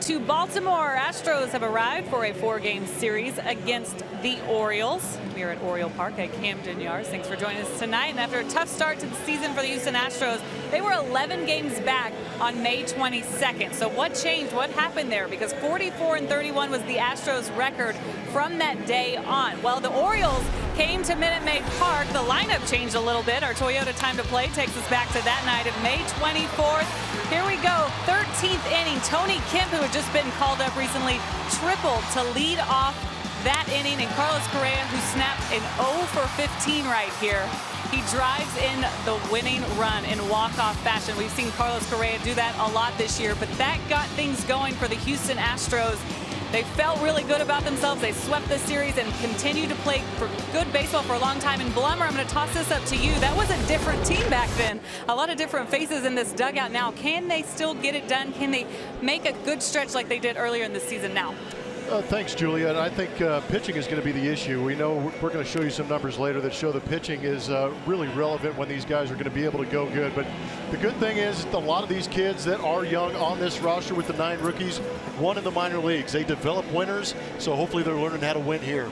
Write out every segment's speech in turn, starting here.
To Baltimore, Astros have arrived for a 4-game series against the Orioles. We're at Oriole Park at Camden Yards. Thanks for joining us tonight. And after a tough start to the season for the Houston Astros, they were 11 games back on May 22nd. So what changed? What happened there? Because 44-31 was the Astros record from that day on. Well, the Orioles came to Minute Maid Park. The lineup changed a little bit. Our Toyota time to play takes us back to that night of May 24th. Here we go, 13th inning. Tony Kemp, who had just been called up recently, tripled to lead off that inning, and Carlos Correa, who snapped an 0 for 15 right here. He drives in the winning run in walk-off fashion. We've seen Carlos Correa do that a lot this year, but that got things going for the Houston Astros. They felt really good about themselves. They swept the series and continued to play for good baseball for a long time. And Blummer, I'm going to toss this up to you. That was a different team back then. A lot of different faces in this dugout now. Can they still get it done? Can they make a good stretch like they did earlier in the season now? Thanks, Julia. And I think pitching is going to be the issue. We know we're going to show you some numbers later that show the pitching is really relevant when these guys are going to be able to go good. But the good thing is a lot of these kids that are young on this roster with the 9 rookies won in the minor leagues. They develop winners, so hopefully they're learning how to win here.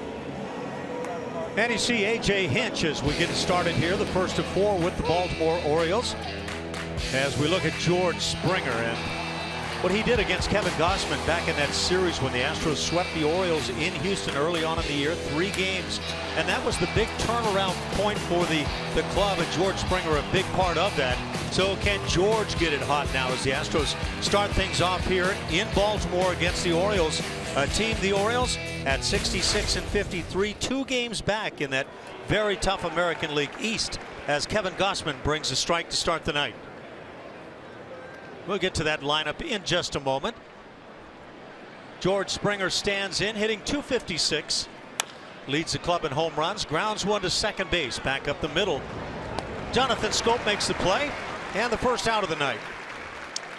And you see A.J. Hinch as we get started here, the first of 4 with the Baltimore Orioles. As we look at George Springer and what he did against Kevin Gausman back in that series when the Astros swept the Orioles in Houston early on in the year, 3 games. And that was the big turnaround point for the club, and George Springer a big part of that. So can George get it hot now as the Astros start things off here in Baltimore against the Orioles? Team the Orioles at 66-53, 2 games back in that very tough American League East as Kevin Gausman brings a strike to start the night. We'll get to that lineup in just a moment. George Springer stands in, hitting .256. Leads the club in home runs. Grounds one to second base. Back up the middle. Jonathan Scope makes the play. And the first out of the night.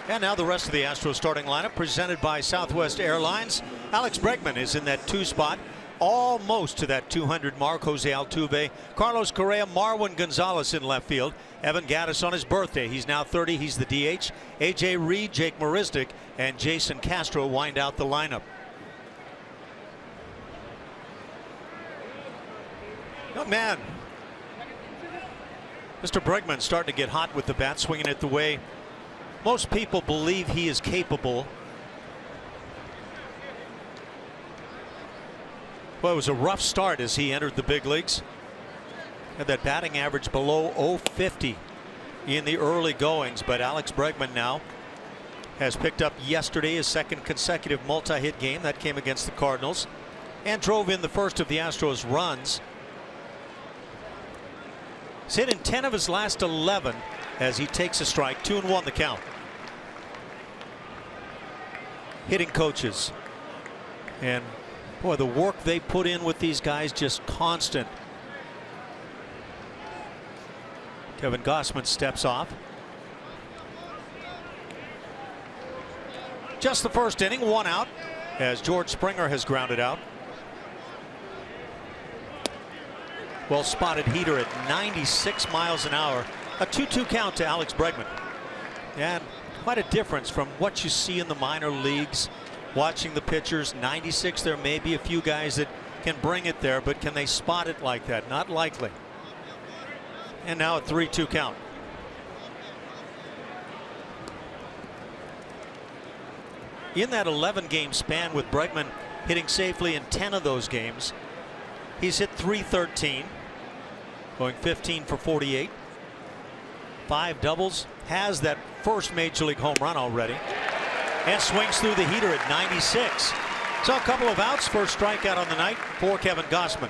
And now the rest of the Astros starting lineup presented by Southwest Airlines. Alex Bregman is in that 2 spot. Almost to that 200 mark. Jose Altuve, Carlos Correa, Marwin Gonzalez in left field. Evan Gattis on his birthday. He's now 30. He's the DH. A.J. Reed, Jake Marisnik, and Jason Castro wind out the lineup. Oh, man. Mr. Bregman starting to get hot with the bat, swinging it the way most people believe he is capable. Well, it was a rough start as he entered the big leagues. Had that batting average below .050 in the early goings, but Alex Bregman now has picked up yesterday his 2nd consecutive multi-hit game. That came against the Cardinals and drove in the first of the Astros runs. He's hit in 10 of his last 11 as he takes a strike. 2-1 the count. Hitting coaches, and boy, the work they put in with these guys, just constant. Kevin Gausman steps off. Just the first inning, 1 out as George Springer has grounded out. Well spotted heater at 96 miles an hour. A 2-2 count to Alex Bregman. And quite a difference from what you see in the minor leagues. Watching the pitchers, 96, there may be a few guys that can bring it there, but can they spot it like that? Not likely. And now a 3-2 count. In that 11-game span with Bregman hitting safely in 10 of those games, he's hit .313, going 15 for 48. 5 doubles, has that first major league home run already, and swings through the heater at 96. So a couple of outs, first strikeout on the night for Kevin Gausman.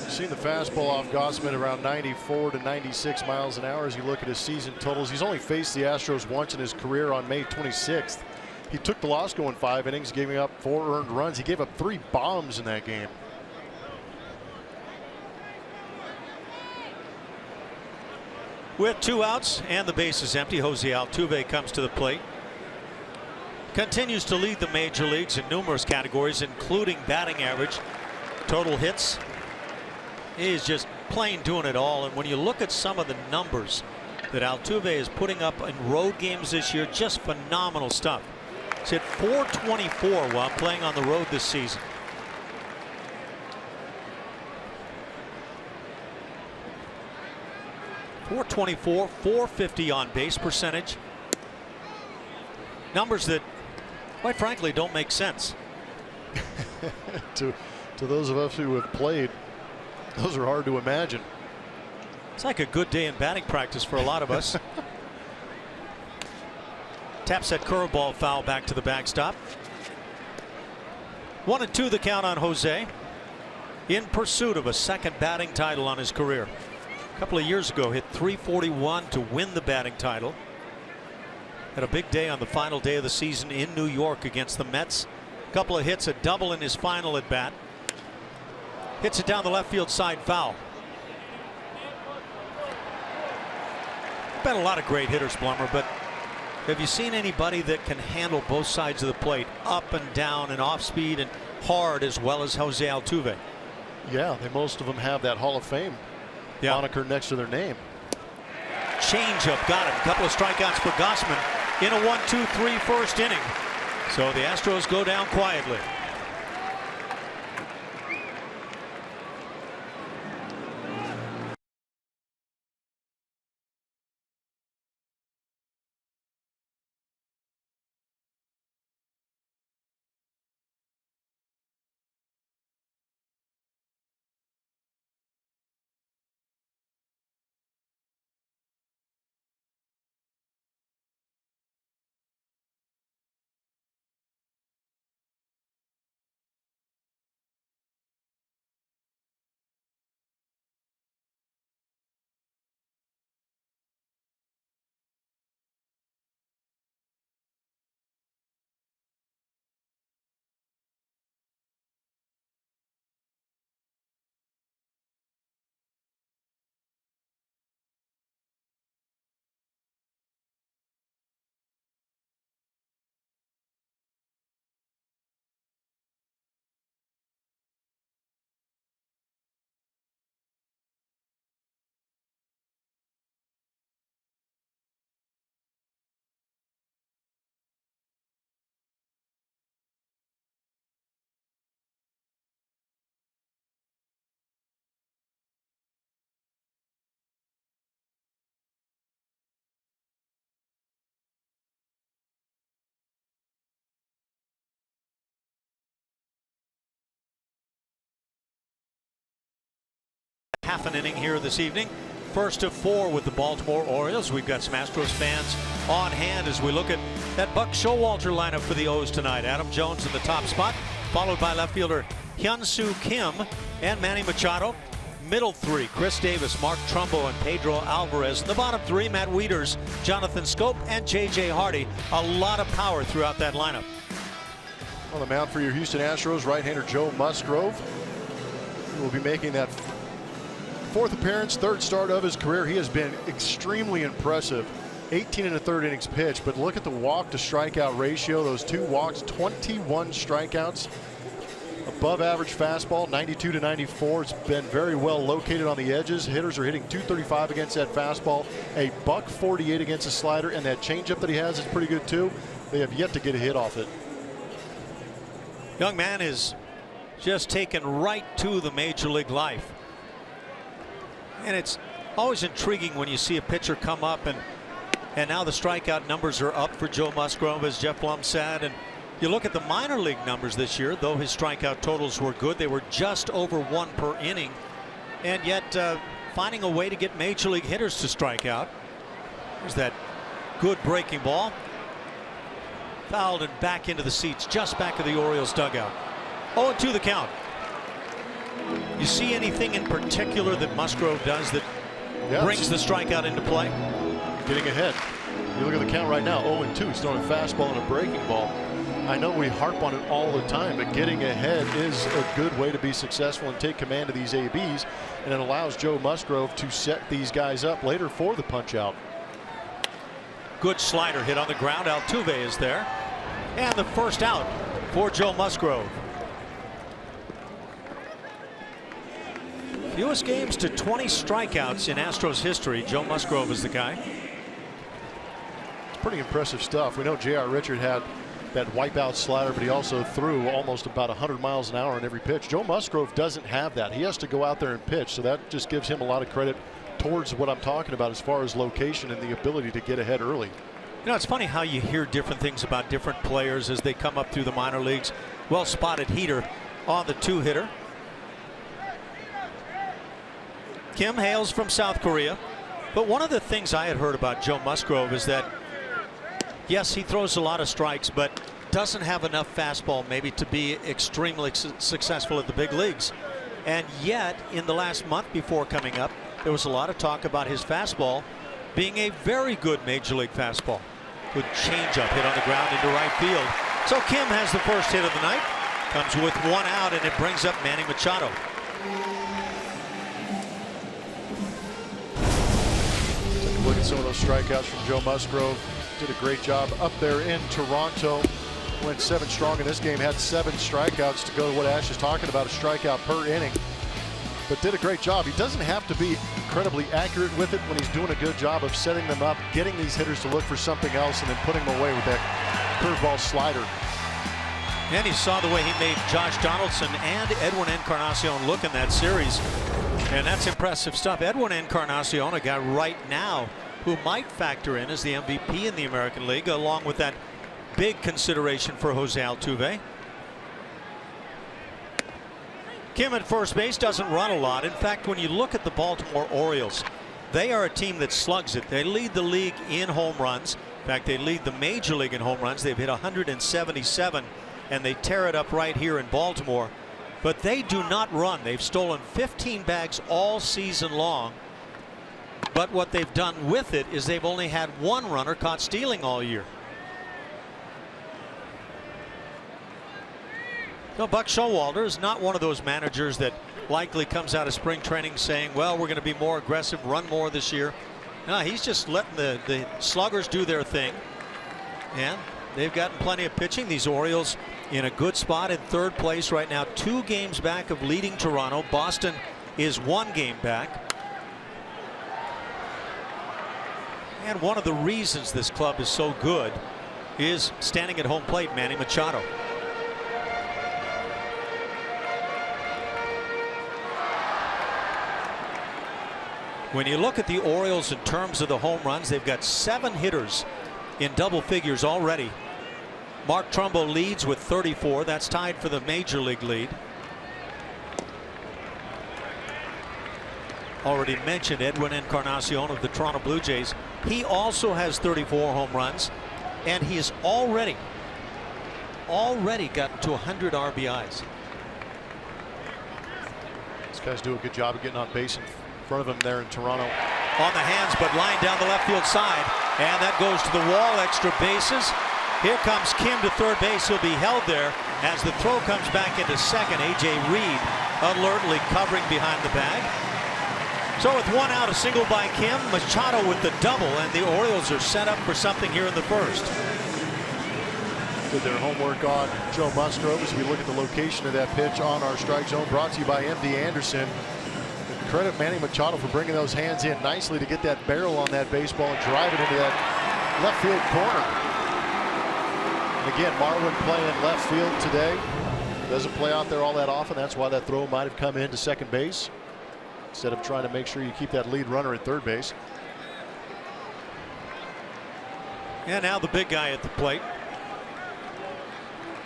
Seen the fastball off Gausman around 94 to 96 miles an hour. As you look at his season totals, he's only faced the Astros once in his career on May 26th. He took the loss going 5 innings, giving up 4 earned runs. He gave up 3 bombs in that game. With 2 outs and the bases empty, Jose Altuve comes to the plate. Continues to lead the major leagues in numerous categories, including batting average, total hits. He is just plain doing it all. And when you look at some of the numbers that Altuve is putting up in road games this year. Just phenomenal stuff. He's hit .424 while playing on the road this season. .424, .450 on base percentage. Numbers that, quite frankly, don't make sense. to those of us who have played, those are hard to imagine. It's like a good day in batting practice for a lot of us. Taps that curveball foul back to the backstop. 1-2 the count on Jose, in pursuit of a second batting title on his career. A couple of years ago, hit .341 to win the batting title. Had a big day on the final day of the season in New York against the Mets. A couple of hits, a double in his final at bat. Hits it down the left field side, foul. Been a lot of great hitters, Blummer, but have you seen anybody that can handle both sides of the plate, up and down and off speed and hard, as well as Jose Altuve? Yeah, most of them have that Hall of Fame moniker next to their name. Changeup got him. A couple of strikeouts for Gausman in a 1-2-3 first inning. So the Astros go down quietly. Half an inning here this evening. First of 4 with the Baltimore Orioles. We've got some Astros fans on hand as we look at that Buck Showalter lineup for the O's tonight. Adam Jones in the top spot, followed by left fielder Hyun-Soo Kim and Manny Machado. Middle 3, Chris Davis, Mark Trumbo, and Pedro Alvarez. In the bottom 3, Matt Wieters, Jonathan Scope, and J.J. Hardy. A lot of power throughout that lineup. On the mound for your Houston Astros, right-hander Joe Musgrove. He will be making that 4th appearance, 3rd start of his career. He has been extremely impressive. 18 1/3 innings pitched, but look at the walk to strikeout ratio. Those 2 walks, 21 strikeouts. Above average fastball, 92 to 94. It's been very well located on the edges. Hitters are hitting .235 against that fastball, a .148 against a slider, and that changeup that he has is pretty good too. They have yet to get a hit off it. Young man is just taken right to the major league life. And it's always intriguing when you see a pitcher come up and now the strikeout numbers are up for Joe Musgrove, as Jeff Blum said. And you look at the minor league numbers this year, though his strikeout totals were good. They were just over 1 per inning, and yet finding a way to get major league hitters to strike out. There's that good breaking ball. Fouled and back into the seats, just back of the Orioles dugout. 0-2 the count. You see anything in particular that Musgrove does that brings the strikeout into play? Getting ahead. You look at the count right now, 0-2. He's throwing a fastball and a breaking ball. I know we harp on it all the time, but getting ahead is a good way to be successful and take command of these ABs, and it allows Joe Musgrove to set these guys up later for the punch out. Good slider hit on the ground. Altuve is there, and the first out for Joe Musgrove. Fewest games to 20 strikeouts in Astros history. Joe Musgrove is the guy. Pretty impressive stuff. We know J.R. Richard had that wipeout slider, but he also threw almost about 100 miles an hour on every pitch. Joe Musgrove doesn't have that. He has to go out there and pitch, so that just gives him a lot of credit towards what I'm talking about as far as location and the ability to get ahead early. You know, it's funny how you hear different things about different players as they come up through the minor leagues. Well spotted heater on the 2-hitter. Kim hails from South Korea. But one of the things I had heard about Joe Musgrove is that, yes, he throws a lot of strikes, but doesn't have enough fastball maybe to be extremely successful at the big leagues. And yet, in the last month before coming up, there was a lot of talk about his fastball being a very good major league fastball. Good changeup hit on the ground into right field. So Kim has the first hit of the night. Comes with 1 out, and it brings up Manny Machado. Look at some of those strikeouts from Joe Musgrove. Did a great job up there in Toronto. Went 7 strong in this game. Had 7 strikeouts to go to what Ash is talking about, a strikeout per inning. But did a great job. He doesn't have to be incredibly accurate with it when he's doing a good job of setting them up, getting these hitters to look for something else, and then putting them away with that curveball slider. And he saw the way he made Josh Donaldson and Edwin Encarnacion look in that series. And that's impressive stuff. Edwin Encarnacion, a guy right now who might factor in as the MVP in the American League, along with that big consideration for Jose Altuve. Kim at first base doesn't run a lot. In fact, when you look at the Baltimore Orioles, they are a team that slugs it. They lead the league in home runs. In fact, they lead the major league in home runs. They've hit 177, and they tear it up right here in Baltimore. But they do not run. They've stolen 15 bags all season long. But what they've done with it is they've only had 1 runner caught stealing all year. No, Buck Showalter is not one of those managers that likely comes out of spring training saying, well, we're going to be more aggressive, run more this year. No, he's just letting the sluggers do their thing. And they've gotten plenty of pitching. These Orioles in a good spot in 3rd place right now, 2 games back of leading Toronto. Boston is 1 game back. And one of the reasons this club is so good is standing at home plate, Manny Machado. When you look at the Orioles in terms of the home runs, they've got 7 hitters in double figures already. Mark Trumbo leads with 34. That's tied for the major league lead. Already mentioned Edwin Encarnacion of the Toronto Blue Jays. He also has 34 home runs, and he has already gotten to 100 RBIs. These guys do a good job of getting on base in front of him there in Toronto. On the hands, but line down the left field side, and that goes to the wall. Extra bases. Here comes Kim to 3rd base. He'll be held there as the throw comes back into second. A.J. Reed alertly covering behind the bag. So with 1 out, a single by Kim, Machado with the double, and the Orioles are set up for something here in the 1st. Did their homework on Joe Musgrove as we look at the location of that pitch on our strike zone. Brought to you by M.D. Anderson. Credit Manny Machado for bringing those hands in nicely to get that barrel on that baseball and drive it into that left field corner. And again, Marlin playing left field today. Doesn't play out there all that often. That's why that throw might have come into second base instead of trying to make sure you keep that lead runner at 3rd base. And now the big guy at the plate.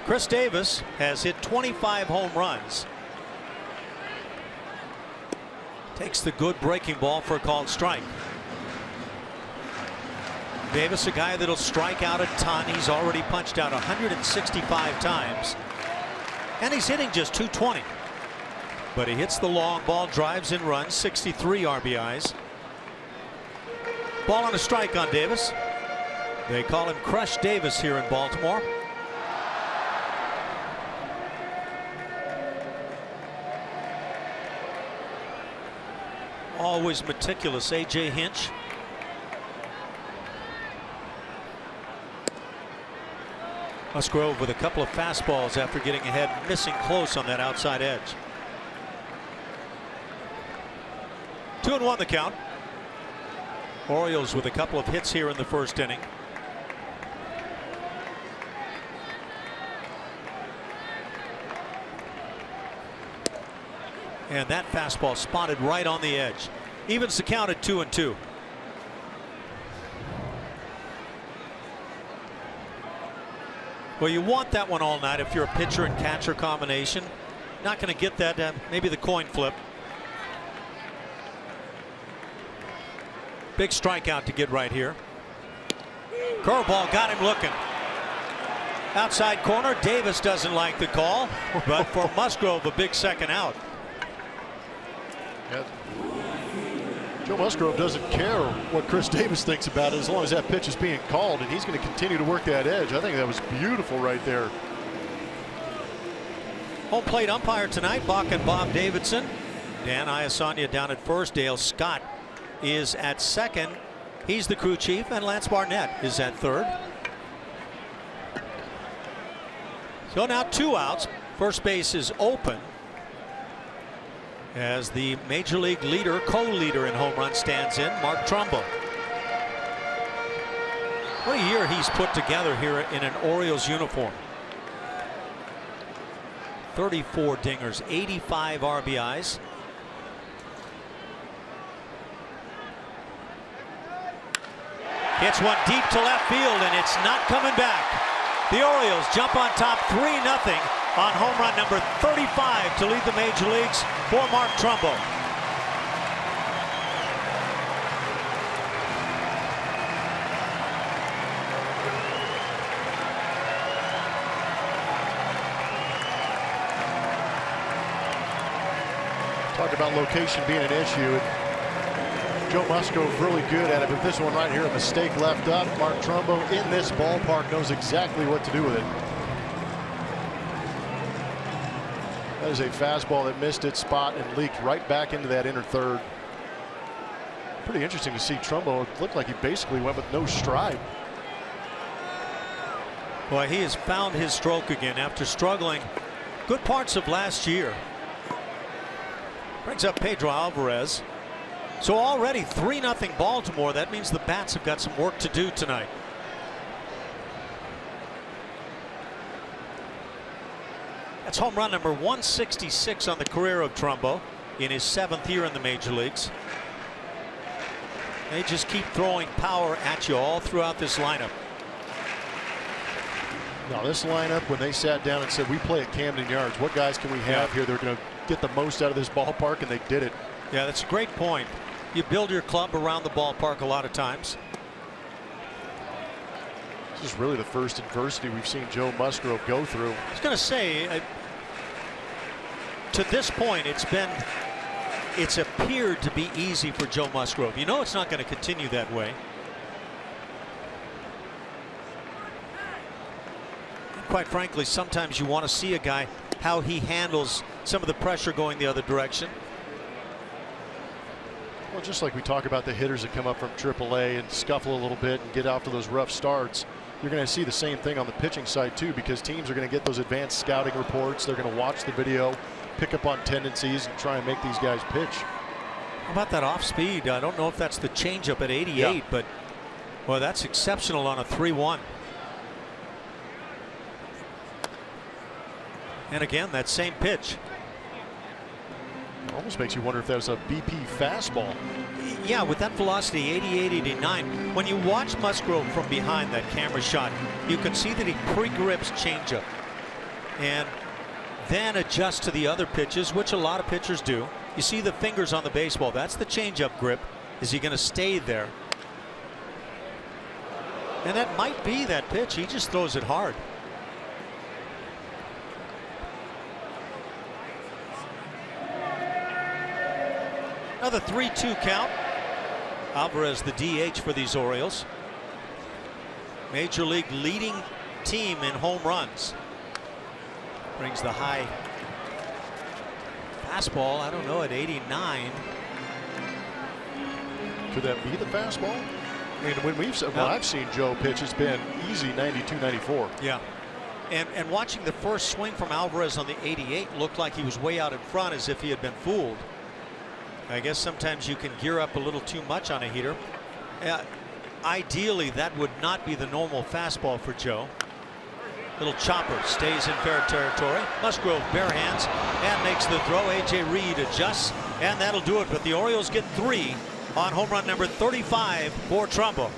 Chris Davis has hit 25 home runs. Takes the good breaking ball for a called strike. Davis, a guy that'll strike out a ton. He's already punched out 165 times. And he's hitting just 220. But he hits the long ball, drives in runs, 63 RBIs. Ball on a strike on Davis. They call him Crush Davis here in Baltimore. Always meticulous, A.J. Hinch. Musgrove with a couple of fastballs after getting ahead, missing close on that outside edge. 2-1 the count. Orioles with a couple of hits here in the 1st inning. And that fastball spotted right on the edge. Evens the count at 2-2. Well, you want that one all night if you're a pitcher and catcher combination. Not going to get that. Maybe the coin flip. Big strikeout to get right here. Curveball got him looking. Outside corner. Davis doesn't like the call, but for Musgrove, a big second out. Yeah. Joe Musgrove doesn't care what Chris Davis thinks about it as long as that pitch is being called, and he's going to continue to work that edge. I think that was beautiful right there. Home plate umpire tonight, Bach and Bob Davidson. Dan Iasanya down at first. Dale Scott is at second. He's the crew chief, and Lance Barnett is at third. So now 2 outs. First base is open as the major league leader, co-leader in home runs, stands in, Mark Trumbo. What a year he's put together here in an Orioles uniform. 34 dingers, 85 RBIs. Hits one deep to left field, and it's not coming back. The Orioles jump on top 3-0 on home run number 35 to lead the major leagues for Mark Trumbo. Talk about location being an issue. Joe Musgrove really good at it, but this one right here, a mistake left up. Mark Trumbo in this ballpark knows exactly what to do with it. That is a fastball that missed its spot and leaked right back into that inner third. Pretty interesting to see Trumbo. It looked like he basically went with no stride. Boy, he has found his stroke again after struggling good parts of last year. Brings up Pedro Alvarez. So already 3-0 Baltimore. That means the Bats have got some work to do tonight. That's home run number 166 on the career of Trumbo in his 7th year in the major leagues. They just keep throwing power at you all throughout this lineup. Now this lineup, when they sat down and said, we play at Camden Yards, what guys can we have here? They're going to get the most out of this ballpark, and they did it. Yeah, that's a great point. You build your club around the ballpark a lot of times. This is really the first adversity we've seen Joe Musgrove go through. I was going to say, to this point, it's appeared to be easy for Joe Musgrove. You know it's not going to continue that way. Quite frankly, sometimes you want to see a guy, how he handles some of the pressure going the other direction. Well, just like we talk about the hitters that come up from AAA and scuffle a little bit and get out to those rough starts, you're going to see the same thing on the pitching side too, because teams are going to get those advanced scouting reports. They're going to watch the video, pick up on tendencies, and try and make these guys pitch. How about that off speed? I don't know if that's the changeup at 88, but well, that's exceptional on a 3-1. And again, that same pitch. Almost makes you wonder if that was a BP fastball. Yeah, with that velocity, 88, 89. When you watch Musgrove from behind that camera shot, you can see that he pre-grips changeup and then adjusts to the other pitches, which a lot of pitchers do. You see the fingers on the baseball. That's the changeup grip. Is he going to stay there? And that might be that pitch. He just throws it hard. Another 3-2 count. Alvarez the DH for these Orioles. Major league leading team in home runs. Brings the high fastball. I don't know, at 89. Could that be the fastball? I mean, when I've seen Joe pitch, it's been easy 92, 94. Yeah. And watching the first swing from Alvarez on the 88 looked like he was way out in front, as if he had been fooled. I guess sometimes you can gear up a little too much on a heater. Ideally, that would not be the normal fastball for Joe. Little chopper stays in fair territory. Musgrove bare hands and makes the throw. A.J. Reed adjusts, and that'll do it. But the Orioles get 3 on home run number 35 for Trumbo.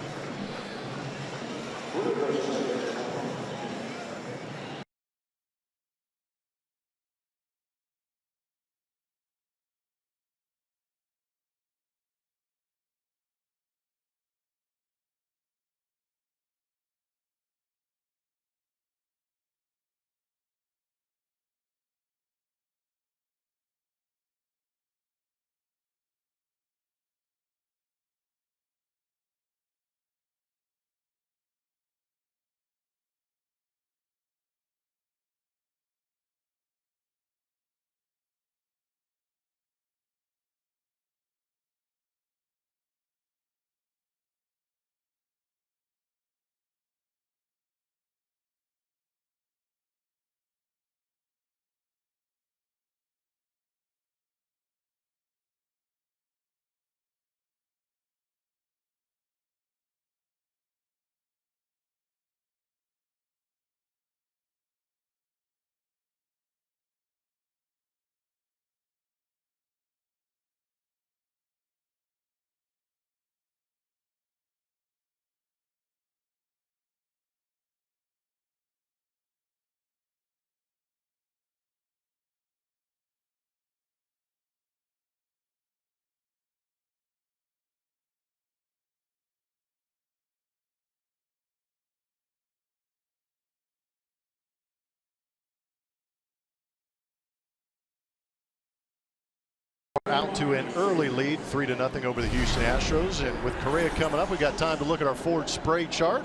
Out to an early lead, 3-0 over the Houston Astros. And with Correa coming up, we got time to look at our Ford spray chart.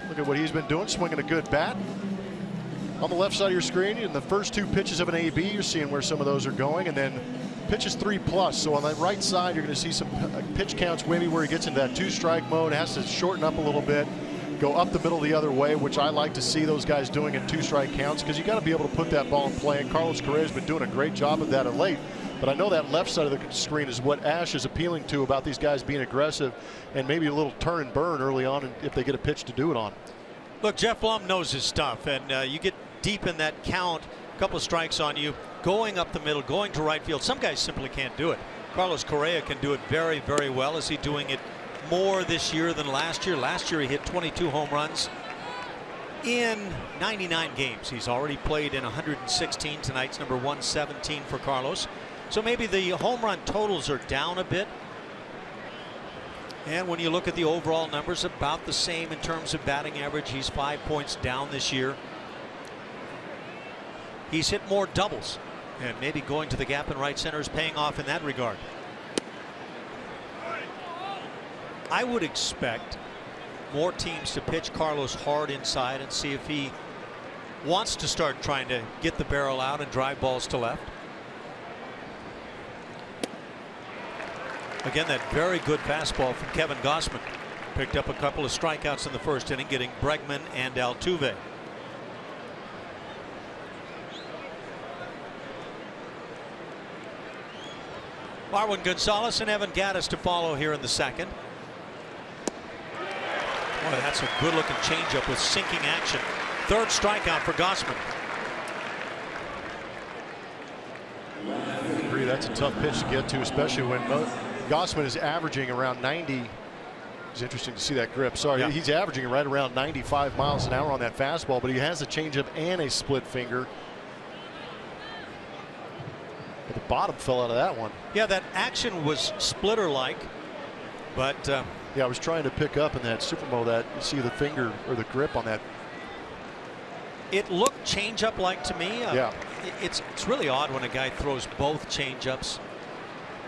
Look at what he's been doing, swinging a good bat. On the left side of your screen, in the first 2 pitches of an AB, you're seeing where some of those are going. And then pitches 3+. So on the right side, you're going to see some pitch counts, maybe where he gets into that 2-strike mode, has to shorten up a little bit, go up the middle the other way, which I like to see those guys doing in 2-strike counts, because you got to be able to put that ball in play. And Carlos Correa's been doing a great job of that of late. But I know that left side of the screen is what Ash is appealing to about these guys being aggressive and maybe a little turn and burn early on if they get a pitch to do it on. Look, Jeff Blum knows his stuff, and you get deep in that count, a couple of strikes on you, going up the middle, going to right field. Some guys simply can't do it. Carlos Correa can do it very, very well. Is he doing it more this year than last year? Last year he hit 22 home runs in 99 games. He's already played in 116. Tonight's number 117 for Carlos. So maybe the home run totals are down a bit. And when you look at the overall numbers, about the same in terms of batting average. He's 5 points down this year. He's hit more doubles, and maybe going to the gap in right center is paying off in that regard. I would expect more teams to pitch Carlos hard inside and see if he wants to start trying to get the barrel out and drive balls to left. Again, that very good fastball from Kevin Gausman. Picked up a couple of strikeouts in the first inning, getting Bregman and Altuve. Marwin Gonzalez and Evan Gattis to follow here in the second. Boy, that's a good-looking changeup with sinking action. Third strikeout for Gausman. I agree, that's a tough pitch to get to, especially when Gausman is averaging around 90. It's interesting to see that grip. Sorry, yeah. He's averaging right around 95 miles an hour on that fastball, but he has a changeup and a split finger. But the bottom fell out of that one. Yeah, that action was splitter-like, but yeah, I was trying to pick up in that Super Bowl that you see the finger or the grip on that. It looked changeup-like to me. Yeah, it's really odd when a guy throws both changeups,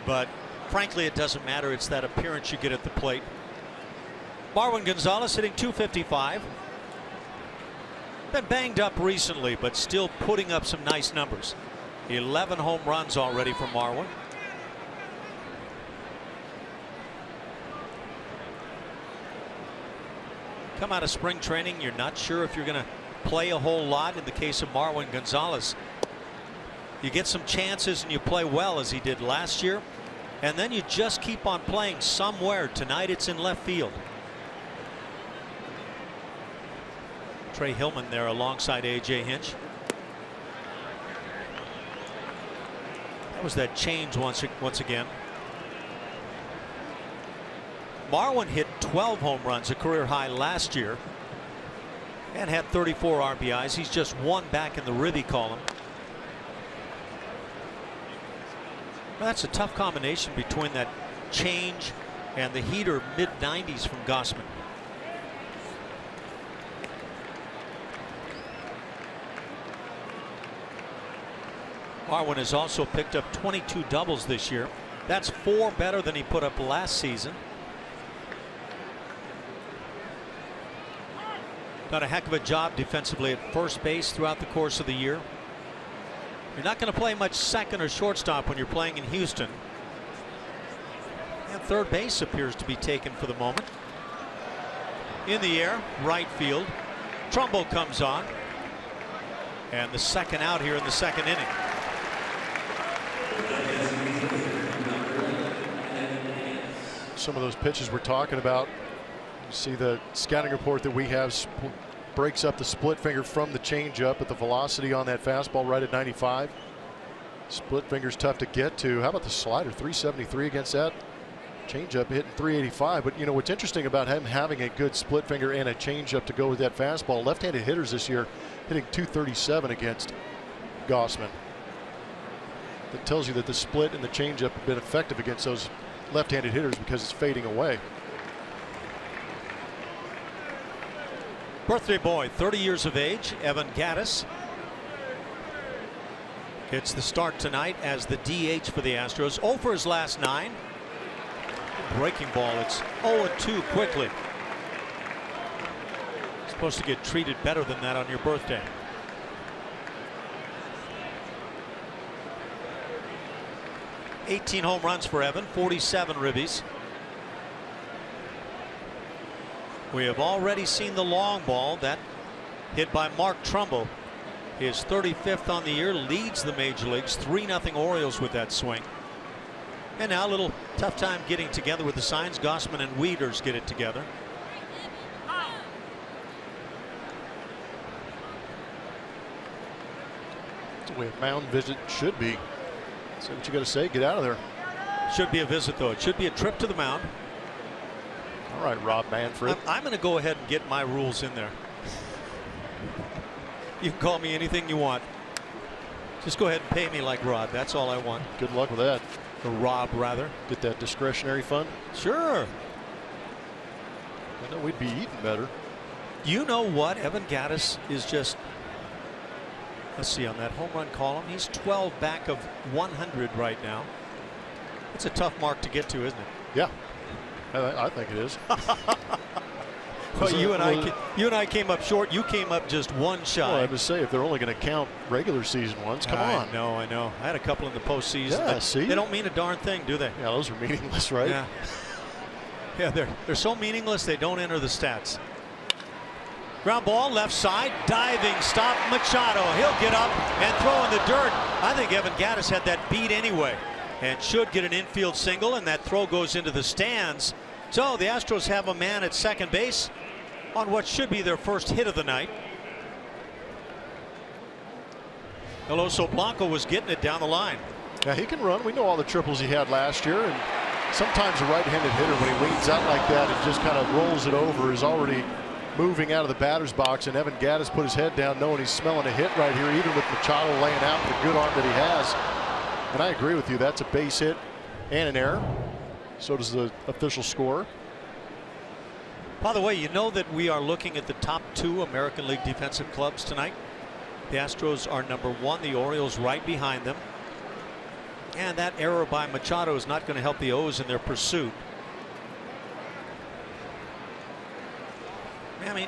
but frankly, it doesn't matter. It's that appearance you get at the plate. Marwin Gonzalez hitting .255. Been banged up recently, but still putting up some nice numbers. 11 home runs already for Marwin. Come out of spring training, you're not sure if you're going to play a whole lot. In the case of Marwin Gonzalez, you get some chances and you play well, as he did last year, and then you just keep on playing somewhere. Tonight it's in left field. Trey Hillman there alongside A.J. Hinch. That was that change once again. Marwin hit 12 home runs, a career high last year, and had 34 RBIs. He's just one back in the Ribby column. Well, that's a tough combination between that change and the heater mid-90s from Gausman. Marwin has also picked up 22 doubles this year. That's 4 better than he put up last season. Done a heck of a job defensively at first base throughout the course of the year. You're not going to play much second or shortstop when you're playing in Houston. And third base appears to be taken for the moment. In the air, right field. Trumbo comes on. And the second out here in the second inning. Some of those pitches we're talking about. You see the scouting report that we have breaks up the split finger from the changeup, but the velocity on that fastball right at 95. Split finger's tough to get to. How about the slider? 373 against that. Changeup hitting 385. But you know what's interesting about him having a good split finger and a changeup to go with that fastball. Left-handed hitters this year hitting 237 against Gausman. That tells you that the split and the changeup have been effective against those left-handed hitters because it's fading away. Birthday boy, 30 years of age, Evan Gattis. Gets the start tonight as the DH for the Astros. 0 for his last 9. Breaking ball. It's 0-2 quickly. Supposed to get treated better than that on your birthday. '18 home runs for Evan, 47 ribbies. We have already seen the long ball that hit by Mark Trumbo. His 35th on the year, leads the major leagues. 3-0 Orioles with that swing. And now a little tough time getting together with the signs. Gausman and Wieters get it together. That's the way a mound visit should be. Say what you got to say. Get out of there. Should be a visit, though. It should be a trip to the mound. All right, Rob Manfred. I'm going to go ahead and get my rules in there. You can call me anything you want. Just go ahead and pay me like Rod. That's all I want. Good luck with that. Or Rob, rather. Get that discretionary fund? Sure. I know we'd be eating better. You know what? Evan Gattis is just, let's see, on that home run column, he's 12 back of 100 right now. It's a tough mark to get to, isn't it? Yeah. I think it is. Well, you and I came up short. You came up just one shy. Well, I would say if they're only going to count regular season ones, come on. I know. I had a couple in the postseason. Yeah, see? They don't mean a darn thing, do they? Yeah, those are meaningless, right? Yeah. Yeah, they're so meaningless they don't enter the stats. Ground ball, left side, diving stop. Machado. He'll get up and throw in the dirt. I think Evan Gattis had that beat anyway, and should get an infield single, and that throw goes into the stands. So the Astros have a man at second base on what should be their first hit of the night. Eloso Blanco was getting it down the line. Yeah, he can run. We know all the triples he had last year, and sometimes a right-handed hitter, when he leans out like that and just kind of rolls it over, is already moving out of the batter's box, and Evan Gattis put his head down knowing he's smelling a hit right here, even with Machado laying out the good arm that he has. And I agree with you. That's a base hit and an error. So does the official score. By the way, you know that we are looking at the top 2 American League defensive clubs tonight. The Astros are number 1, the Orioles right behind them. And that error by Machado is not going to help the O's in their pursuit.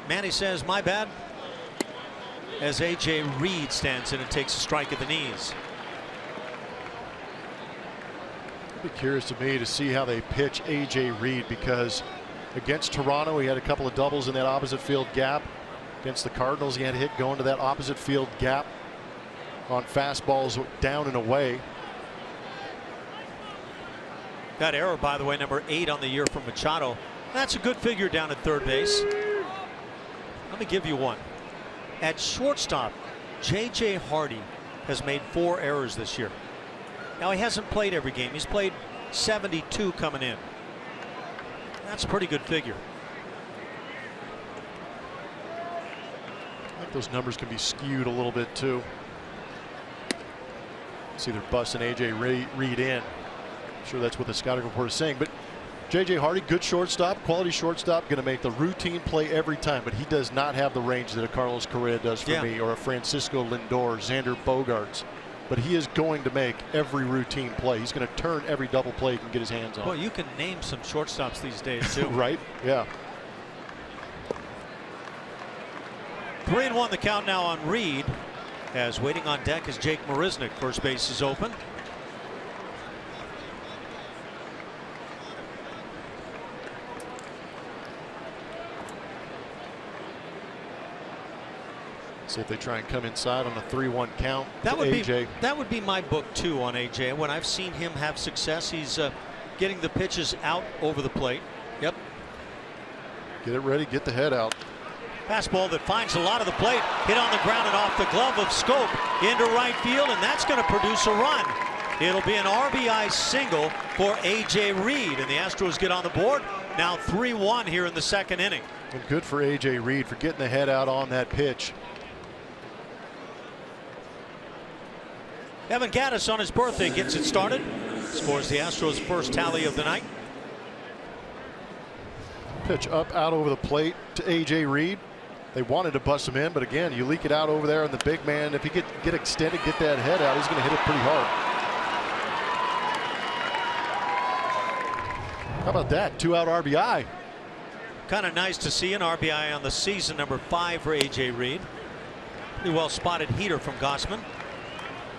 Manny says, my bad, as A.J. Reed stands in and takes a strike at the knees. It'd be curious to me to see how they pitch A.J. Reed, because against Toronto he had a couple of doubles in that opposite field gap. Against the Cardinals he had a hit going to that opposite field gap on fastballs down and away. That error, by the way, number 8 on the year from Machado. That's a good figure down at third base. Let me give you one. At shortstop, J.J. Hardy has made 4 errors this year. Now, he hasn't played every game. He's played 72 coming in. That's a pretty good figure. I think those numbers can be skewed a little bit too. See, they're busting A.J. Reed in. I'm sure that's what the scouting report is saying. But J.J. Hardy, good shortstop, quality shortstop, going to make the routine play every time. But he does not have the range that a Carlos Correa does for me, or a Francisco Lindor, Xander Bogaerts. But he is going to make every routine play. He's going to turn every double play he can get his hands on. Well, you can name some shortstops these days too. Right? Yeah. 3-1 the count now on Reed, as waiting on deck is Jake Marisnick. First base is open. See if they try and come inside on a 3-1 count. That would AJ. that would be my book too on AJ. When I've seen him have success, he's getting the pitches out over the plate. Yep. Get it ready, get the head out. Fastball that finds a lot of the plate, hit on the ground and off the glove of Scope into right field, and that's going to produce a run. It'll be an RBI single for A.J. Reed, and the Astros get on the board. Now 3-1 here in the second inning. And good for A.J. Reed for getting the head out on that pitch. Evan Gattis on his birthday gets it started. Scores the Astros' first tally of the night. Pitch up out over the plate to A.J. Reed. They wanted to bust him in, but again, you leak it out over there, and the big man, if he get extended, get that head out, he's going to hit it pretty hard. How about that? 2-out RBI. Kind of nice to see an RBI on the season, number 5 for A.J. Reed. Pretty well spotted heater from Gausman.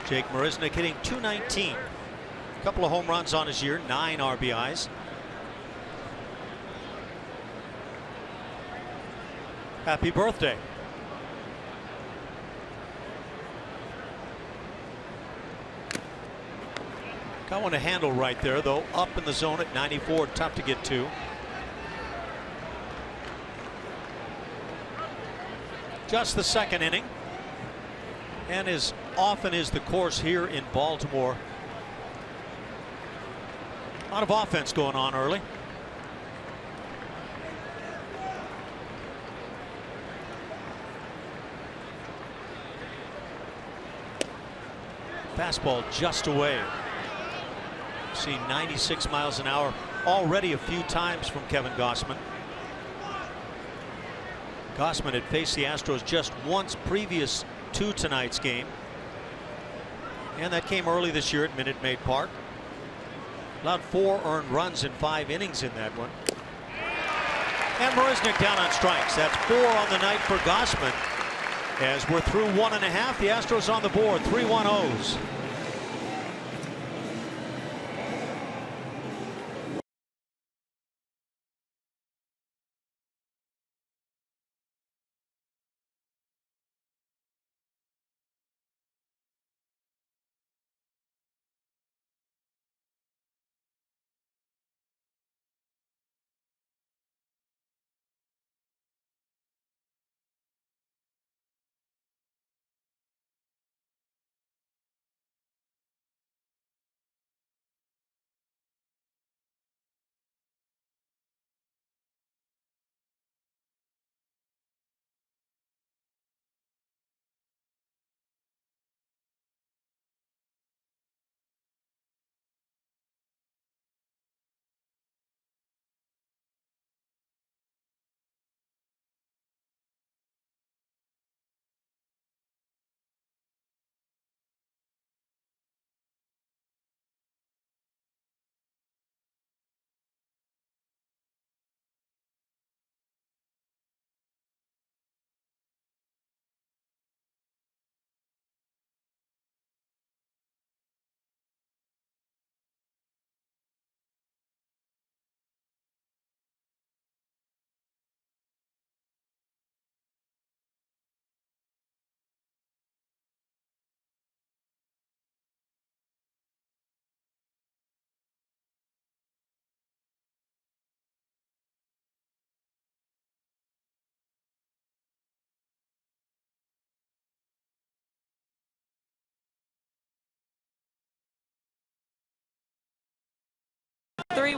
Jake Marisnick hitting .219. A couple of home runs on his year, 9 RBIs. Happy birthday. Got one to handle right there, though. Up in the zone at 94, tough to get to. Just the second inning. And as often is the course here in Baltimore, a lot of offense going on early. Fastball just away. See 96 miles an hour already a few times from Kevin Gausman. Gausman had faced the Astros just once previous to tonight's game, and that came early this year at Minute Maid Park. Allowed 4 earned runs in 5 innings in that one. And Marisnick down on strikes. That's 4 on the night for Gausman. As we're through 1.5, the Astros on the board, 3-1 O's.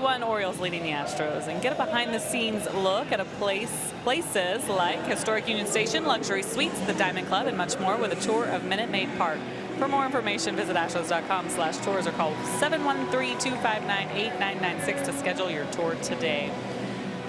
3-1 Orioles leading the Astros, and get a behind-the-scenes look at places like historic Union Station, luxury suites, the Diamond Club, and much more with a tour of Minute Maid Park. For more information, visit astros.com/tours or call 713-259-8996 to schedule your tour today.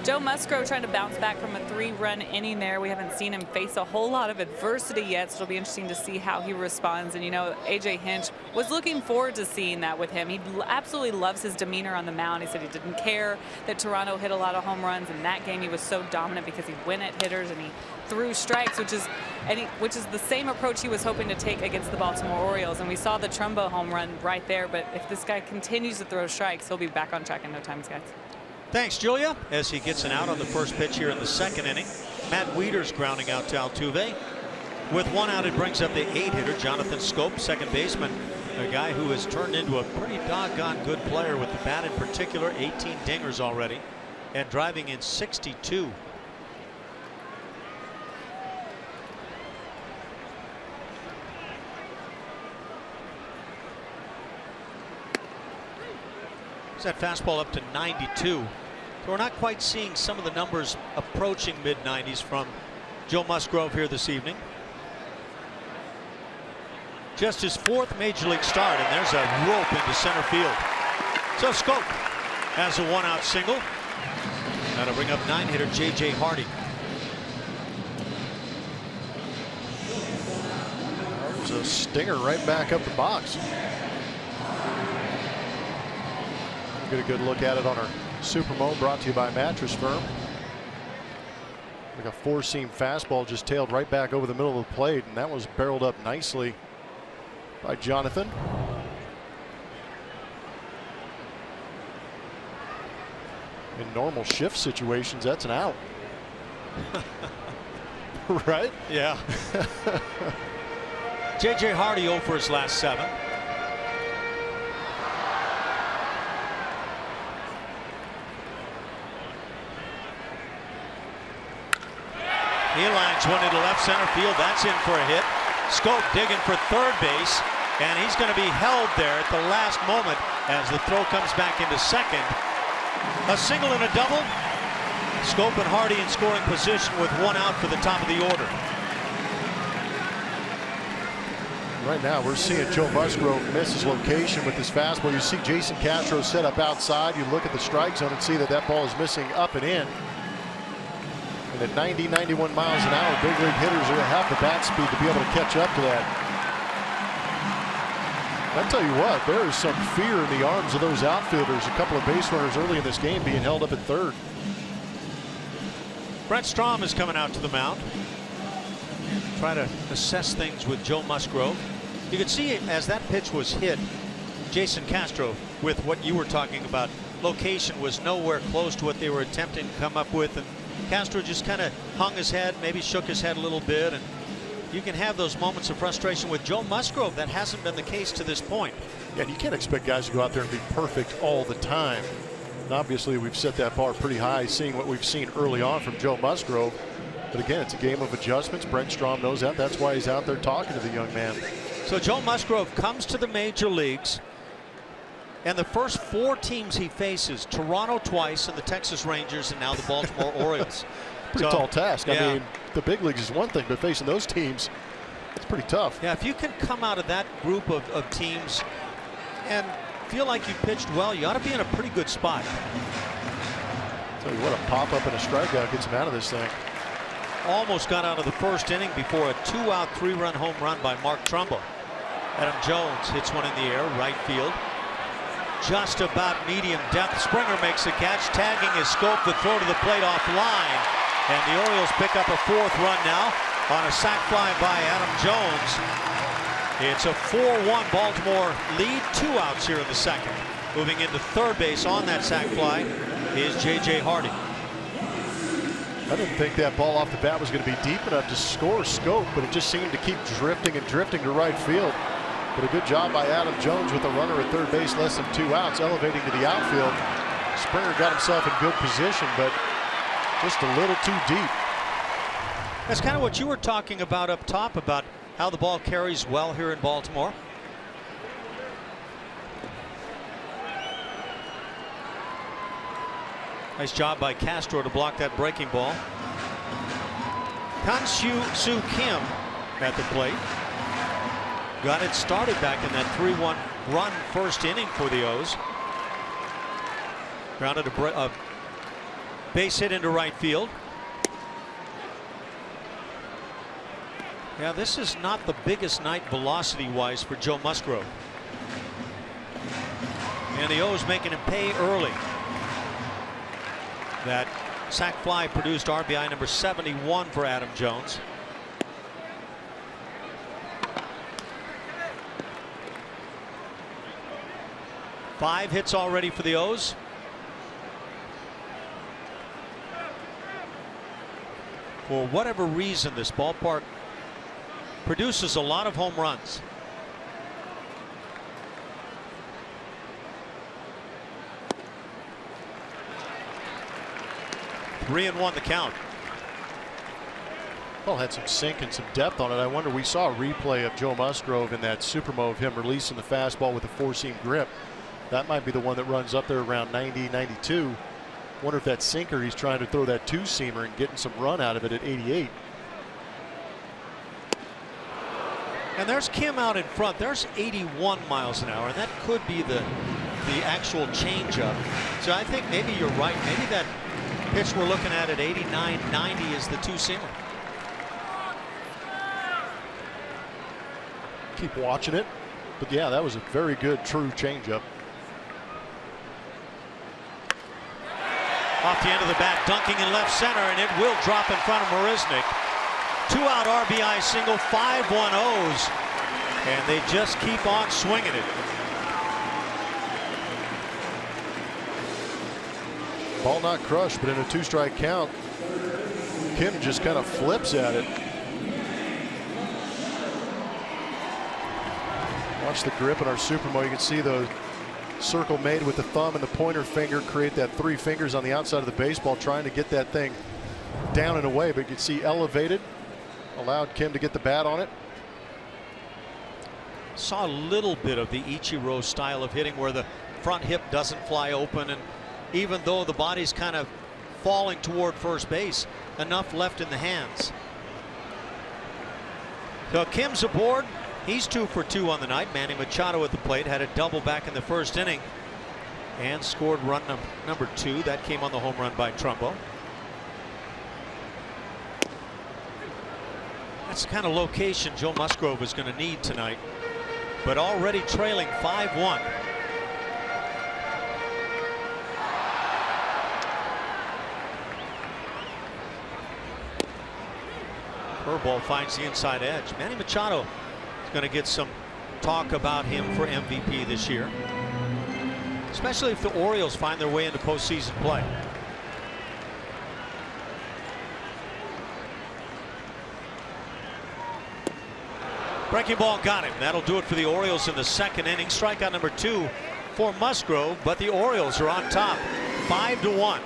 Joe Musgrove trying to bounce back from a 3-run inning there. We haven't seen him face a whole lot of adversity yet, so it'll be interesting to see how he responds. And, you know, A.J. Hinch was looking forward to seeing that with him. He absolutely loves his demeanor on the mound. He said he didn't care that Toronto hit a lot of home runs. In that game, he was so dominant because he went at hitters and he threw strikes, which is the same approach he was hoping to take against the Baltimore Orioles. And we saw the Trumbo home run right there. But if this guy continues to throw strikes, he'll be back on track in no time, guys. Thanks, Julia. As he gets an out on the first pitch here in the second inning. Matt Wieters grounding out to Altuve. With one out, it brings up the 8-hitter, Jonathan Schoop, second baseman. A guy who has turned into a pretty doggone good player with the bat in particular. 18 dingers already and driving in 62. That fastball up to 92. So we're not quite seeing some of the numbers approaching mid-90s from Joe Musgrove here this evening. Just his 4th major league start, and there's a rope into center field. So Schoop has a 1-out single. That'll bring up 9-hitter J.J. Hardy. There's a stinger right back up the box. Get a good look at it on our Supermo, brought to you by Mattress Firm. Like a 4-seam fastball just tailed right back over the middle of the plate, and that was barreled up nicely by Jonathan. In normal shift situations, that's an out. Right? Yeah. J.J. Hardy 0 for his last 7. He lines one into left center field. That's in for a hit. Schoop digging for third base, and he's going to be held there at the last moment as the throw comes back into second. A single and a double. Schoop and Hardy in scoring position with 1 out for the top of the order. Right now we're seeing Joe Musgrove miss his location with this fastball. You see Jason Castro set up outside. You look at the strike zone and see that that ball is missing up and in. And at 90, 91 miles an hour, big league hitters are going to have the bat speed to be able to catch up to that. I tell you what, there is some fear in the arms of those outfielders. A couple of base runners early in this game being held up at third. Brent Strom is coming out to the mound. Try to assess things with Joe Musgrove. You could see as that pitch was hit, Jason Castro, with what you were talking about, location was nowhere close to what they were attempting to come up with, and Castro just kind of hung his head, maybe shook his head a little bit, and you can have those moments of frustration with Joe Musgrove. That hasn't been the case to this point. Yeah, and you can't expect guys to go out there and be perfect all the time. And obviously, we've set that bar pretty high, seeing what we've seen early on from Joe Musgrove. But again, it's a game of adjustments. Brent Strom knows that. That's why he's out there talking to the young man. So Joe Musgrove comes to the major leagues, and the first 4 teams he faces, Toronto twice and the Texas Rangers, and now the Baltimore Orioles. Pretty tall task. Yeah. I mean, the big leagues is one thing, but facing those teams, it's pretty tough. Yeah, if you can come out of that group of teams and feel like you pitched well, you ought to be in a pretty good spot. Tell you what, a pop-up and a strikeout gets him out of this thing. Almost got out of the first inning before a 2-out 3-run home run by Mark Trumbo. Adam Jones hits one in the air, right field. Just about medium depth. Springer makes the catch, tagging his Schoop. The throw to the plate offline, and the Orioles pick up a 4th run now on a sac fly by Adam Jones. It's a 4-1 Baltimore lead. 2 outs here in the second. Moving into third base on that sac fly is J.J. Hardy. I didn't think that ball off the bat was going to be deep enough to score Schoop, but it just seemed to keep drifting and drifting to right field. But a good job by Adam Jones with a runner at third base, less than 2 outs, elevating to the outfield. Springer got himself in good position, but just a little too deep. That's kind of what you were talking about up top, about how the ball carries well here in Baltimore. Nice job by Castro to block that breaking ball. Soo Kim at the plate. Got it started back in that 3-1 run first inning for the O's. Grounded a base hit into right field. Yeah, this is not the biggest night velocity-wise for Joe Musgrove. And the O's making him pay early. That sac fly produced RBI number 71 for Adam Jones. Five hits already for the O's. For whatever reason, this ballpark produces a lot of home runs. Three and one the count. Well, had some sink and some depth on it. I wonder, we saw a replay of Joe Musgrove in that Supermo of him releasing the fastball with a four-seam grip. That might be the one that runs up there around 90, 92. Wonder if that sinker he's trying to throw that two-seamer and getting some run out of it at 88. And there's Kim out in front. There's 81 miles an hour, and that could be the actual changeup. So I think maybe you're right. Maybe that pitch we're looking at 89, 90 is the two-seamer. Keep watching it, but yeah, that was a very good true changeup. Off the end of the bat, dunking in left center, and it will drop in front of Marisnick. Two-out RBI single, 5-1 O's, and they just keep on swinging it. Ball not crushed, but in a two-strike count, Kim just kind of flips at it. Watch the grip in our Supermo. You can see the circle made with the thumb and the pointer finger create that three fingers on the outside of the baseball, trying to get that thing down and away, but you can see elevated, allowed Kim to get the bat on it. Saw a little bit of the Ichiro style of hitting where the front hip doesn't fly open, and even though the body's kind of falling toward first base, enough left in the hands. So Kim's aboard. He's 2 for 2 on the night. Manny Machado at the plate had a double back in the first inning and scored run number 2. That came on the home run by Trumbo. That's the kind of location Joe Musgrove is going to need tonight, but already trailing 5-1. Curveball finds the inside edge. Manny Machado is going to get some talk about him for MVP this year, especially if the Orioles find their way into postseason play. Breaking ball got him. That'll do it for the Orioles in the second inning. Strikeout number 2 for Musgrove, but the Orioles are on top 5-1.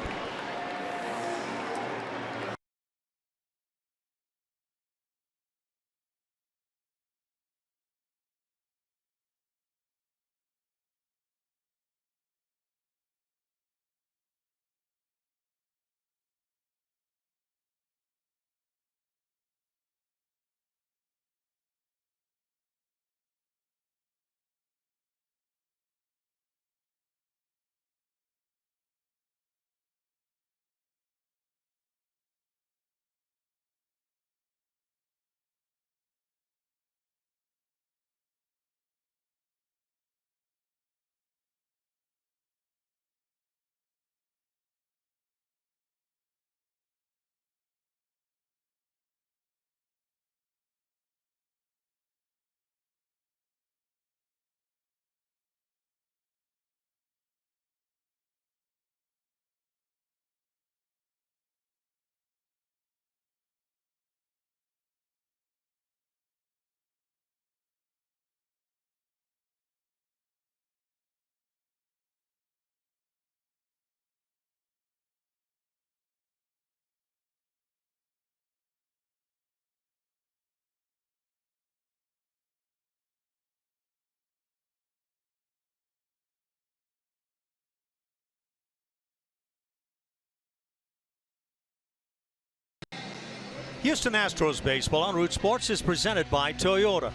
Houston Astros baseball on Root Sports is presented by Toyota.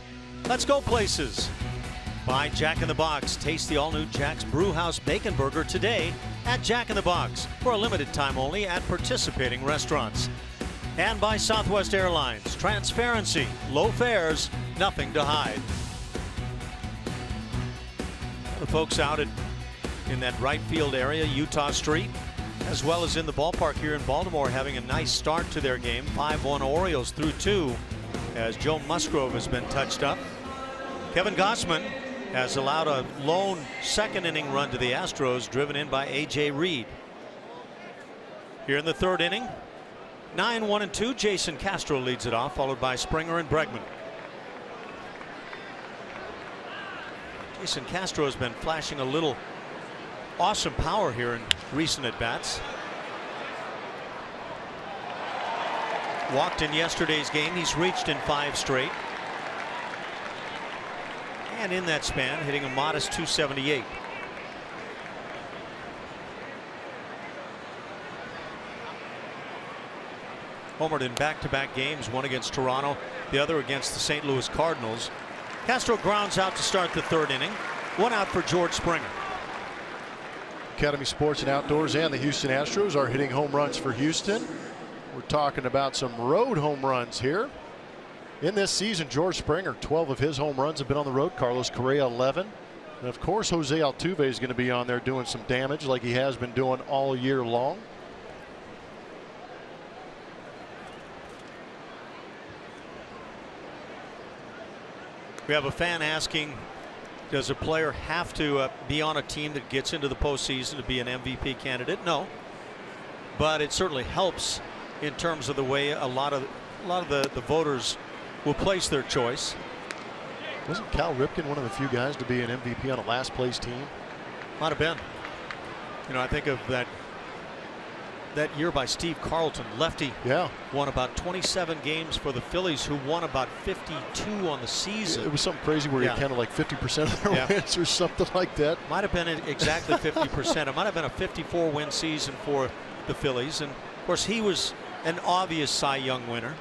Let's go places. By Jack in the Box. Taste the all-new Jack's Brewhouse Bacon Burger today at Jack in the Box for a limited time only at participating restaurants. And by Southwest Airlines. Transparency, low fares, nothing to hide. The folks out in that right field area, Utah Street, as well as in the ballpark here in Baltimore, having a nice start to their game. 5-1 Orioles through 2 as Joe Musgrove has been touched up. Kevin Gausman has allowed a lone second inning run to the Astros, driven in by A.J. Reed. Here in the third inning, 9-1-2, Jason Castro leads it off, followed by Springer and Bregman. Jason Castro has been flashing a little awesome power here in recent at-bats. Walked in yesterday's game. He's reached in 5 straight. And in that span, hitting a modest .278. Homered in back-to-back games, one against Toronto, the other against the St. Louis Cardinals. Castro grounds out to start the third inning. One out for George Springer. Academy Sports and Outdoors and the Houston Astros are hitting home runs for Houston. We're talking about some road home runs here. In this season, George Springer, 12 of his home runs have been on the road. Carlos Correa, 11. And of course, Jose Altuve is going to be on there doing some damage like he has been doing all year long. We have a fan asking, does a player have to be on a team that gets into the postseason to be an MVP candidate? No, but it certainly helps in terms of the way a lot of the voters will place their choice. Wasn't Cal Ripken one of the few guys to be an MVP on a last place team? Might have been. You know, I think of that year by Steve Carlton, lefty. Yeah. Won about 27 games for the Phillies, who won about 52 on the season. It was something crazy where he counted like 50% of their wins or something like that. Might have been exactly 50%. It might have been a 54 win season for the Phillies. And of course, he was an obvious Cy Young winner.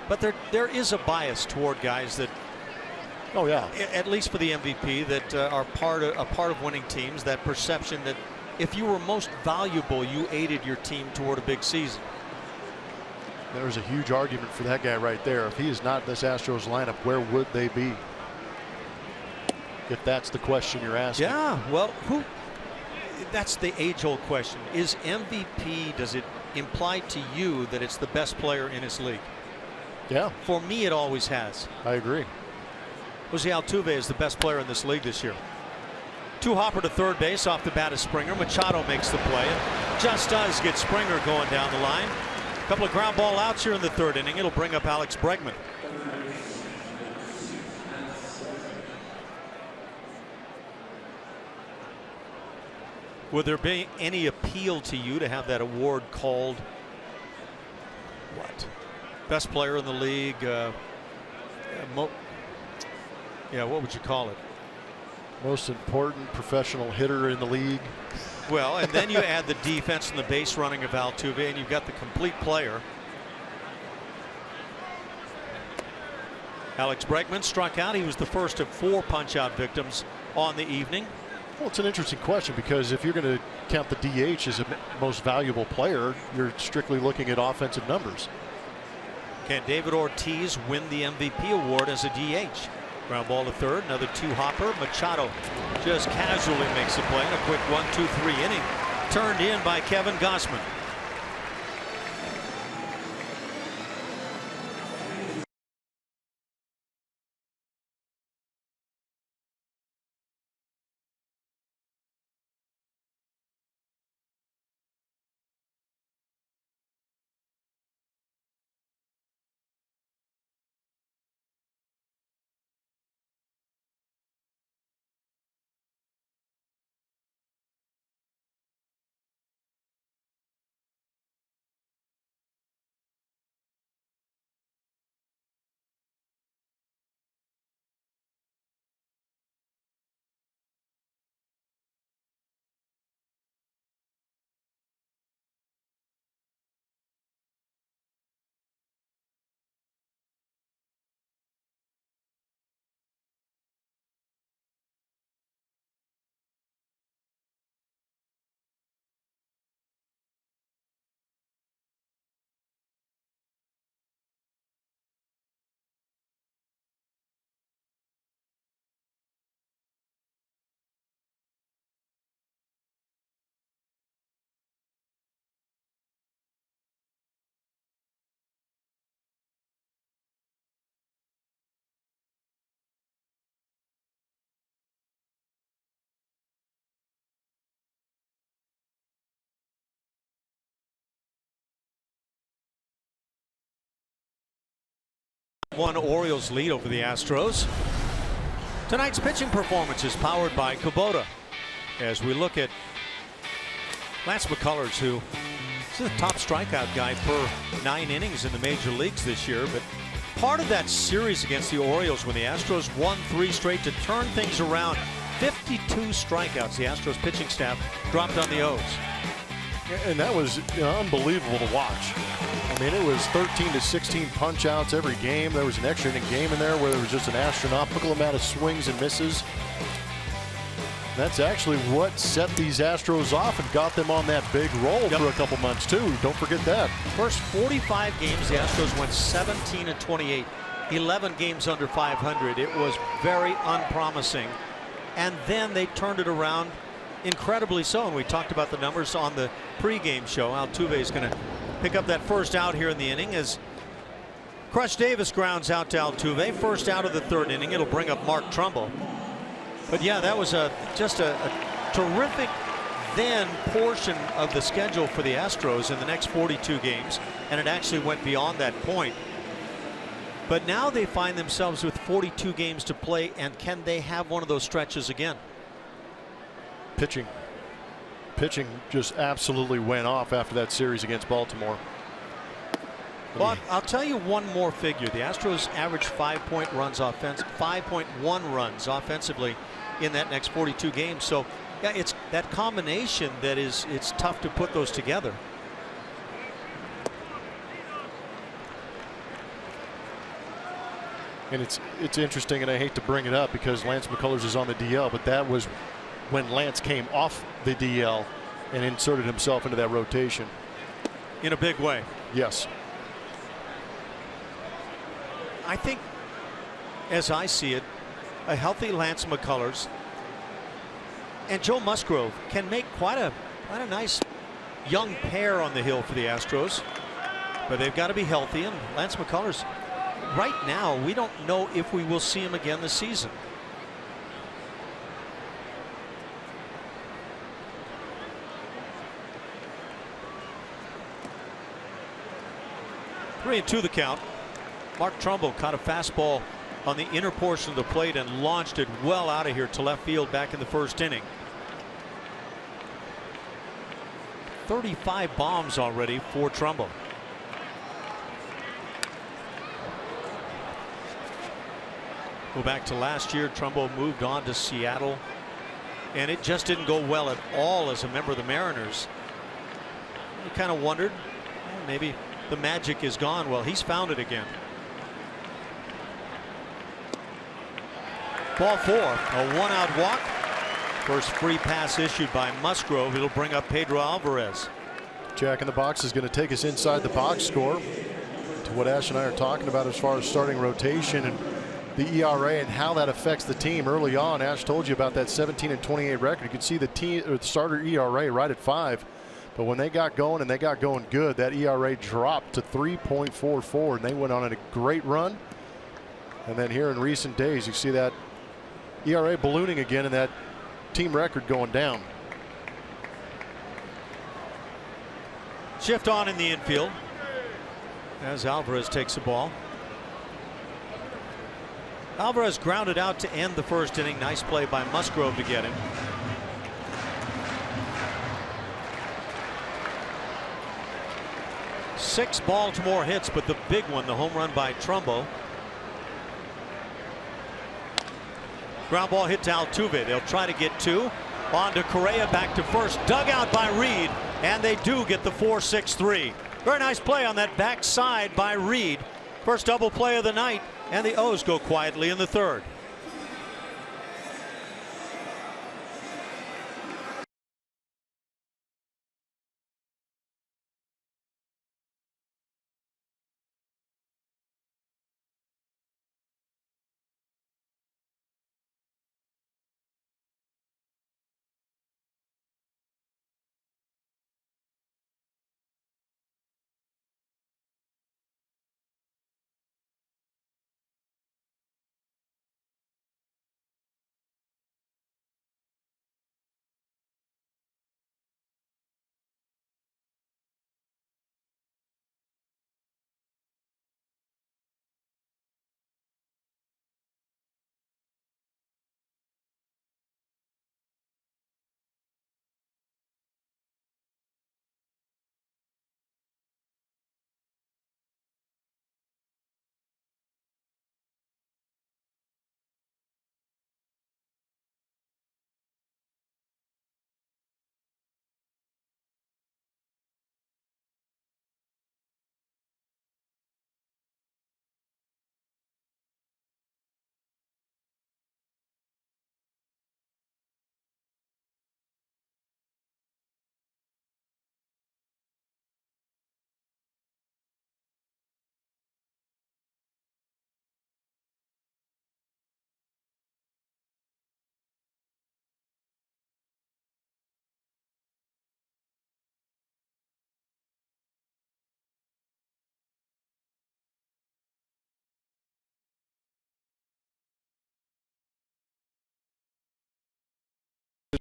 But there is a bias toward guys that, oh yeah, at least for the MVP, that are a part of winning teams. That perception that if you were most valuable, you aided your team toward a big season. There's a huge argument for that guy right there. If he is not in this Astros lineup, where would they be? If that's the question you're asking. Yeah, well, that's the age-old question. Is MVP, does it imply to you that it's the best player in his league? Yeah. For me, it always has. I agree. Jose Altuve is the best player in this league this year. Two-hopper to third base off the bat of Springer. Machado makes the play. Just does get Springer going down the line. A couple of ground ball outs here in the third inning. It'll bring up Alex Bregman. Would there be any appeal to you to have that award called what? Best player in the league? Yeah, what would you call it? Most important professional hitter in the league. Well, and then you add the defense and the base running of Altuve, and you've got the complete player. Alex Bregman struck out. He was the first of 4 punch-out victims on the evening. Well, it's an interesting question because if you're going to count the DH as a most valuable player, you're strictly looking at offensive numbers. Can David Ortiz win the MVP award as a DH? Ground ball to third, another two-hopper. Machado just casually makes the play in a quick 1-2-3 inning. Turned in by Kevin Gausman. 1 Orioles lead over the Astros. Tonight's pitching performance is powered by Kubota. As we look at Lance McCullers, who is the top strikeout guy per 9 innings in the major leagues this year. But part of that series against the Orioles, when the Astros won 3 straight to turn things around, 52 strikeouts the Astros pitching staff dropped on the O's. And that was unbelievable to watch. I mean, it was 13 to 16 punch outs every game. There was an extra inning game in there where there was just an astronomical amount of swings and misses. That's actually what set these Astros off and got them on that big roll for a couple months too. Don't forget that. First 45 games, the Astros went 17 and 28, 11 games under 500. It was very unpromising, and then they turned it around incredibly so. And we talked about the numbers on the pregame show. Altuve is going to pick up that first out here in the inning as Crush Davis grounds out to Altuve. First out of the 3rd inning. It'll bring up Mark Trumbo. But yeah, that was just a terrific then portion of the schedule for the Astros in the next 42 games, and it actually went beyond that point. But now they find themselves with 42 games to play, and can they have one of those stretches again? Pitching just absolutely went off after that series against Baltimore. Well, I'll tell you one more figure. The Astros averaged 5.1 runs offensively in that next 42 games. So yeah, it's that combination that it's tough to put those together. And it's interesting, and I hate to bring it up because Lance McCullers is on the DL, but that was when Lance came off the DL and inserted himself into that rotation in a big way. Yes. I think, as I see it, a healthy Lance McCullers and Joe Musgrove can make quite a nice young pair on the hill for the Astros. But they've got to be healthy, and Lance McCullers, right now, we don't know if we will see him again this season. Three and 2 the count. Mark Trumbo caught a fastball on the inner portion of the plate and launched it well out of here to left field back in the 1st inning. 35 bombs already for Trumbo. Go back to last year. Trumbo moved on to Seattle, and it just didn't go well at all as a member of the Mariners. You kind of wondered, well, maybe the magic is gone. Well, he's found it again. Ball 4, a 1-out walk. First free pass issued by Musgrove. It'll bring up Pedro Alvarez. Jack in the Box is going to take us inside the box score to what Ash and I are talking about as far as starting rotation and the ERA and how that affects the team early on. Ash told you about that 17 and 28 record. You could see the team or the starter ERA right at 5. But when they got going and they got going good, that ERA dropped to 3.44, and they went on a great run. And then here in recent days, you see that ERA ballooning again and that team record going down. Shift on in the infield as Alvarez takes the ball. Alvarez grounded out to end the 1st inning. Nice play by Musgrove to get him. Six Baltimore hits, but the big one, the home run by Trumbo. Ground ball hit to Altuve. They'll try to get 2. On to Correa, back to first. Dug out by Reed, and they do get the 4-6-3. Very nice play on that backside by Reed. First double play of the night, and the O's go quietly in the 3rd.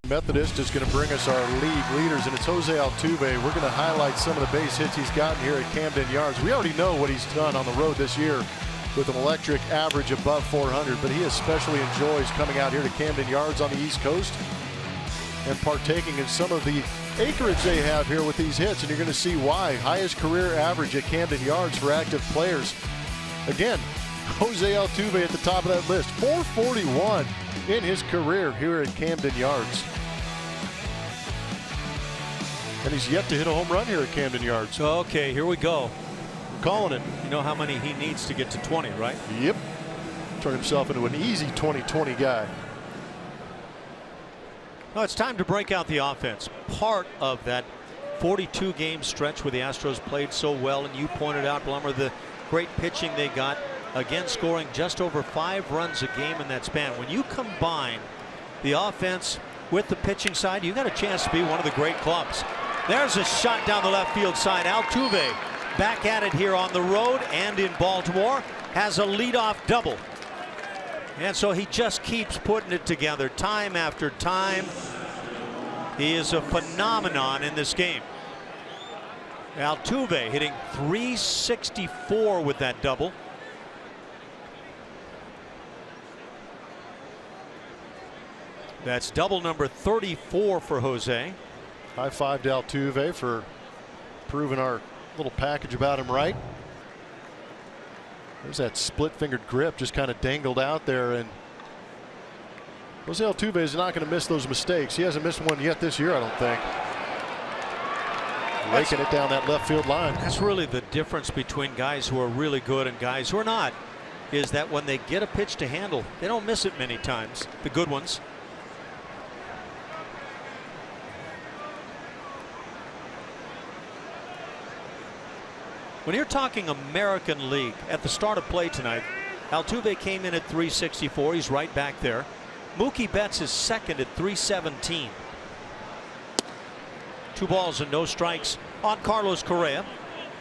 Methodist is going to bring us our league leaders, and it's Jose Altuve. We're going to highlight some of the base hits he's gotten here at Camden Yards. We already know what he's done on the road this year with an electric average above 400, but he especially enjoys coming out here to Camden Yards on the East Coast and partaking in some of the acreage they have here with these hits, and you're going to see why. Highest career average at Camden Yards for active players. Again, Jose Altuve at the top of that list, 441 in his career here at Camden Yards. And he's yet to hit a home run here at Camden Yards. Okay, here we go. I'm calling it. You know how many he needs to get to 20, right? Yep. Turn himself into an easy 2020 guy. No, it's time to break out the offense. Part of that 42-game stretch where the Astros played so well, and you pointed out, Blummer, the great pitching they got. Again, scoring just over 5 runs a game in that span. When you combine the offense with the pitching side, you got a chance to be one of the great clubs. There's a shot down the left field side. Altuve back at it here on the road and in Baltimore, has a leadoff double. And so he just keeps putting it together time after time. He is a phenomenon in this game. Altuve hitting .364 with that double. That's double number 34 for Jose. High five to Altuve for proving our little package about him right. There's that split-fingered grip just kind of dangled out there, and Jose Altuve is not going to miss those mistakes. He hasn't missed one yet this year, I don't think. Raking it down that left field line. That's really the difference between guys who are really good and guys who are not, is that when they get a pitch to handle, they don't miss it many times, the good ones. When you're talking American League, at the start of play tonight, Altuve came in at .364. He's right back there. Mookie Betts is second at .317. 2 balls and no strikes on Carlos Correa.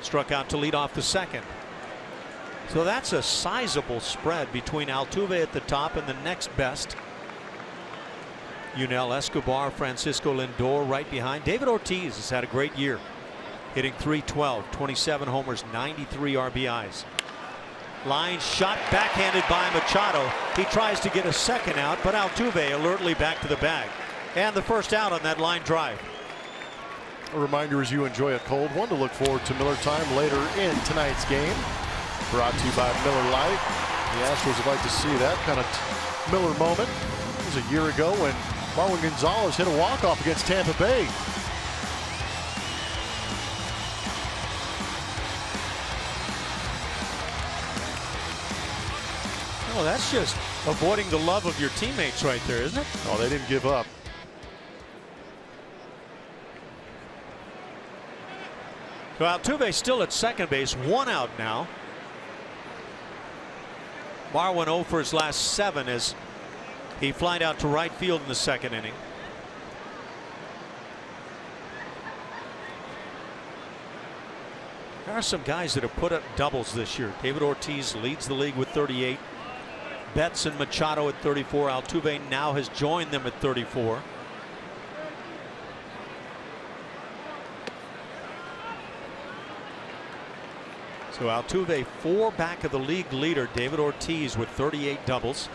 Struck out to lead off the second. So that's a sizable spread between Altuve at the top and the next best. Yunel Escobar, Francisco Lindor right behind. David Ortiz has had a great year, hitting .312, 27 homers, 93 RBIs. Line shot backhanded by Machado. He tries to get a second out, but Altuve alertly back to the bag. And the first out on that line drive. A reminder, as you enjoy a cold one, to look forward to Miller Time later in tonight's game. Brought to you by Miller Lite. The Astros would like to see that kind of Miller moment. It was a year ago when Marwin Gonzalez hit a walk-off against Tampa Bay. Oh, that's just avoiding the love of your teammates right there, isn't it? Oh, they didn't give up. So Altuve still at second base, 1 out now. Marwin 0 for his last 7 as he flied out to right field in the second inning. There are some guys that have put up doubles this year. David Ortiz leads the league with 38. Betts and Machado at 34. Altuve now has joined them at 34. So Altuve 4 back of the league leader David Ortiz with 38 doubles.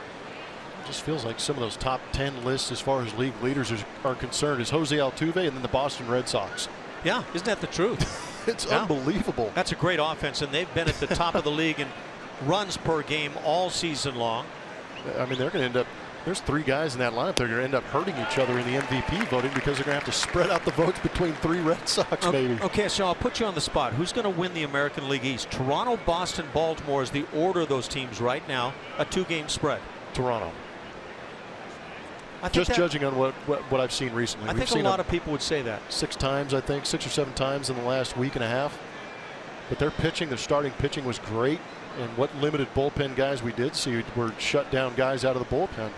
It just feels like some of those top 10 lists as far as league leaders are concerned is Jose Altuve and then the Boston Red Sox. Yeah, isn't that the truth? It's unbelievable. That's a great offense, and they've been at the top of the league in runs per game all season long. I mean, they're going to end up, there's 3 guys in that lineup. They're going to end up hurting each other in the MVP voting because they're going to have to spread out the votes between 3 Red Sox, maybe. Okay, so I'll put you on the spot. Who's going to win the American League East? Toronto, Boston, Baltimore is the order of those teams right now. A 2-game spread. Toronto. Just judging on what I've seen recently. I think a lot of people would say that. 6 times, I think, 6 or 7 times in the last week and a half. But their pitching, their starting pitching was great. And what limited bullpen guys we did see were shut down guys out of the bullpen.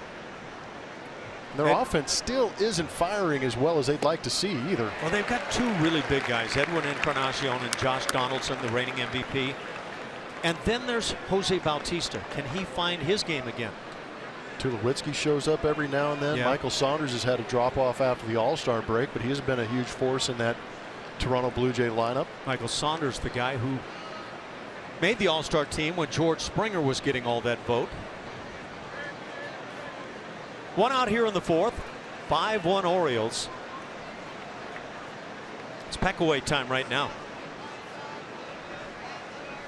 And their offense still isn't firing as well as they'd like to see either. Well, they've got 2 really big guys, Edwin Encarnacion and Josh Donaldson, the reigning MVP. And then there's Jose Bautista. Can he find his game again? Tulowitzki shows up every now and then. Yeah. Michael Saunders has had a drop off after the All-Star break, but he has been a huge force in that Toronto Blue Jay lineup. Michael Saunders, the guy who made the All-Star team when George Springer was getting all that vote. One out here in the fourth. 5-1 Orioles. It's peck-away time right now.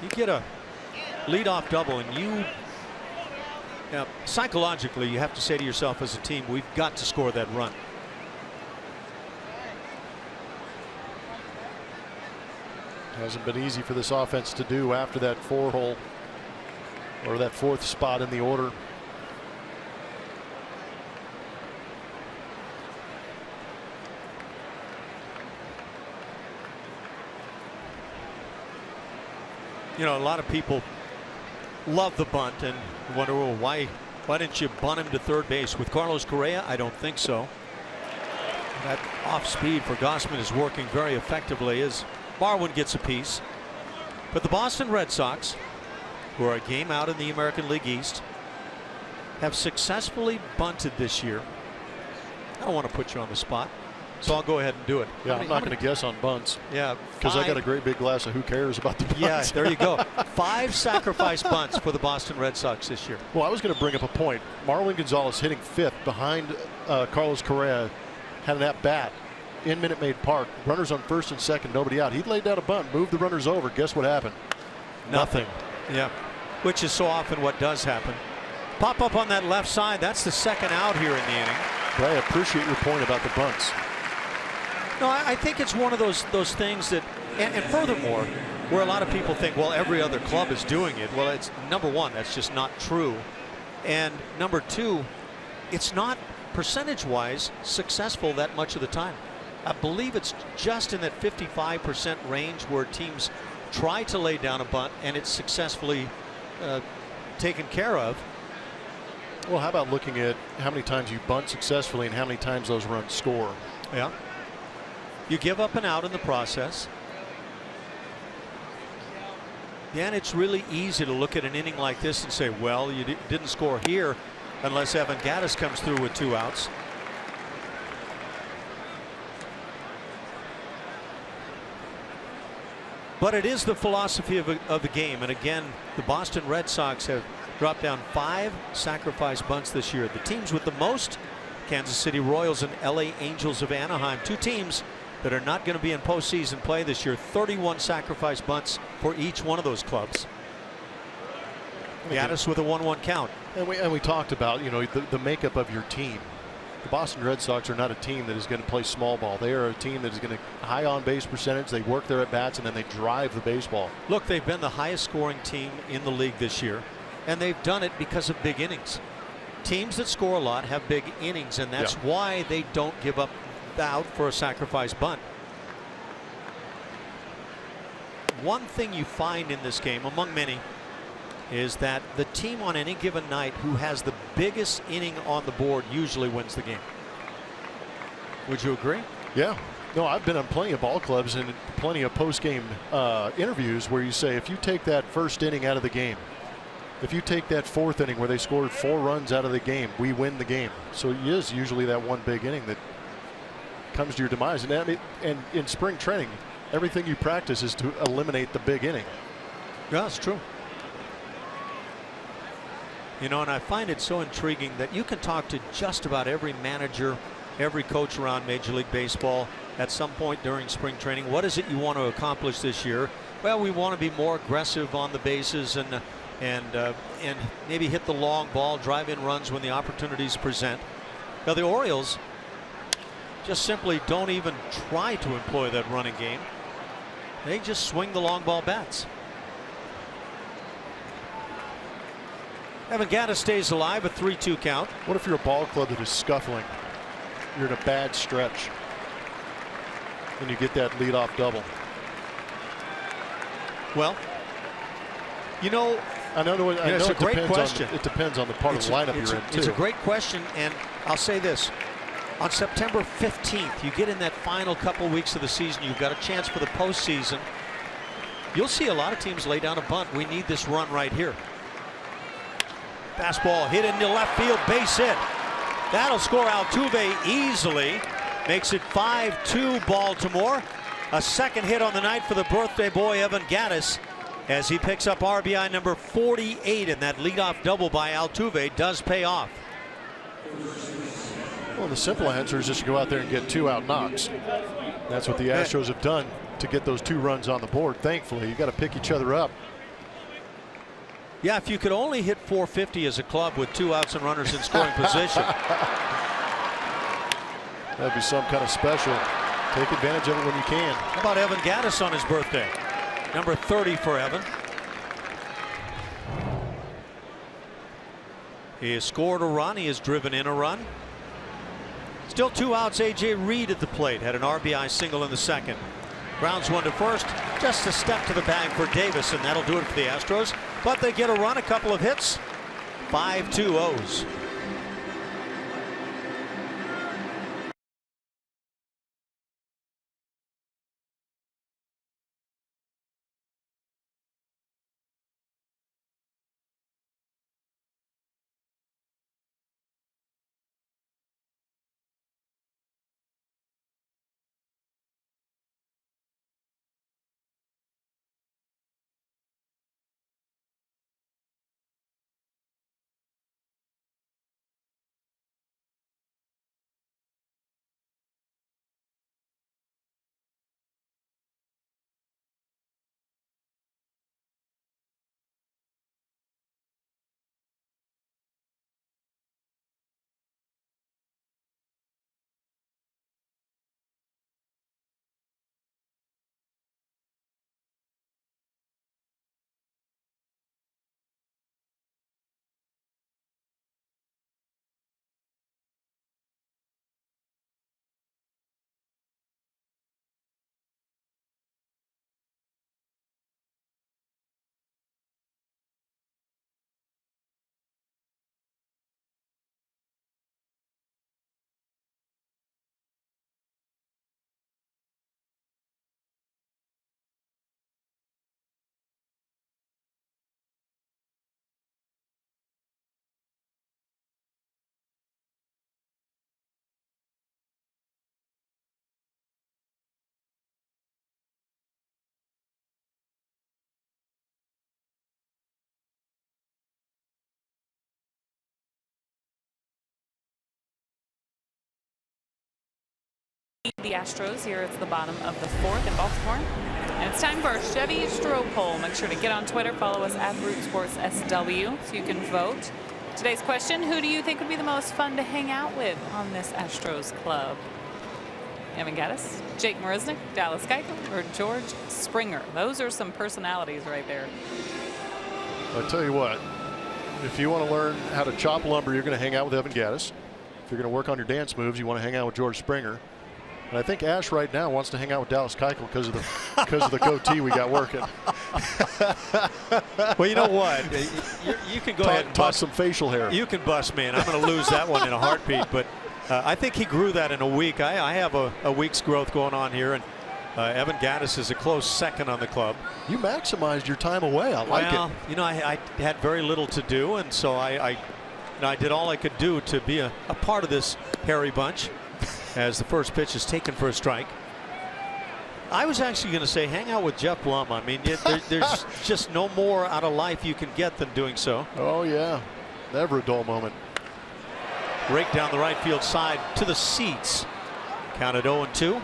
You get a leadoff double, and you psychologically, you have to say to yourself as a team, we've got to score that run. Hasn't been easy for this offense to do after that 4-hole or that 4th spot in the order. You know, a lot of people love the bunt and wonder, well, why didn't you bunt him to third base? With Carlos Correa, I don't think so. That off speed for Gausman is working very effectively as Barwin gets a piece. But the Boston Red Sox, who are a game out in the American League East, have successfully bunted this year. I don't want to put you on the spot, so I'll go ahead and do it. Yeah, I'm not going to guess on bunts. Yeah, because I got a great big glass of Who Cares about the bunts. Yeah, there you go. 5 sacrifice bunts for the Boston Red Sox this year. Well, I was going to bring up a point. Marwin Gonzalez hitting 5th behind Carlos Correa had an at-bat in Minute Maid Park. Runners on 1st and 2nd, nobody out. He laid down a bunt, moved the runners over. Guess what happened? Nothing. Yeah, which is so often what does happen. Pop up on that left side. That's the 2nd out here in the inning. But I appreciate your point about the bunts. No, I think it's one of those things that, and furthermore, where a lot of people think, well, every other club is doing it. Well, it's number one, that's just not true. And number two, it's not percentage-wise successful that much of the time. I believe it's just in that 55% range where teams try to lay down a bunt and it's successfully taken care of. Well, how about looking at how many times you bunt successfully and how many times those runs score? Yeah. You give up an out in the process. Yeah, and it's really easy to look at an inning like this and say, well, you didn't score here unless Evan Gattis comes through with 2 outs. But it is the philosophy of the game. And again, the Boston Red Sox have dropped down 5 sacrifice bunts this year. The teams with the most, Kansas City Royals and LA Angels of Anaheim, 2 teams that are not going to be in postseason play this year. 31 sacrifice bunts for each one of those clubs. Gattis with a 1-1 count. And we talked about, you know, the makeup of your team. The Boston Red Sox are not a team that is going to play small ball. They are a team that is going to high on base percentage. They work their at bats and then they drive the baseball. Look, they've been the highest scoring team in the league this year, and they've done it because of big innings. Teams that score a lot have big innings, and that's why they don't give up out for a sacrifice bunt. One thing you find in this game, among many, is that the team on any given night who has the biggest inning on the board usually wins the game. Would you agree? Yeah. No, I've been on plenty of ball clubs and plenty of post-game interviews where you say, if you take that first inning out of the game, if you take that 4th inning where they scored 4 runs out of the game, we win the game. So it is usually that one big inning that comes to your demise. And in spring training, everything you practice is to eliminate the big inning. Yeah, that's true. You know, and I find it so intriguing that you can talk to just about every manager, every coach around Major League Baseball at some point during spring training. What is it you want to accomplish this year? Well, we want to be more aggressive on the bases and maybe hit the long ball, drive in runs when the opportunities present. Now the Orioles just simply don't even try to employ that running game. They just swing the long ball bats. Evan Gattis stays alive, a 3-2 count. What if you're a ball club that is scuffling? You're in a bad stretch and you get that leadoff double. Well, you know, I know it's a great question. It depends on the part of the lineup you're in, too. It's a great question, and I'll say this. On September 15th, you get in that final couple weeks of the season, you've got a chance for the postseason. You'll see a lot of teams lay down a bunt. We need this run right here. Fastball hit into left field, base hit. That'll score Altuve easily. Makes it 5-2 Baltimore. A second hit on the night for the birthday boy Evan Gattis as he picks up RBI number 48, and that leadoff double by Altuve does pay off. Well, the simple answer is just to go out there and get 2 out knocks. That's what the Astros have done to get those 2 runs on the board. Thankfully, you got to pick each other up. Yeah, if you could only hit 450 as a club with 2 outs and runners in scoring position. That'd be some kind of special. Take advantage of it when you can. How about Evan Gattis on his birthday? Number 30 for Evan. He has scored a run. He has driven in a run. Still 2 outs. A.J. Reed at the plate had an RBI single in the second. Grounds 1 to first. Just a step to the bag for Davis, and that'll do it for the Astros. But they get a run, a couple of hits. 5-2 O's. The Astros here at the bottom of the 4th in Baltimore. And it's time for our Chevy Stroh poll. Make sure to get on Twitter, follow us at Root Sports SW so you can vote. Today's question, who do you think would be the most fun to hang out with on this Astros club? Evan Gattis, Jake Marisnick, Dallas Keuchel, or George Springer? Those are some personalities right there. I'll tell you what, if you want to learn how to chop lumber, you're going to hang out with Evan Gattis. If you're going to work on your dance moves, you want to hang out with George Springer. And I think Ash right now wants to hang out with Dallas Keuchel because of the goatee we got working. Well, you know what? You can go ahead and toss some facial hair. You can bust me, and I'm going to lose that one in a heartbeat. But I think he grew that in a week. I have a week's growth going on here, and Evan Gattis is a close second on the club. You maximized your time away. I like it. You know, I had very little to do, and so I did all I could do to be a part of this hairy bunch. As the first pitch is taken for a strike. I was actually going to say hang out with Jeff Blum. I mean, there's just no more out of life you can get than doing so. Oh, yeah. Never a dull moment. Rake down the right field side to the seats. Counted 0-2.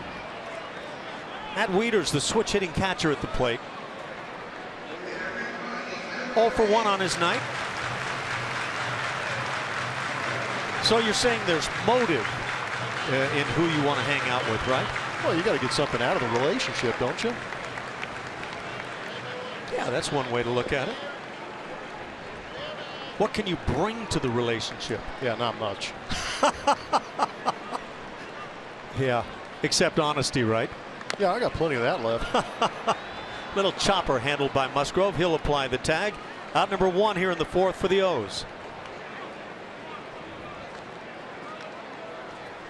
Matt Wieters, the switch hitting catcher at the plate. 0 for 1 on his night. So you're saying there's motive in who you want to hang out with, right? Well, you got to get something out of the relationship, don't you? Yeah, that's one way to look at it. What can you bring to the relationship? Yeah, not much. Yeah, except honesty, right? Yeah, I got plenty of that left. Little chopper handled by Musgrove. He'll apply the tag. Out number 1 here in the 4th for the O's.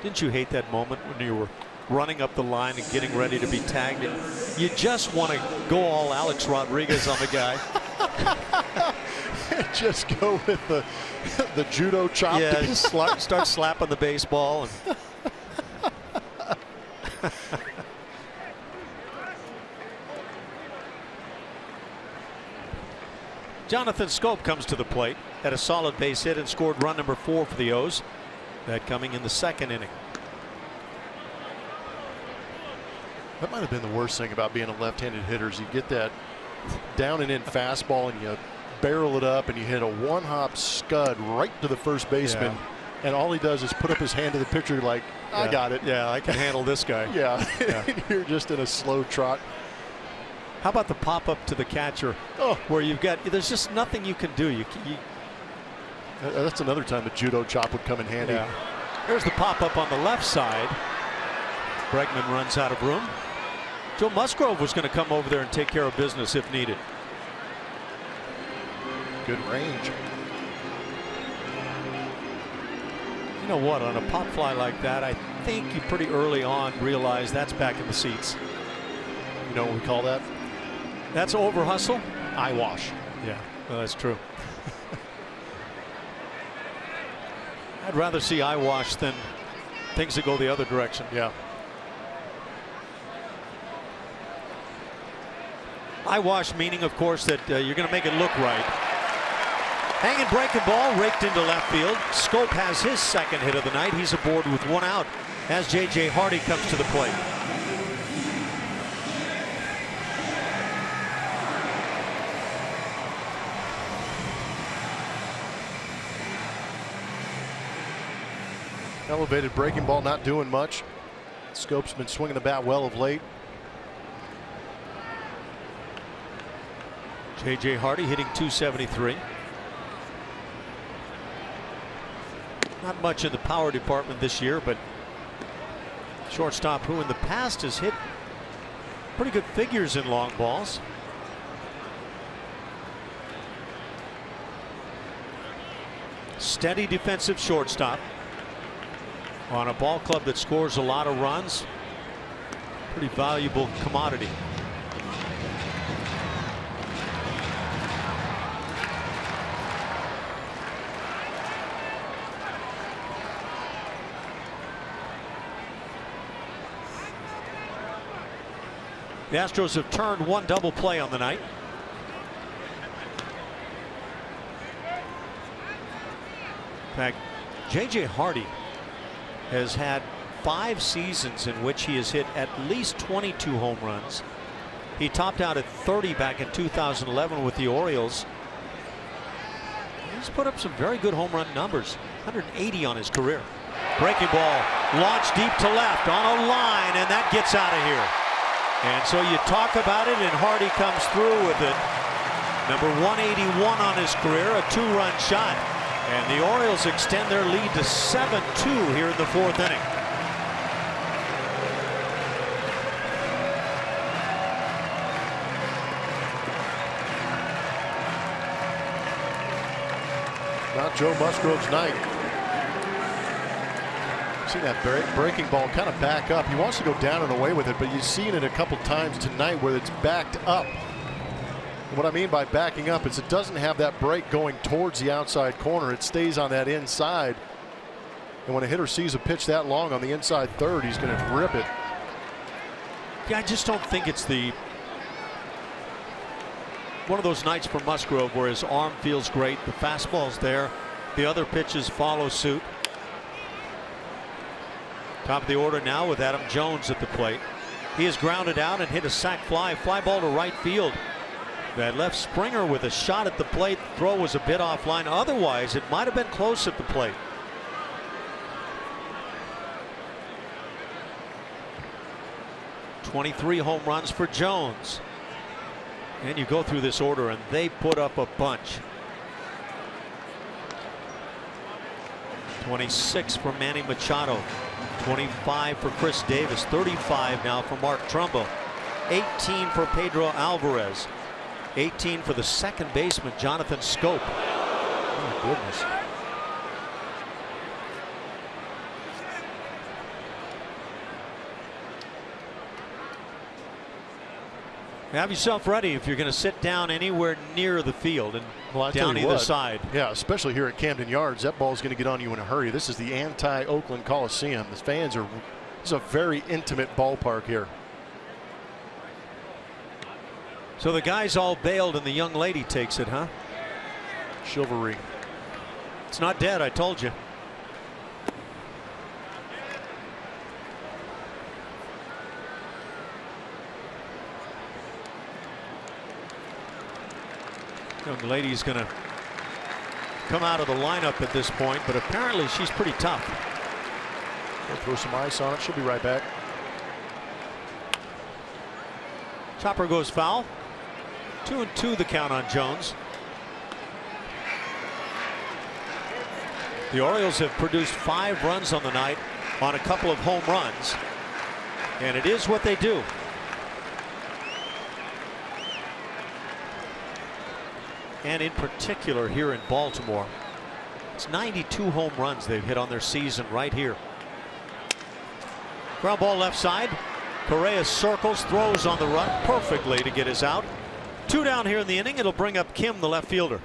Didn't you hate that moment when you were running up the line and getting ready to be tagged? And you just want to go all Alex Rodriguez on the guy. Just go with the judo chop. Yeah, just start slapping the baseball. And Jonathan Schoop comes to the plate, had a solid base hit and scored run number 4 for the O's. That coming in the 2nd inning. That might have been the worst thing about being a left-handed hitter is you get that down and in fastball and you barrel it up and you hit a one-hop scud right to the first baseman. Yeah. And all he does is put up his hand to the pitcher like, I got it. Yeah, I can handle this guy. Yeah. You're just in a slow trot. How about the pop-up to the catcher where there's just nothing you can do. That's another time the judo chop would come in handy. Yeah. Here's the pop-up on the left side. Bregman runs out of room. Joe Musgrove was going to come over there and take care of business if needed. Good range. You know what? On a pop fly like that, I think you pretty early on realize that's back in the seats. You know what we call that? That's over hustle. Eye wash. Yeah, well, that's true. I'd rather see eye wash than things that go the other direction. Yeah. Eye wash meaning, of course, that you're going to make it look right. Hanging breaking ball raked into left field. Schoop has his 2nd hit of the night. He's aboard with 1 out as J.J. Hardy comes to the plate. Elevated breaking ball, not doing much. Schoop's been swinging the bat well of late. J.J. Hardy hitting .273. Not much in the power department this year, but shortstop who in the past has hit pretty good figures in long balls. Steady defensive shortstop on a ball club that scores a lot of runs. Pretty valuable commodity. The Astros have turned 1 double play on the night. In fact, J.J. Hardy has had 5 seasons in which he has hit at least 22 home runs. He topped out at 30 back in 2011 with the Orioles. He's put up some very good home run numbers, 180 on his career. Breaking ball launched deep to left on a line, and that gets out of here. And so you talk about it, and Hardy comes through with it. Number 181 on his career, a 2-run shot. And the Orioles extend their lead to 7-2 here in the 4th inning. Not Joe Musgrove's night. Seen that breaking ball kind of back up. He wants to go down and away with it, but you've seen it a couple times tonight where it's backed up. And what I mean by backing up is it doesn't have that break going towards the outside corner. It stays on that inside. And when a hitter sees a pitch that long on the inside third, he's going to rip it. Yeah, I just don't think it's one of those nights for Musgrove where his arm feels great. The fastball's there. The other pitches follow suit. Top of the order now with Adam Jones at the plate. He is grounded out and hit a sac fly ball to right field. That left Springer with a shot at the plate. Throw was a bit offline. Otherwise, it might have been close at the plate. .23 home runs for Jones. And you go through this order, and they put up a bunch. 26 for Manny Machado. 25 for Chris Davis. 35 now for Mark Trumbo. 18 for Pedro Alvarez. 18 for the 2nd baseman, Jonathan Schoop. Oh, my goodness. Have yourself ready if you're going to sit down anywhere near the field and down either side. Yeah, especially here at Camden Yards, that ball's going to get on you in a hurry. This is the anti-Oakland Coliseum. The fans are. It's a very intimate ballpark here. So the guys all bailed and the young lady takes it, huh? Chivalry. It's not dead, I told you. Young lady's going to come out of the lineup at this point, but apparently she's pretty tough. We'll throw some ice on it. She'll be right back. Chopper goes foul. 2-2 the count on Jones. The Orioles have produced 5 runs on the night on a couple of home runs, and it is what they do. And in particular here in Baltimore, it's 92 home runs they've hit on their season right here. Ground ball left side. Correa circles, throws on the run perfectly to get his out. 2 down here in the inning. It'll bring up Kim, the left fielder.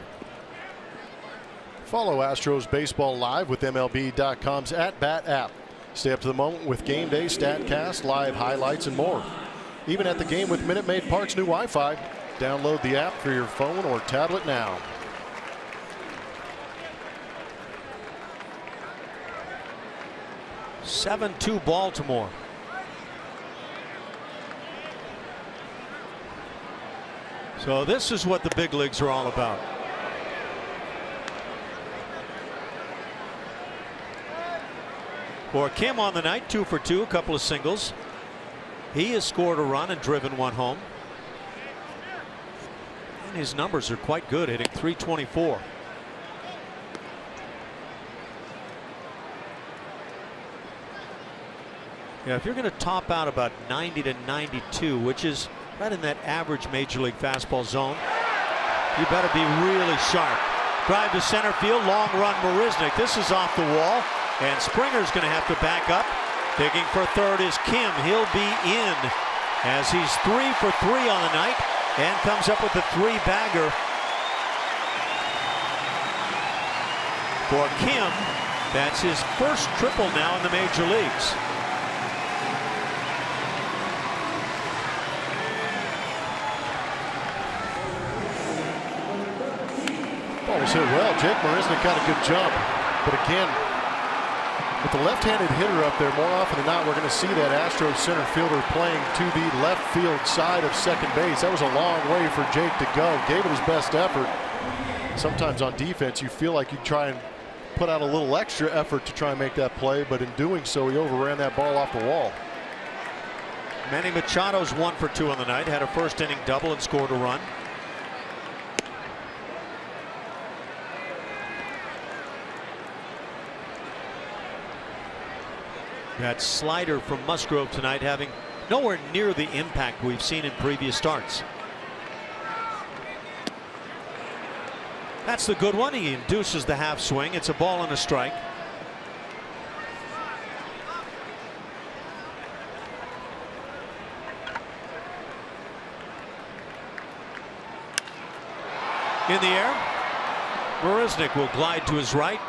Follow Astros baseball live with MLB.com's At Bat app. Stay up to the moment with Game Day, StatCast, live highlights, and more. Even at the game with Minute Maid Park's new Wi-Fi. Download the app for your phone or tablet now. (7-2) Baltimore. So this is what the big leagues are all about. For Kim on the night, 2 for 2, a couple of singles. He has scored a run and driven 1 home. And his numbers are quite good, hitting .324. Yeah, if you're going to top out about 90 to 92, which is right in that average major league fastball zone, you better be really sharp. Drive to center field, long run Marisnick. This is off the wall, and Springer's going to have to back up. Digging for third is Kim. He'll be in as he's 3 for 3 on the night and comes up with the 3-bagger for Kim. That's his first triple now in the major leagues. Ball was hit well. Jake Marisnick got a good jump, but again, with the left-handed hitter up there, more often than not, we're going to see that Astros center fielder playing to the left field side of second base. That was a long way for Jake to go. Gave it his best effort. Sometimes on defense, you feel like you try and put out a little extra effort to try and make that play, but in doing so, he overran that ball off the wall. Manny Machado's 1 for 2 on the night. Had a first-inning double and scored a run. That slider from Musgrove tonight having nowhere near the impact we've seen in previous starts. That's the good one. He induces the half swing. It's a ball and a strike. In the air. Marisnick will glide to his right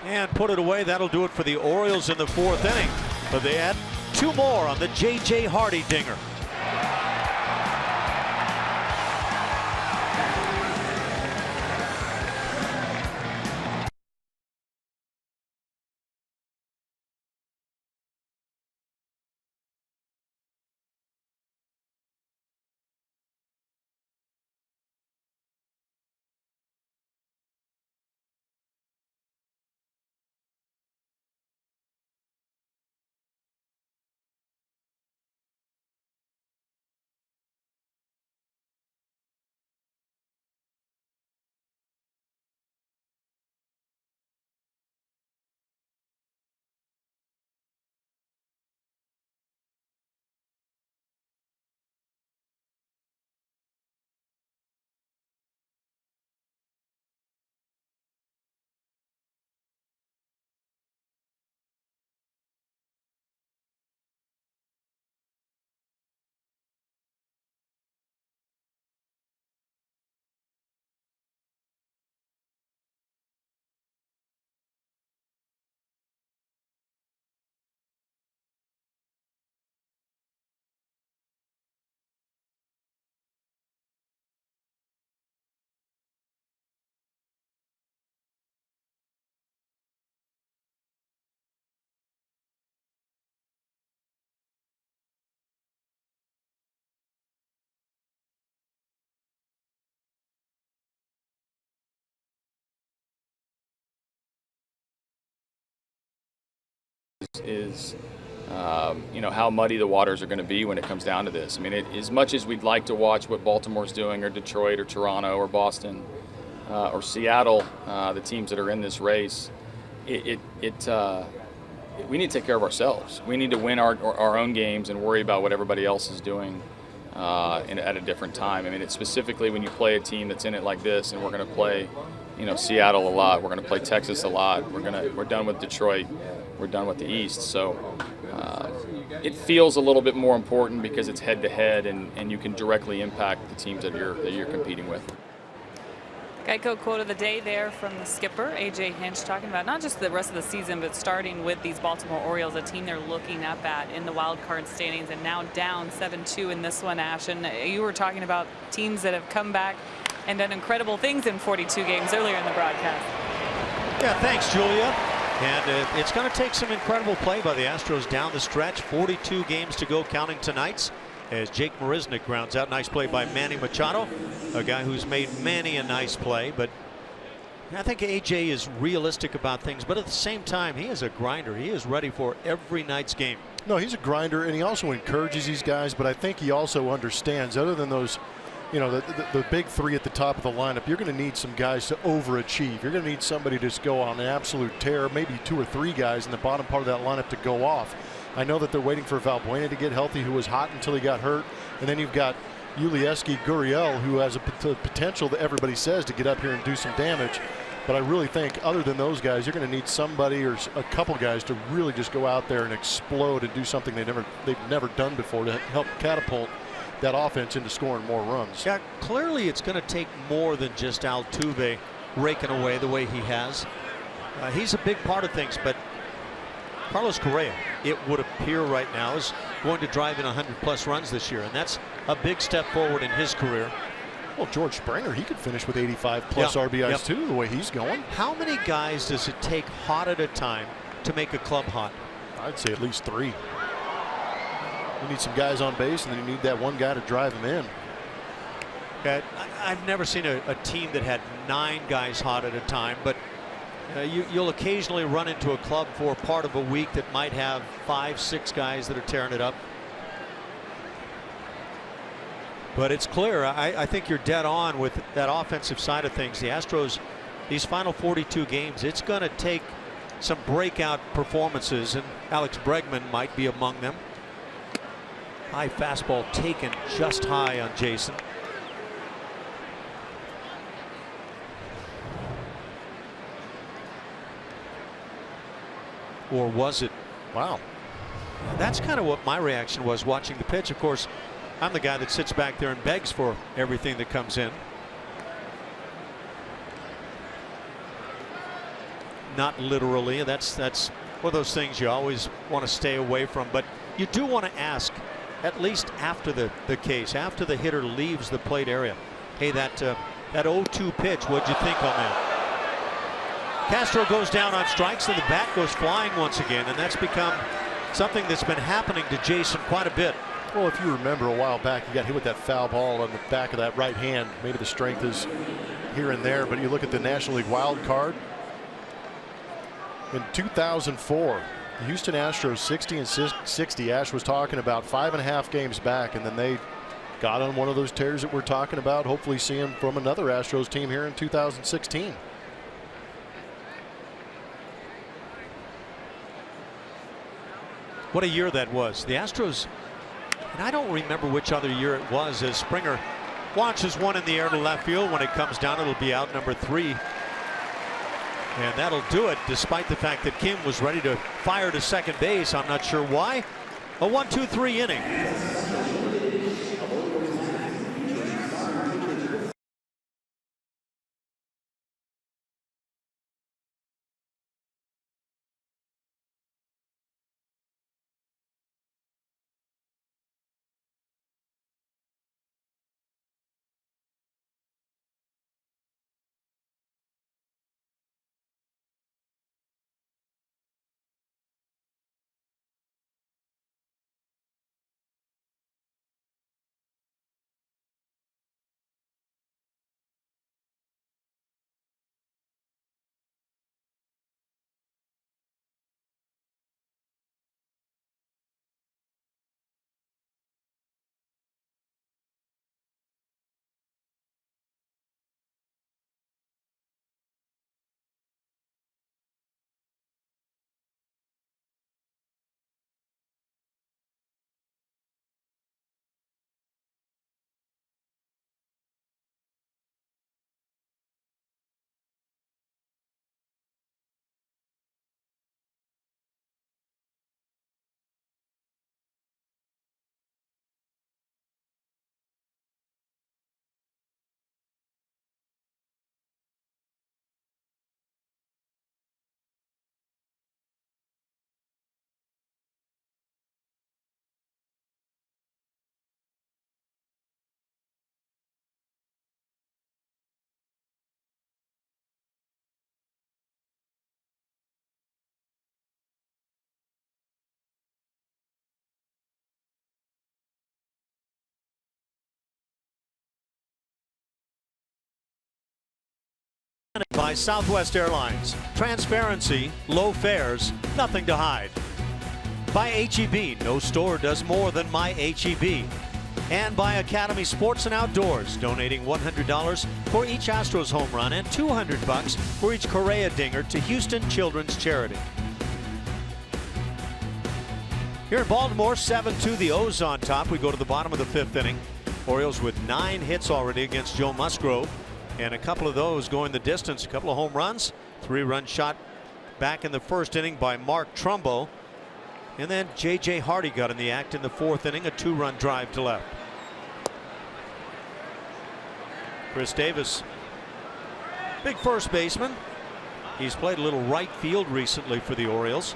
and put it away. That'll do it for the Orioles in the 4th inning. But they add 2 more on the J.J. Hardy dinger. is how muddy the waters are going to be when it comes down to this. I mean, as much as we'd like to watch what Baltimore's doing, or Detroit, or Toronto, or Boston, or Seattle, the teams that are in this race, we need to take care of ourselves. We need to win our own games and worry about what everybody else is doing at a different time. I mean, it's specifically when you play a team that's in it like this, and we're going to play, Seattle a lot. We're going to play Texas a lot. We're done with Detroit. We're done with the East. So it feels a little bit more important because it's head-to-head, and you can directly impact the teams that you're competing with. Geico quote of the day there from the skipper, A.J. Hinch, talking about not just the rest of the season, but starting with these Baltimore Orioles, a team they're looking up at in the wild card standings, and now down 7-2 in this one, Ash. And you were talking about teams that have come back and done incredible things in 42 games earlier in the broadcast. Yeah, thanks, Julia. And it's going to take some incredible play by the Astros down the stretch. 42 games to go, counting tonight's, as Jake Marisnick grounds out. Nice play by Manny Machado, a guy who's made many a nice play. But I think AJ is realistic about things, but at the same time, he is a grinder. He is ready for every night's game. No, he's a grinder, and he also encourages these guys, but I think he also understands, other than those, the big three at the top of the lineup, you're going to need some guys to overachieve. You're going to need somebody to just go on an absolute tear, maybe 2 or 3 guys in the bottom part of that lineup to go off. I know that they're waiting for Valbuena to get healthy, who was hot until he got hurt. And then you've got Yulieski Gurriel, who has a potential that everybody says to get up here and do some damage. But I really think, other than those guys, you're going to need somebody or a couple guys to really just go out there and explode and do something they've never done before to help catapult that offense into scoring more runs. Yeah, clearly it's going to take more than just Altuve raking away the way he has. He's a big part of things, but Carlos Correa, it would appear right now, is going to drive in 100+ runs this year, and that's a big step forward in his career. Well, George Springer, he could finish with 85+ RBIs too, the way he's going. How many guys does it take hot at a time to make a club hot? I'd say at least 3. You need some guys on base, and then you need that one guy to drive them in. I've never seen a team that had 9 guys hot at a time, but you'll occasionally run into a club for part of a week that might have 5, 6 guys that are tearing it up. But it's clear, I think you're dead on with that offensive side of things. The Astros, these final 42 games, it's going to take some breakout performances, and Alex Bregman might be among them. High fastball taken just high on Jason. Or was it? Wow. That's kind of what my reaction was watching the pitch. Of course, I'm the guy that sits back there and begs for everything that comes in. Not literally. That's one of those things you always want to stay away from. But you do want to ask, at least after the case, after the hitter leaves the plate area, hey, that 0-2 pitch, what'd you think on that? Castro goes down on strikes, and the bat goes flying once again, and that's become something that's been happening to Jason quite a bit. Well, if you remember a while back, he got hit with that foul ball on the back of that right hand. Maybe the strength is here and there, but you look at the National League wild card. In 2004, the Houston Astros 60 and 60. Ash was talking about 5.5 games back, and then they got on one of those tears that we're talking about. Hopefully see him from another Astros team here in 2016. What a year that was. The Astros, and I don't remember which other year it was, as Springer launches one in the air to left field. When it comes down, it'll be out number 3. And that'll do it, despite the fact that Kim was ready to fire to second base. I'm not sure why. A 1-2-3 inning. By Southwest Airlines. Transparency, low fares, nothing to hide. By HEB. No store does more than my HEB. And by Academy Sports and Outdoors, donating $100 for each Astros home run and $200 for each Correa dinger to Houston Children's Charity. Here in Baltimore, 7-2, the O's on top. We go to the bottom of the 5th inning. Orioles with 9 hits already against Joe Musgrove. And a couple of those going the distance. A couple of home runs. 3-run shot back in the 1st inning by Mark Trumbo. And then J.J. Hardy got in the act in the 4th inning. A 2-run drive to left. Chris Davis, big first baseman. He's played a little right field recently for the Orioles.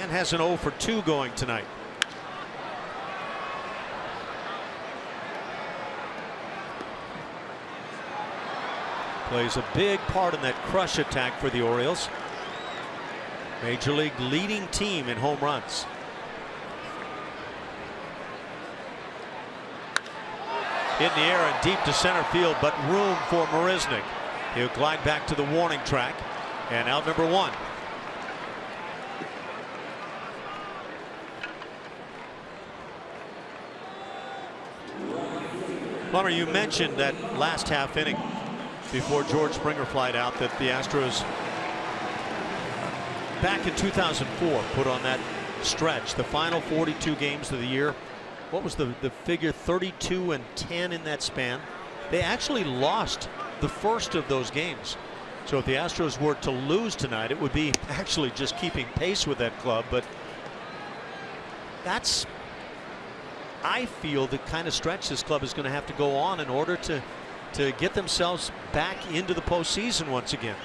And has an 0 for 2 going tonight. Plays a big part in that crush attack for the Orioles. Major League leading team in home runs. Hit in the air and deep to center field, but room for Marisnik. He'll glide back to the warning track. And out number 1. Plummer, you mentioned that last half inning before George Springer flied out that the Astros back in 2004 put on that stretch, the final 42 games of the year. What was the figure? 32-10 in that span. They actually lost the first of those games. So if the Astros were to lose tonight, it would be actually just keeping pace with that club. But that's, I feel, the kind of stretch this club is going to have to go on in order to get themselves back into the postseason once again.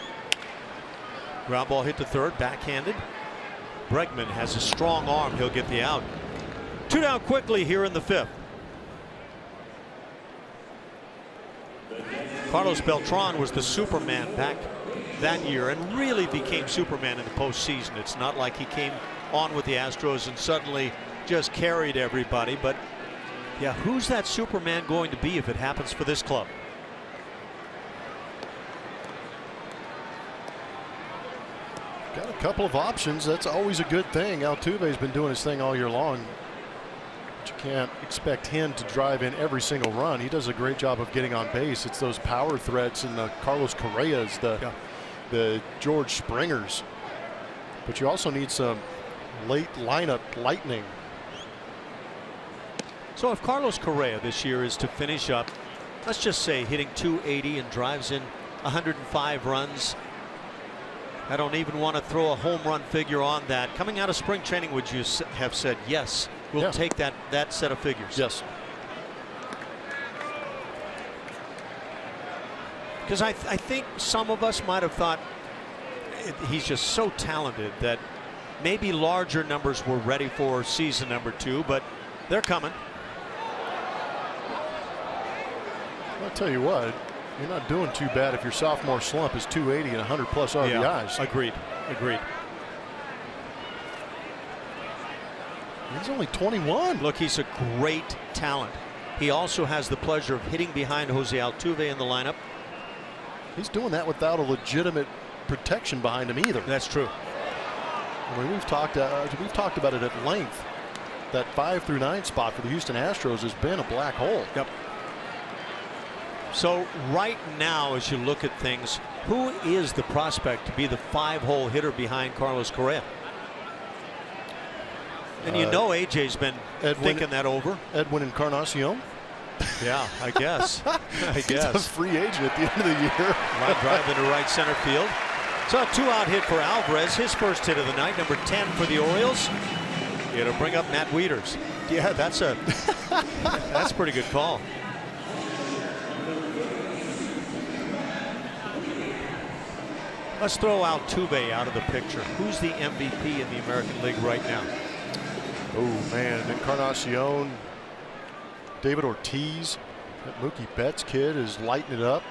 Ground ball hit to third, backhanded. Bregman has a strong arm. He'll get the out. 2 down quickly here in the 5th. Carlos Beltran was the Superman back that year and really became Superman in the postseason. It's not like he came on with the Astros and suddenly just carried everybody. But yeah, who's that Superman going to be if it happens for this club? Got a couple of options. That's always a good thing. Altuve's been doing his thing all year long. But you can't expect him to drive in every single run. He does a great job of getting on base. It's those power threats and the Carlos Correas, the George Springers. But you also need some late lineup lightning. So if Carlos Correa this year is to finish up, let's just say hitting .280 and drives in 105 runs, I don't even want to throw a home run figure on that. Coming out of spring training, would you have said, yes, we'll take that set of figures? Yes. Because I think some of us might have thought he's just so talented that maybe larger numbers were ready for season number 2, but they're coming. I'll tell you what, you're not doing too bad if your sophomore slump is 280 and 100 plus RBIs. Yeah, agreed. He's only 21. Look, he's a great talent. He also has the pleasure of hitting behind Jose Altuve in the lineup. He's doing that without a legitimate protection behind him either. That's true. I mean, we've talked about it at length. That 5 through 9 spot for the Houston Astros has been a black hole. Yep. So right now, as you look at things, who is the prospect to be the 5-hole hitter behind Carlos Correa? And you know AJ's been thinking that over. Edwin Encarnacion? Yeah, I guess. He's a free agent at the end of the year. Line drive into right center field. So a 2-out hit for Alvarez, his first hit of the night, number 10 for the Orioles. It'll bring up Matt Wieters. Yeah, that's a pretty good call. Let's throw Altuve out of the picture. Who's the MVP in the American League right now? Oh man, Encarnacion, David Ortiz, that Mookie Betts kid is lighting it up.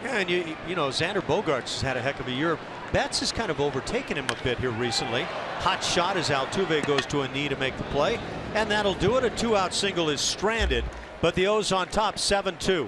Yeah, and you know Xander Bogaerts has had a heck of a year. Betts has kind of overtaken him a bit here recently. Hot shot as Altuve goes to a knee to make the play, and that'll do it. A 2-out single is stranded, but the O's on top 7-2.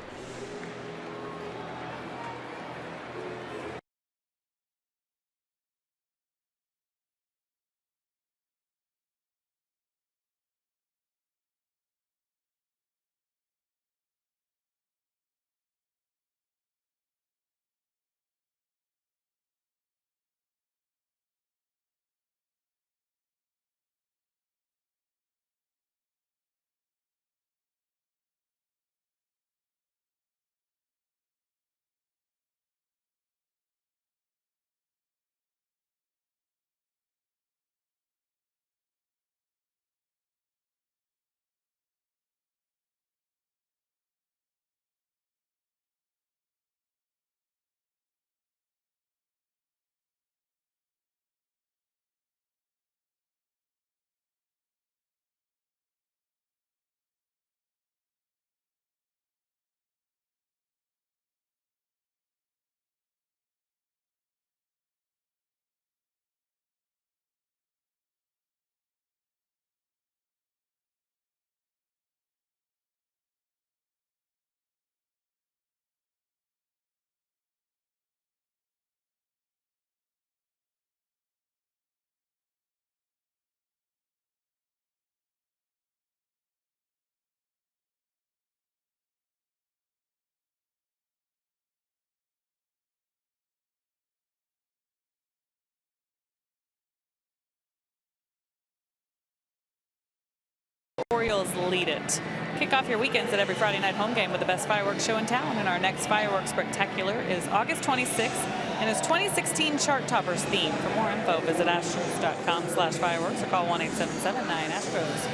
Orioles lead it. Kick off your weekends at every Friday night home game with the best fireworks show in town. And our next fireworks spectacular is August 26th and is 2016 Chart Toppers theme. For more info, visit astros.com/fireworks or call 1-877-9-ASTROS.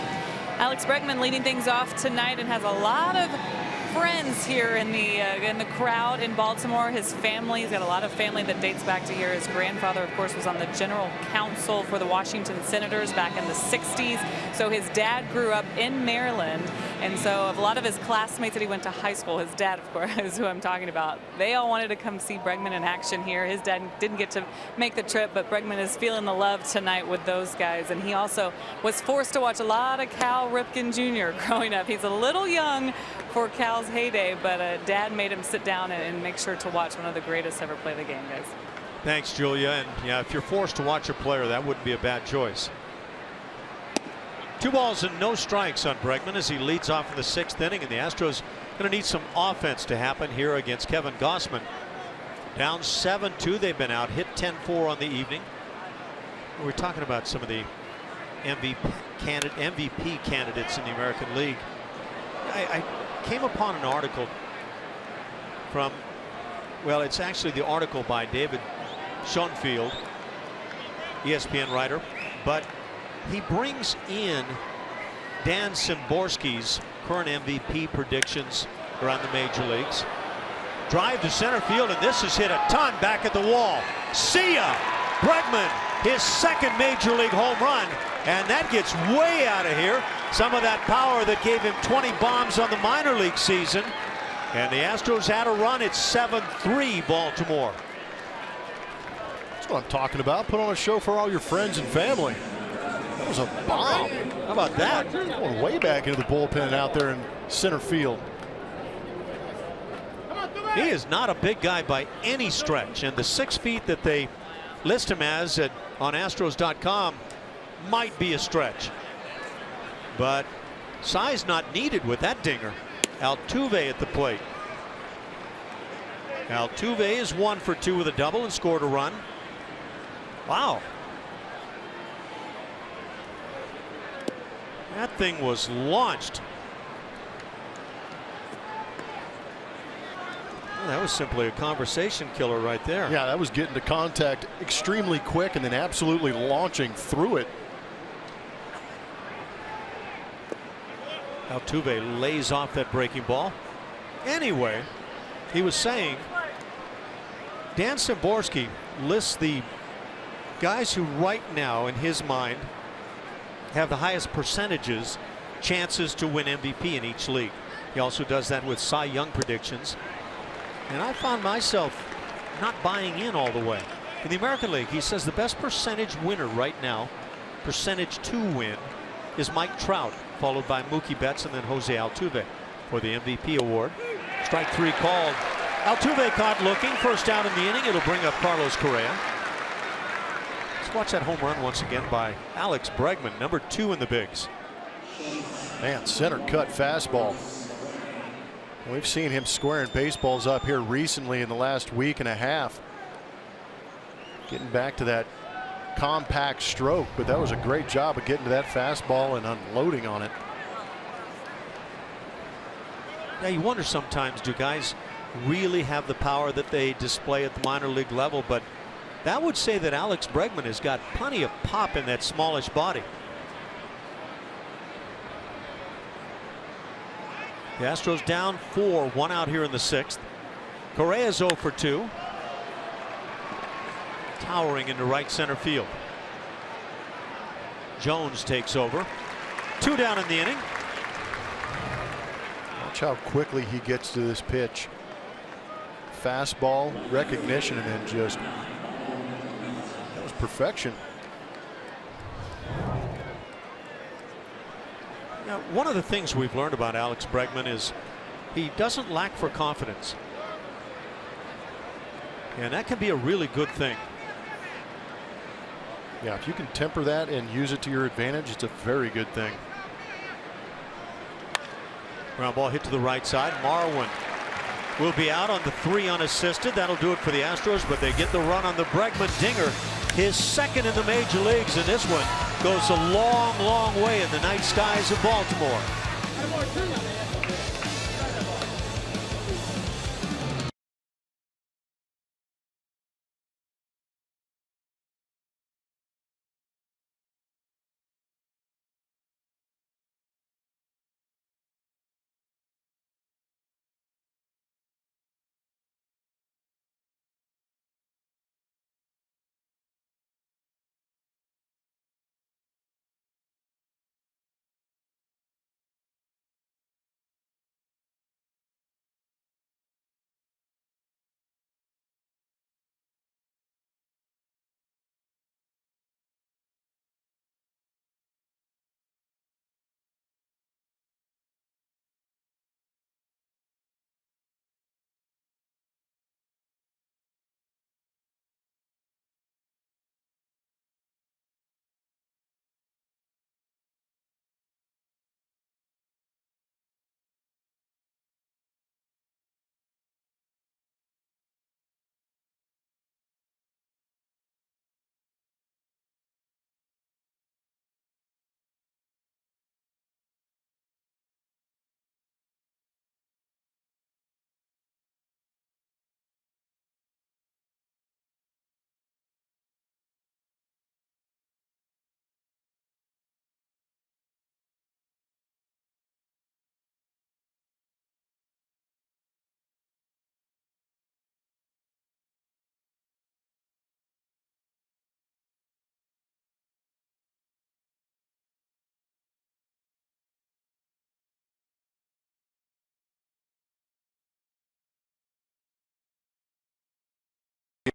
Alex Bregman leading things off tonight and has a lot of friends here in the crowd in Baltimore. His family, he's got a lot of family that dates back to here. His grandfather, of course, was on the general counsel for the Washington Senators back in the 60s. So his dad grew up in Maryland. And so a lot of his classmates that he went to high school, his dad, of course, is who I'm talking about. They all wanted to come see Bregman in action here. His dad didn't get to make the trip, but Bregman is feeling the love tonight with those guys. And he also was forced to watch a lot of Cal Ripken Jr. growing up. He's a little young for Cal's heyday, but Dad made him sit down and make sure to watch one of the greatest ever play the game, guys. Thanks, Julia. And yeah, if you're forced to watch a player, that wouldn't be a bad choice. 2 balls and no strikes on Bregman as he leads off in the 6th inning, and the Astros going to need some offense to happen here against Kevin Gausman. Down 7-2, they've been out, hit 10-4 on the evening. We're talking about some of the MVP candidates in the American League. I came upon an article from, well, it's actually the article by David Schoenfield, ESPN writer, but he brings in Dan Szymborski's current MVP predictions around the major leagues. Drive to center field, and this is hit a ton back at the wall. See ya! Bregman, his 2nd major league home run, and that gets way out of here. Some of that power that gave him 20 bombs on the minor league season. And the Astros had a run. It's 7-3 Baltimore. That's what I'm talking about. Put on a show for all your friends and family. That was a bomb. How about that? Going way back into the bullpen out there in center field. He is not a big guy by any stretch, and the 6 feet that they list him as on Astros.com might be a stretch. But size not needed with that dinger. Altuve at the plate. Altuve is 1 for 2 with a double and scored a run. Wow. That thing was launched. Well, that was simply a conversation killer right there. Yeah, that was getting to contact extremely quick and then absolutely launching through it. Altuve lays off that breaking ball. Anyway, he was saying Dan Szymborski lists the guys who right now in his mind have the highest percentages chances to win MVP in each league. He also does that with Cy Young predictions, and I found myself not buying in all the way. In the American League, he says the best percentage winner right now, percentage to win, is Mike Trout, followed by Mookie Betts and then Jose Altuve for the MVP award. Strike 3 called. Altuve caught looking. First out in the inning. It'll bring up Carlos Correa. Let's watch that home run once again by Alex Bregman, number 2 in the bigs. Man, center cut fastball. We've seen him squaring baseballs up here recently in the last week and a half. Getting back to that compact stroke, but that was a great job of getting to that fastball and unloading on it. Now you wonder sometimes, do guys really have the power that they display at the minor league level? But that would say that Alex Bregman has got plenty of pop in that smallish body. The Astros down 4, 1 out here in the 6th. Correa's 0 for 2. Towering into right center field. Jones takes over. 2 down in the inning. Watch how quickly he gets to this pitch. Fastball recognition, and then just that was perfection. Now, one of the things we've learned about Alex Bregman is he doesn't lack for confidence, and that can be a really good thing. Yeah, if you can temper that and use it to your advantage, it's a very good thing. Ground ball hit to the right side. Marwin will be out on the 3 unassisted. That'll do it for the Astros, but they get the run on the Bregman dinger, his 2nd in the major leagues, and this one goes a long, long way in the night skies of Baltimore.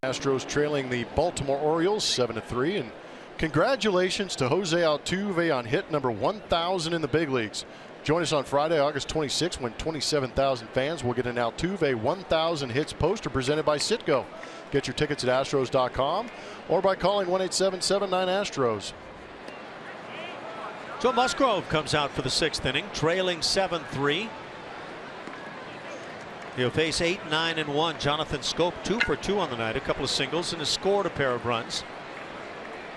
Astros trailing the Baltimore Orioles 7-3, and congratulations to Jose Altuve on hit number 1,000 in the big leagues. Join us on Friday, August 26th, when 27,000 fans will get an Altuve 1,000 hits poster presented by Citgo. Get your tickets at Astros.com or by calling 1-877-9-ASTROS. So Musgrove comes out for the 6th inning, trailing 7-3. He'll face 8, 9, and 1. Jonathan Scope 2 for 2 on the night, a couple of singles, and has scored a pair of runs.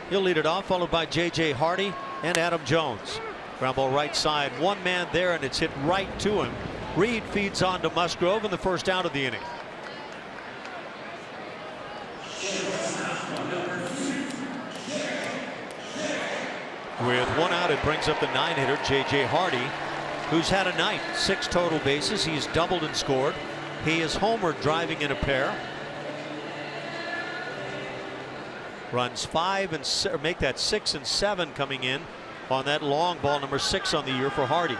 He'll lead it off, followed by J.J. Hardy and Adam Jones. Ground ball right side, one man there, and it's hit right to him. Reed feeds on to Musgrove in the first out of the inning. With one out, it brings up the 9-hitter, J.J. Hardy, who's had a night. 6 total bases. He's doubled and scored. He is homered, driving in a pair. Runs 5 and make that 6 and 7 coming in on that long ball, number 6 on the year for Hardy.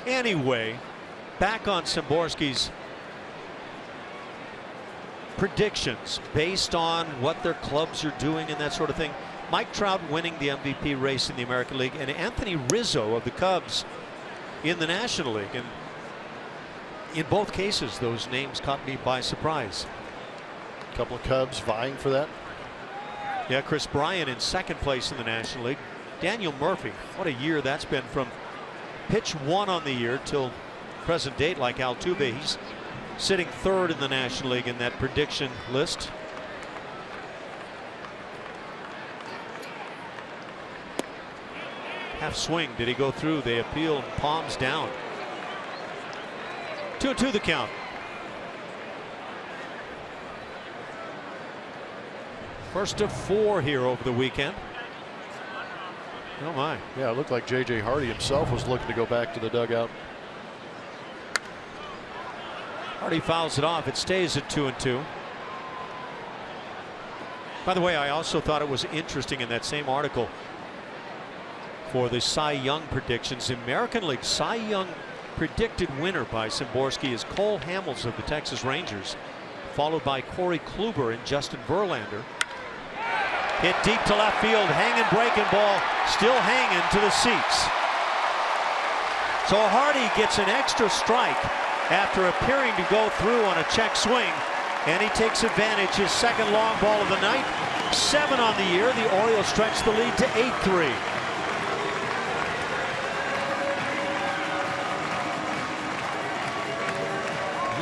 Anyway, back on Szymborski's predictions based on what their clubs are doing and that sort of thing. Mike Trout winning the MVP race in the American League, and Anthony Rizzo of the Cubs in the National League. And in both cases, those names caught me by surprise. A couple of Cubs vying for that. Yeah, Chris Bryant in 2nd place in the National League. Daniel Murphy, what a year that's been, from pitch 1 on the year till present date. Like Altuve, he's sitting 3rd in the National League in that prediction list. Half swing. Did he go through? They appeal. Palms down. 2-2 the count. First of 4 here over the weekend. Oh my. Yeah, it looked like J.J. Hardy himself was looking to go back to the dugout. Hardy fouls it off. It stays at 2-2. By the way, I also thought it was interesting in that same article for the Cy Young predictions. The American League Cy Young predicted winner by Szymborski is Cole Hamels of the Texas Rangers, followed by Corey Kluber and Justin Verlander. Hit deep to left field, hanging breaking ball, still hanging to the seats. So Hardy gets an extra strike after appearing to go through on a check swing, and he takes advantage. His 2nd long ball of the night. 7 on the year. The Orioles stretch the lead to 8-3.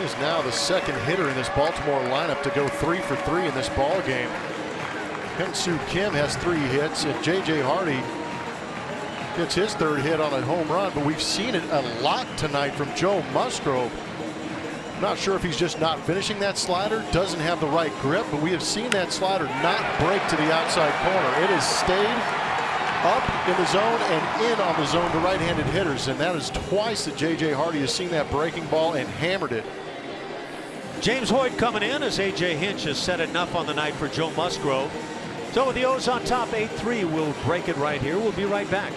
He is now the second hitter in this Baltimore lineup to go 3 for 3 in this ball game. Hyun-Soo Kim has 3 hits, and J.J. Hardy gets his 3rd hit on a home run. But we've seen it a lot tonight from Joe Musgrove. Not sure if he's just not finishing that slider, doesn't have the right grip, but we have seen that slider not break to the outside corner. It has stayed up in the zone and in on the zone to right-handed hitters, and that is twice that J.J. Hardy has seen that breaking ball and hammered it. James Hoyt coming in as A.J. Hinch has said enough on the night for Joe Musgrove. So with the O's on top 8-3, we'll break it right here. We'll be right back.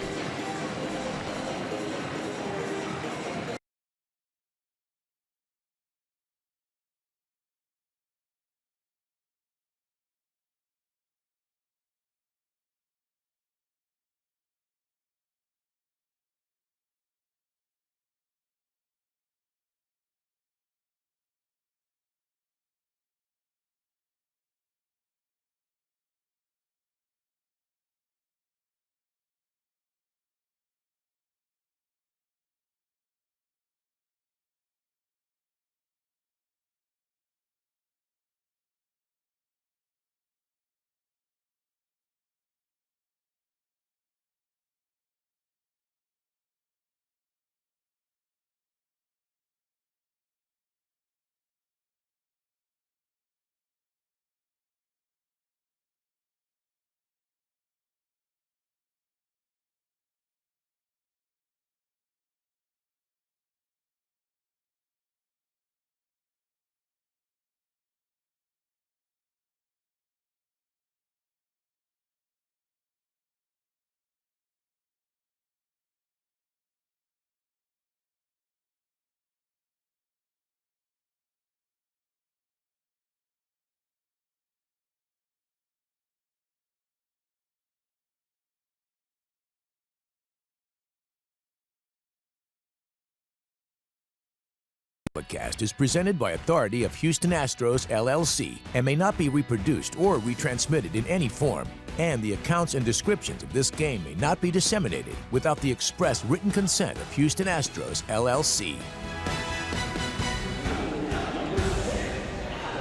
Podcast is presented by authority of Houston Astros, LLC, and may not be reproduced or retransmitted in any form. And the accounts and descriptions of this game may not be disseminated without the express written consent of Houston Astros, LLC.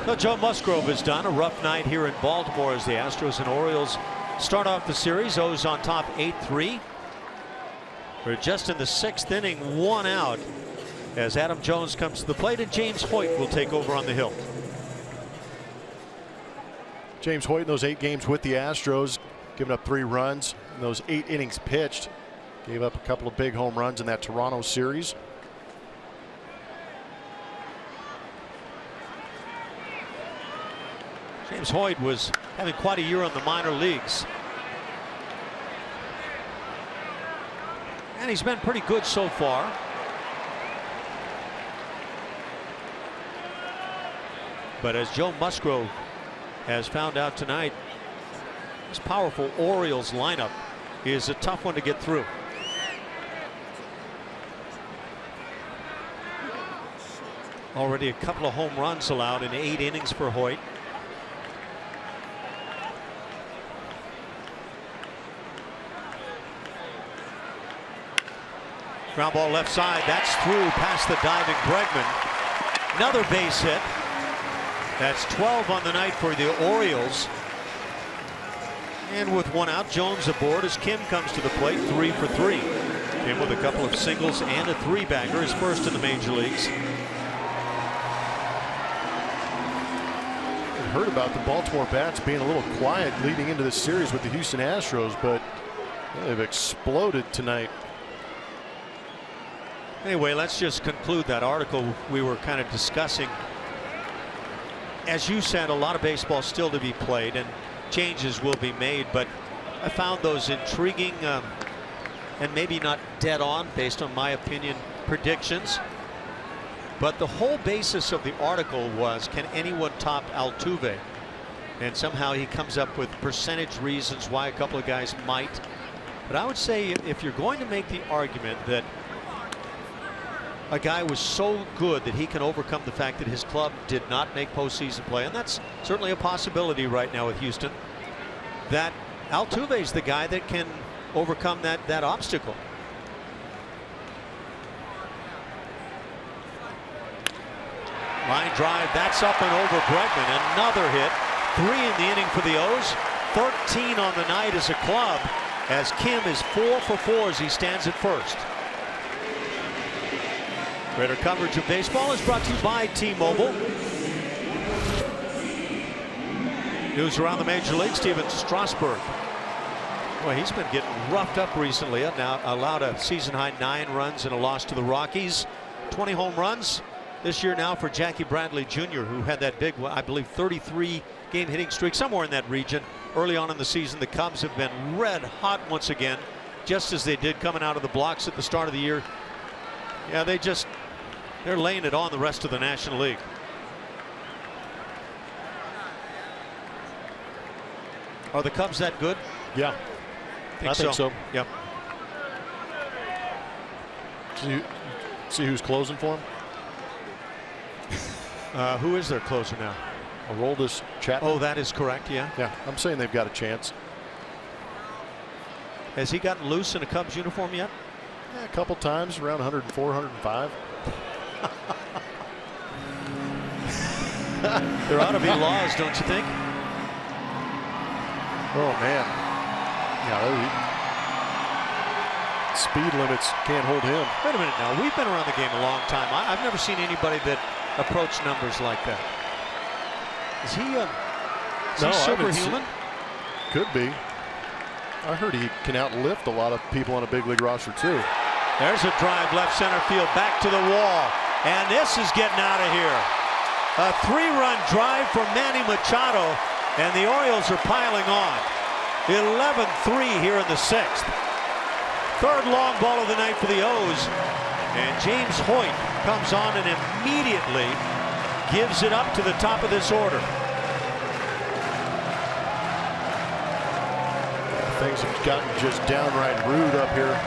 Well, Joe Musgrove has done a rough night here in Baltimore as the Astros and Orioles start off the series. O's on top 8-3. We're just in the 6th inning, 1 out, as Adam Jones comes to the plate and James Hoyt will take over on the hill. James Hoyt in those 8 games with the Astros, giving up 3 runs in those 8 innings pitched. Gave up a couple of big home runs in that Toronto series. James Hoyt was having quite a year in the minor leagues. And he's been pretty good so far. But as Joe Musgrove has found out tonight, this powerful Orioles lineup is a tough one to get through. Already a couple of home runs allowed in 8 innings for Hoyt. Ground ball left side. That's through past the diving Bregman. Another base hit. That's 12 on the night for the Orioles. And with 1 out, Jones aboard as Kim comes to the plate, 3 for 3. Kim with a couple of singles and a 3-bagger, his first in the major leagues. I heard about the Baltimore bats being a little quiet leading into this series with the Houston Astros, but they've exploded tonight. Anyway, let's just conclude that article we were kind of discussing. As you said, a lot of baseball still to be played and changes will be made, but I found those intriguing and maybe not dead on based on my opinion predictions. But the whole basis of the article was, can anyone top Altuve? And somehow he comes up with percentage reasons why a couple of guys might. But I would say if you're going to make the argument that a guy was so good that he can overcome the fact that his club did not make postseason play, and that's certainly a possibility right now with Houston, that Altuve is the guy that can overcome that obstacle. Line drive, that's up and over Bregman. Another hit. 3 in the inning for the O's. 13 on the night as a club, as Kim is 4 for 4 as he stands at first. Greater coverage of baseball is brought to you by T-Mobile. News around the major leagues. Steven Strasburg. Boy, he's been getting roughed up recently. Now allowed a season-high 9 runs and a loss to the Rockies. 20 home runs this year now for Jackie Bradley Jr., who had that big, I believe, 33-game hitting streak somewhere in that region early on in the season. The Cubs have been red hot once again, just as they did coming out of the blocks at the start of the year. Yeah, they're laying it on the rest of the National League. Are the Cubs that good? Yeah, I think so. Yep. See who's closing for them? Who is their closer now? Aroldis Chapman. Oh, that is correct. Yeah. Yeah, I'm saying they've got a chance. Has he gotten loose in a Cubs uniform yet? Yeah, a couple times, around 104, 105. There ought to be laws, don't you think? Oh man, yeah, speed limits can't hold him. Wait a minute now. We've been around the game a long time. I've never seen anybody that approached numbers like that. Is he superhuman? Could be. I heard he can outlift a lot of people on a big league roster too. There's a drive left center field, back to the wall, and this is getting out of here. A 3-run drive from Manny Machado, and the Orioles are piling on. 11-3 here in the 6th. 3rd long ball of the night for the O's, and James Hoyt comes on and immediately gives it up to the top of this order. Things have gotten just downright rude up here.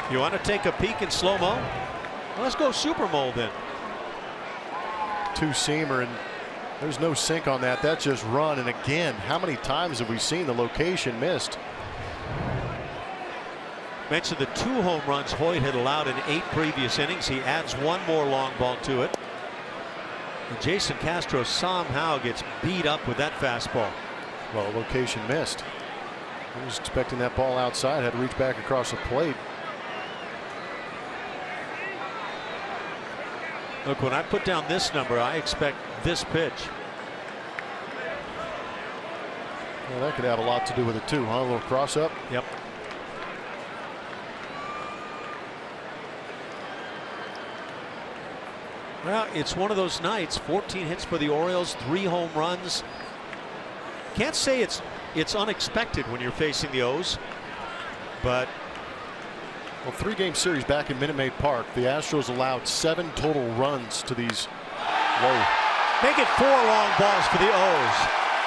You want to take a peek in slow-mo? Well, let's go super mold then. 2-seamer, and there's no sink on that. That's just run. And again, how many times have we seen the location missed? Mentioned the 2 home runs Hoyt had allowed in 8 previous innings. He adds 1 more long ball to it. And Jason Castro somehow gets beat up with that fastball. Well, location missed. He was expecting that ball outside, had to reach back across the plate. Look, when I put down this number, I expect this pitch. Well, that could have a lot to do with it too, huh? A little cross up. Yep. Well, it's one of those nights. 14 hits for the Orioles, 3 home runs. Can't say it's unexpected when you're facing the O's, but well, 3-game series back in Minute Maid Park. The Astros allowed 7 total runs to these low. Make it 4 long balls for the O's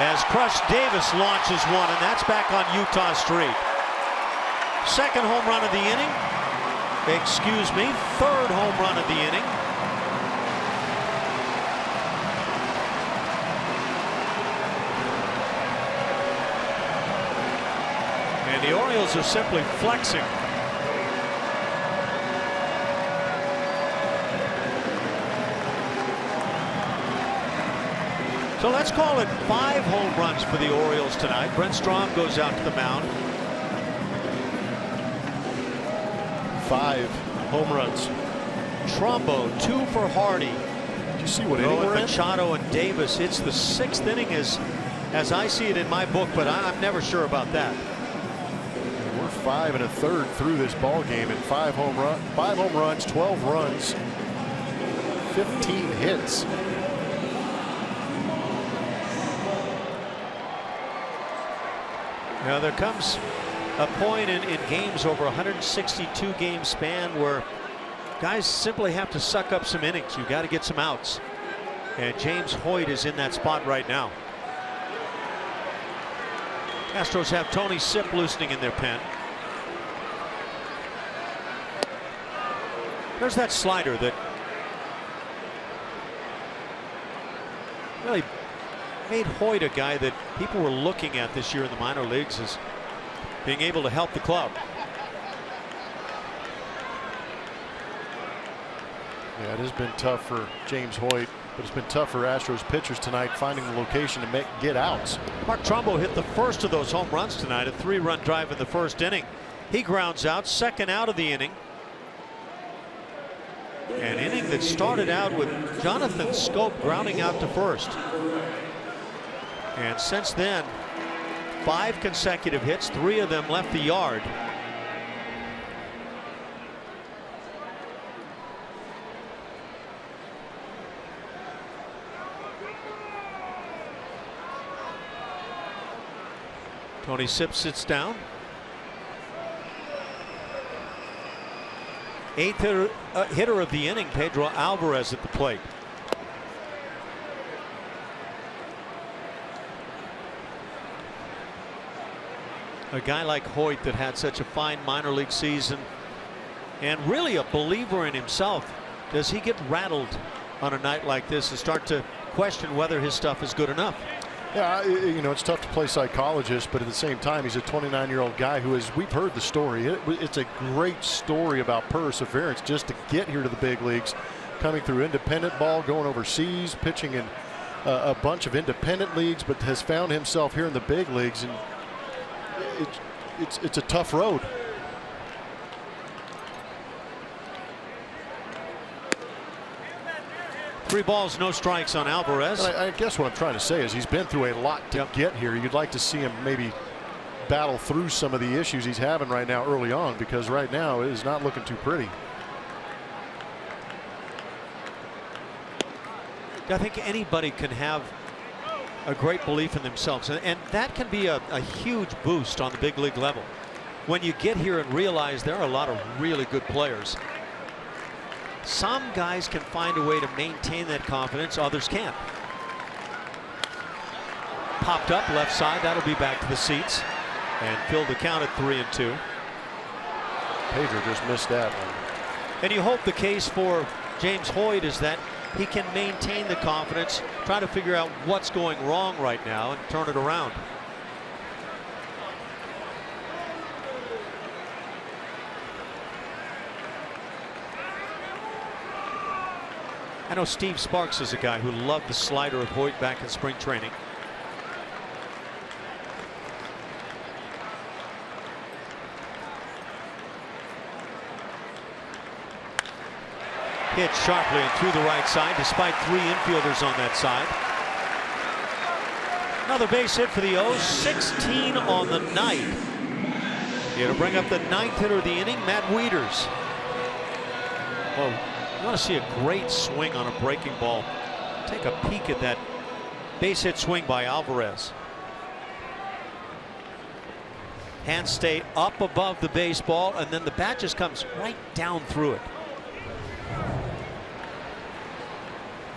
as Crush Davis launches one, and that's back on Utah Street. 2nd home run of the inning. Excuse me, 3rd home run of the inning. And the Orioles are simply flexing. So let's call it 5 home runs for the Orioles tonight. Brent Strom goes out to the mound. 5 home runs. Trumbo, 2 for Hardy. Did you see what inning we're in? Machado and Davis. It's the 6th inning as I see it in my book, but I'm never sure about that. We're 5 1/3 through this ball game, and 5 home runs, 12 runs, 15 hits. Now there comes a point in games over 162 game span where guys simply have to suck up some innings. You got to get some outs, and James Hoyt is in that spot right now. Astros have Tony Sipp loosening in their pen. There's that slider that really made Hoyt a guy that people were looking at this year in the minor leagues as being able to help the club. Yeah, it has been tough for James Hoyt, but it's been tough for Astros pitchers tonight finding the location to get outs. Mark Trumbo hit the first of those home runs tonight, a 3-run drive in the first inning. He grounds out, second out of the inning. An inning that started out with Jonathan Schoop grounding out to first. And since then, 5 consecutive hits, 3 of them left the yard. Tony Sipp sits down. 8th hitter of the inning, Pedro Alvarez at the plate. A guy like Hoyt that had such a fine minor league season and really a believer in himself. Does he get rattled on a night like this and start to question whether his stuff is good enough? Yeah, you know, it's tough to play psychologist, but at the same time, he's a 29-year-old guy who is, we've heard the story. It's a great story about perseverance just to get here to the big leagues, coming through independent ball, going overseas, pitching in a bunch of independent leagues, but has found himself here in the big leagues, and it's a tough road. Three balls, no strikes on Alvarez. I guess what I'm trying to say is he's been through a lot to get here. You'd like to see him maybe battle through some of the issues he's having right now early on, because right now it is not looking too pretty. I think anybody can have a great belief in themselves, and that can be a huge boost on the big league level when you get here and realize there are a lot of really good players. Some guys can find a way to maintain that confidence, others can't. Popped up left side, that'll be back to the seats and filled the count at 3-2. Pedro just missed that one. And you hope the case for James Hoyt is that he can maintain the confidence, try to figure out what's going wrong right now and turn it around. I know Steve Sparks is a guy who loved the slider of Hoyt back in spring training. Hit sharply and through the right side despite 3 infielders on that side. Another base hit for the O's, 16 on the night. It'll bring up the 9th hitter of the inning, Matt Wieters. Well, you want to see a great swing on a breaking ball. Take a peek at that base hit swing by Alvarez. Hands stay up above the baseball, and then the bat just comes right down through it.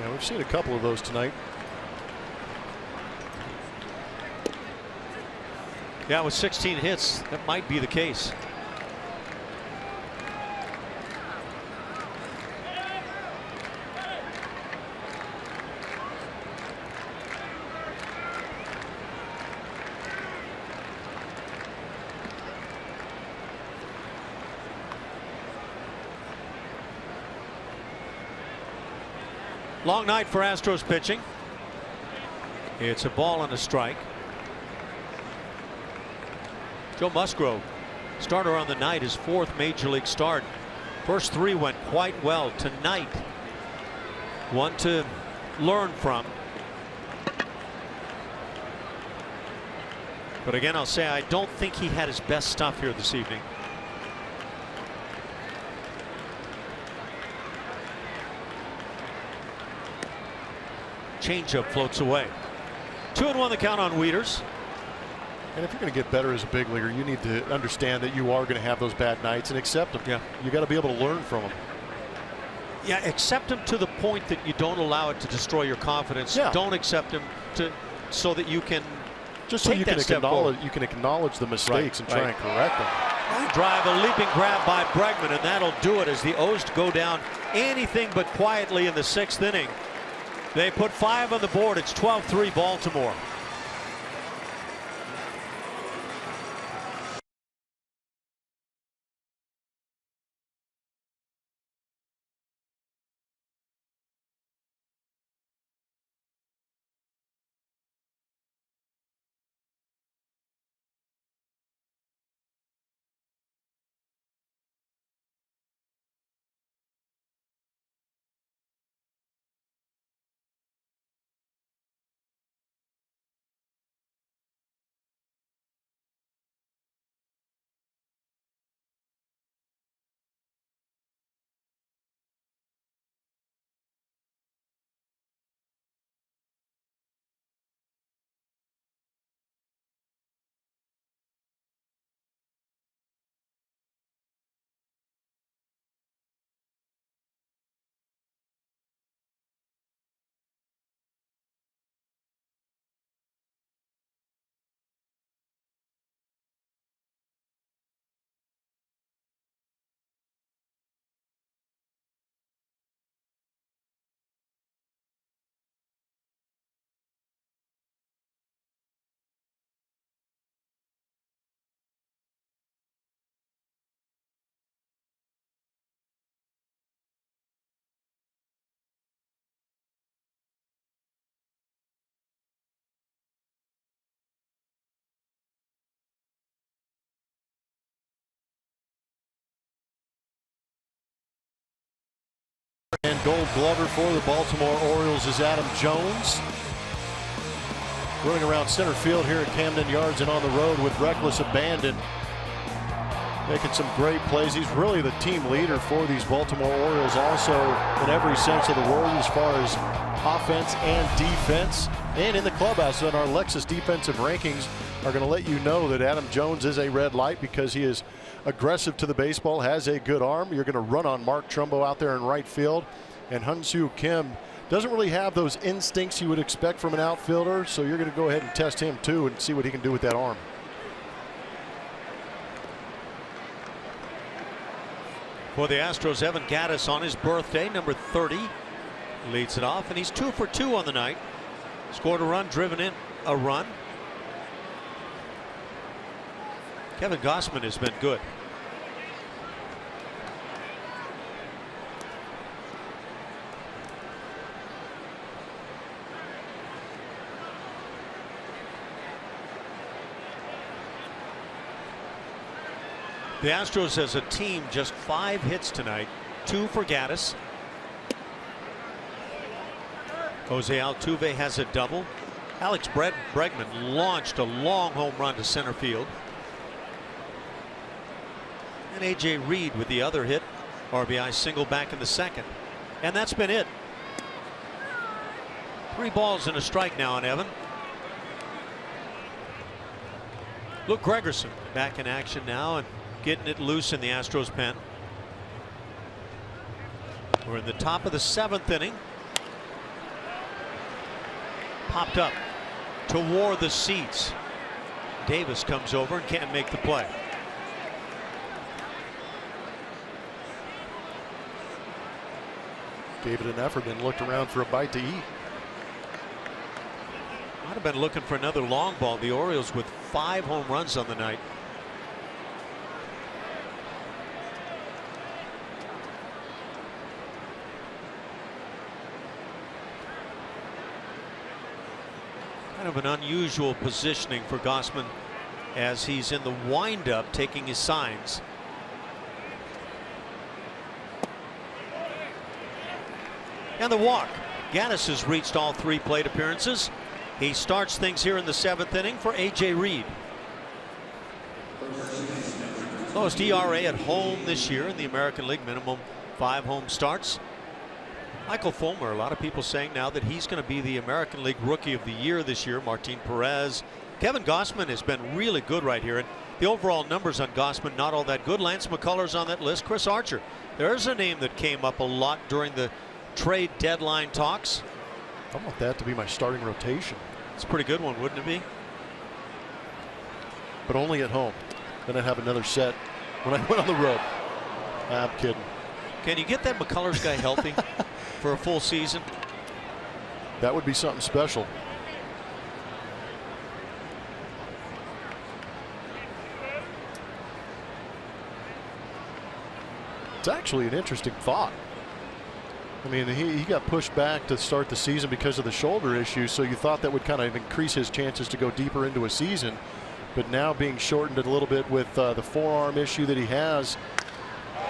Yeah, we've seen a couple of those tonight. Yeah, with 16 hits, that might be the case. Long night for Astros pitching. It's a ball and a strike. Joe Musgrove, starter on the night, his 4th major league start. First 3 went quite well. Tonight, one to learn from. But again, I'll say I don't think he had his best stuff here this evening. Changeup floats away. 2-1 the count on Wieters. And if you're going to get better as a big leaguer, you need to understand that you are going to have those bad nights and accept them. Yeah. You got to be able to learn from them. Yeah, accept them to the point that you don't allow it to destroy your confidence. Yeah. Don't accept them so that you can just so you can acknowledge the mistakes and try and correct them. Drive, a leaping grab by Bregman, and that'll do it as the O's go down anything but quietly in the 6th inning. They put 5 on the board. It's 12-3 Baltimore. And Gold Glover for the Baltimore Orioles is Adam Jones. Running around center field here at Camden Yards and on the road with reckless abandon. Making some great plays. He's really the team leader for these Baltimore Orioles, also in every sense of the word as far as offense and defense. And in the clubhouse, and our Lexus defensive rankings are going to let you know that Adam Jones is a red light because he is aggressive to the baseball, has a good arm. You're going to run on Mark Trumbo out there in right field. And HOU Kim doesn't really have those instincts you would expect from an outfielder, so you're going to go ahead and test him too and see what he can do with that arm. For the Astros, Evan Gattis on his birthday, number 30, leads it off, and he's 2 for 2 on the night. Scored a run, driven in a run. Kevin Gausman has been good. The Astros as a team just 5 hits tonight, 2 for Gattis. Jose Altuve has a double. Alex Bregman launched a long home run to center field. And A.J. Reed with the other hit, RBI single back in the second. And that's been it. 3 balls and a strike now on Evan. Luke Gregerson back in action now and getting it loose in the Astros pen. We're in the top of the 7th inning. Popped up toward the seats. Davis comes over and can't make the play. Gave it an effort and looked around for a bite to eat. Might have been looking for another long ball. The Orioles with 5 home runs on the night. Kind of an unusual positioning for Gausman as he's in the windup taking his signs. And the walk. Gattis has reached all 3 plate appearances. He starts things here in the 7th inning for A.J. Reed. Lowest ERA at home this year in the American League, minimum 5 home starts. Michael Fulmer, a lot of people saying now that he's going to be the American League Rookie of the Year this year. Martin Perez. Kevin Gausman has been really good right here. And the overall numbers on Gausman not all that good. Lance McCullers on that list. Chris Archer. There's a name that came up a lot during the trade deadline talks. I want that to be my starting rotation. It's a pretty good one, wouldn't it be? But only at home. Then I'd have another set when I went on the road. I'm kidding. Can you get that McCullers guy healthy for a full season? That would be something special. It's actually an interesting thought. I mean, he got pushed back to start the season because of the shoulder issue, so you thought that would kind of increase his chances to go deeper into a season. But now being shortened a little bit with the forearm issue that he has.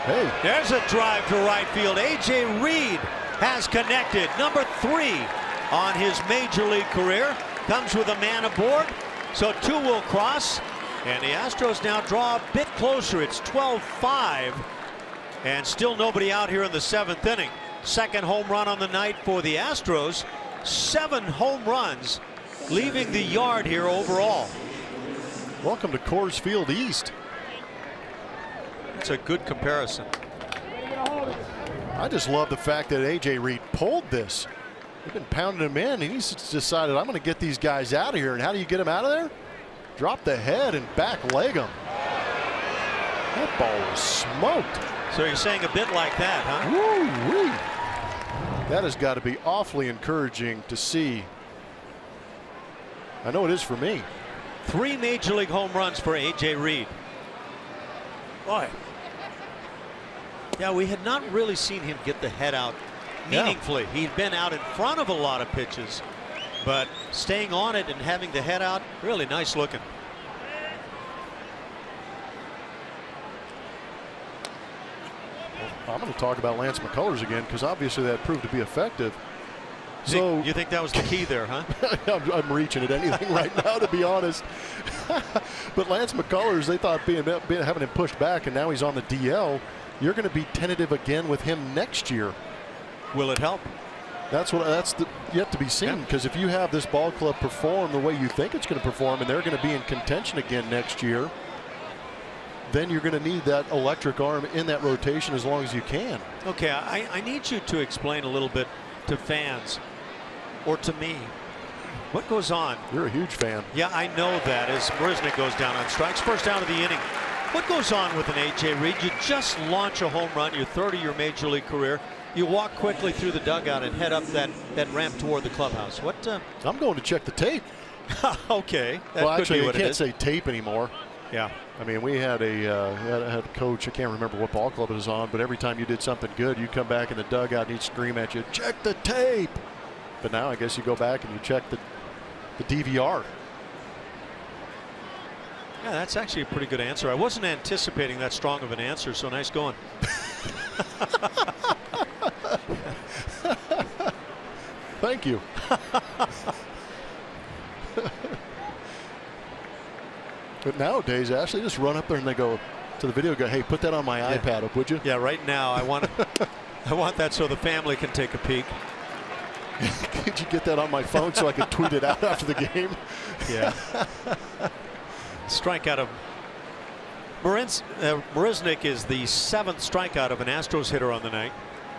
Hey, there's a drive to right field. A.J. Reed has connected. Number 3 on his major league career. Comes with a man aboard, so 2 will cross. And the Astros now draw a bit closer. It's 12-5. And still nobody out here in the 7th inning. Second home run on the night for the Astros. 7 home runs leaving the yard here overall. Welcome to Coors Field East. That's a good comparison. I just love the fact that A.J. Reed pulled this. They've been pounding him in, and he's decided, I'm going to get these guys out of here. And how do you get them out of there? Drop the head and back leg them. That ball was smoked. So you're saying a bit like that, huh? Woo-wee. That has got to be awfully encouraging to see. I know it is for me. 3 major league home runs for A.J. Reed. Boy. Yeah, we had not really seen him get the head out meaningfully. Yeah. He'd been out in front of a lot of pitches, but staying on it and having the head out, really nice looking. I'm going to talk about Lance McCullers again, because obviously that proved to be effective. So you think that was the key there, huh? I'm reaching at anything right now, to be honest. But Lance McCullers, they thought having him pushed back, and now he's on the DL. You're going to be tentative again with him next year. Will it help? That's yet to be seen, because if you have this ball club perform the way you think it's going to perform, and they're going to be in contention again next year, then you're going to need that electric arm in that rotation as long as you can. Okay, I need you to explain a little bit to fans, or to me, what goes on. You're a huge fan. Yeah, I know that, as Marisnick goes down on strikes. First down of the inning. What goes on with an A.J. Reed? You just launch a home run, your 3rd of your major league career. You walk quickly through the dugout and head up that ramp toward the clubhouse. What? I'm going to check the tape. Okay. Well, actually, I can't say tape anymore. Yeah. I mean, we had a coach, I can't remember what ball club it was on, but every time you did something good, you'd come back in the dugout and he'd scream at you, check the tape. But now I guess you go back and you check the DVR. Yeah, that's actually a pretty good answer. I wasn't anticipating that strong of an answer, so nice going. Thank you. But nowadays, Ashley, just run up there and they go to the video, go, hey, put that on my iPad up, would you? Yeah, right now I want that so the family can take a peek. Could you get that on my phone so I could tweet it out after the game? Yeah. Strikeout of Marisnick is the 7th strikeout of an Astros hitter on the night.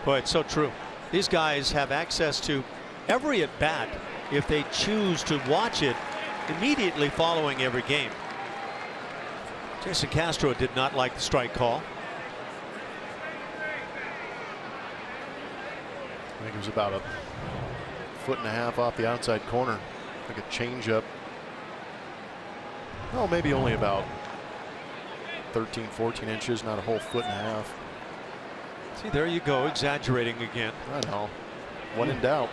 Boy, it's so true. These guys have access to every at bat if they choose to watch it immediately following every game. Jason Castro did not like the strike call. I think it was about a 1.5 foot off the outside corner, like a changeup. Oh, maybe only about 13, 14 inches, not a whole 1.5 feet. See, there you go, exaggerating again. I know. When in doubt.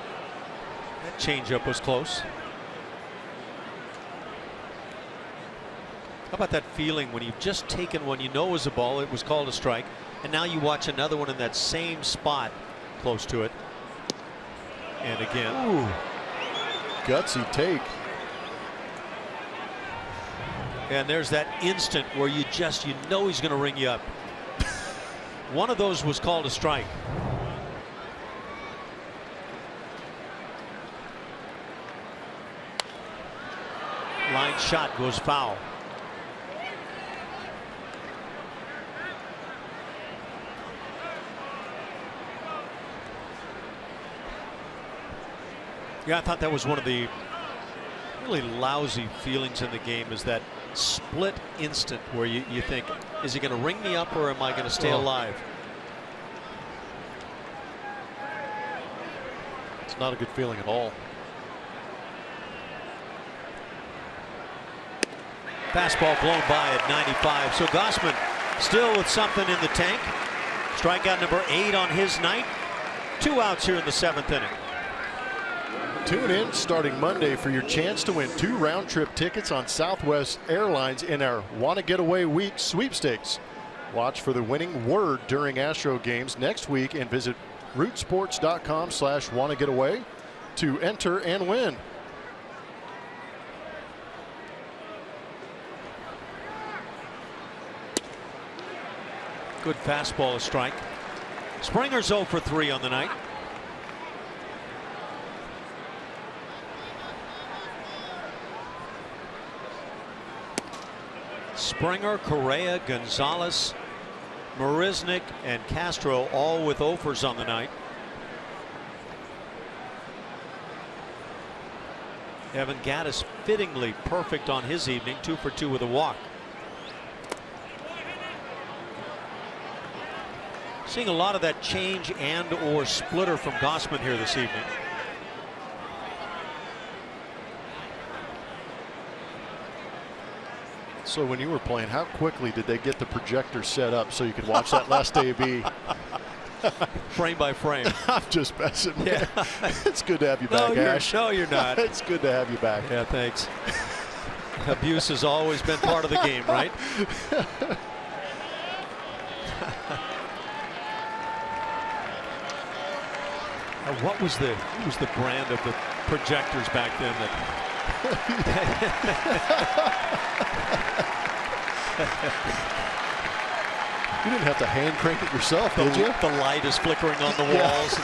That changeup was close. How about that feeling when you've just taken one you know was a ball, it was called a strike, and now you watch another one in that same spot close to it. And again. Ooh. Gutsy take. And there's that instant where you know he's going to ring you up. One of those was called a strike. Line shot goes foul. Yeah, I thought that was one of the really lousy feelings in the game, is that split instant where you think, is he going to ring me up or am I going to stay alive? It's Not a good feeling at all. Fastball blown by at 95. So Gausman still with something in the tank. Strikeout number 8 on his night. 2 outs here in the 7th inning. Tune in starting Monday for your chance to win 2 round-trip tickets on Southwest Airlines in our Wanna Get Away Week sweepstakes. Watch for the winning word during Astro games next week and visit rootsports.com/wannagetaway to enter and win. Good fastball, a strike. Springer's 0 for 3 on the night. Springer, Correa, Gonzalez, Marisnik, and Castro all with offers on the night. Evan Gattis fittingly perfect on his evening, 2 for 2 with a walk. Seeing a lot of that change and or splitter from Gausman here this evening. So when you were playing, how quickly did they get the projector set up so you could watch that last AB? Frame by frame. I'm just messing. Yeah. It's good to have you back, Ash. No, you're not. It's good to have you back. Yeah, thanks. Abuse has always been part of the game, right? What was the brand of the projectors back then that you didn't have to hand crank it yourself, did you? The light is flickering on the walls.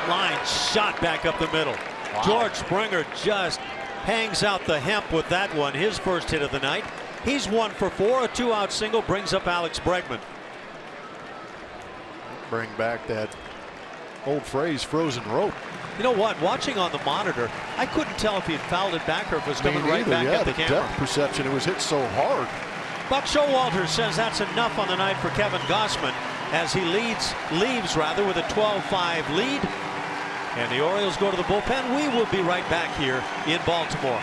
Line shot back up the middle. Wow. George Springer just hangs out the hemp with that one. His first hit of the night. He's 1 for 4. A 2-out single brings up Alex Bregman. Bring back that old phrase, frozen rope. You know what? Watching on the monitor, I couldn't tell if he had fouled it back or if it was coming right back at the camera. Depth perception, it was hit so hard. Buck Showalter says that's enough on the night for Kevin Gausman as he leaves with a 12-5 lead. And the Orioles go to the bullpen. We will be right back here in Baltimore.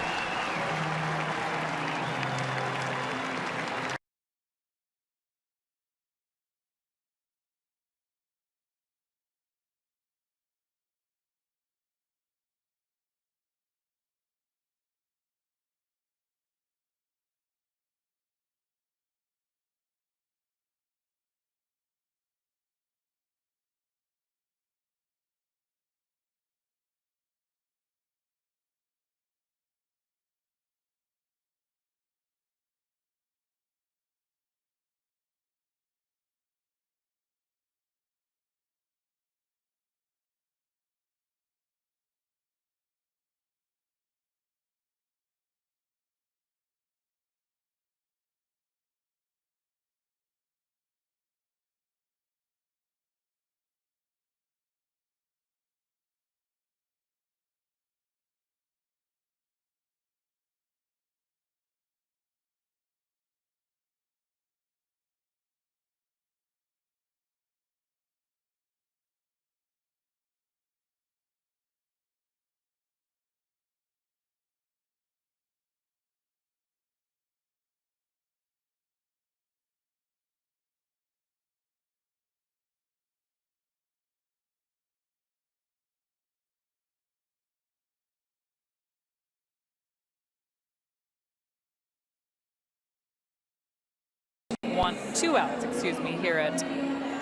Two outs, here at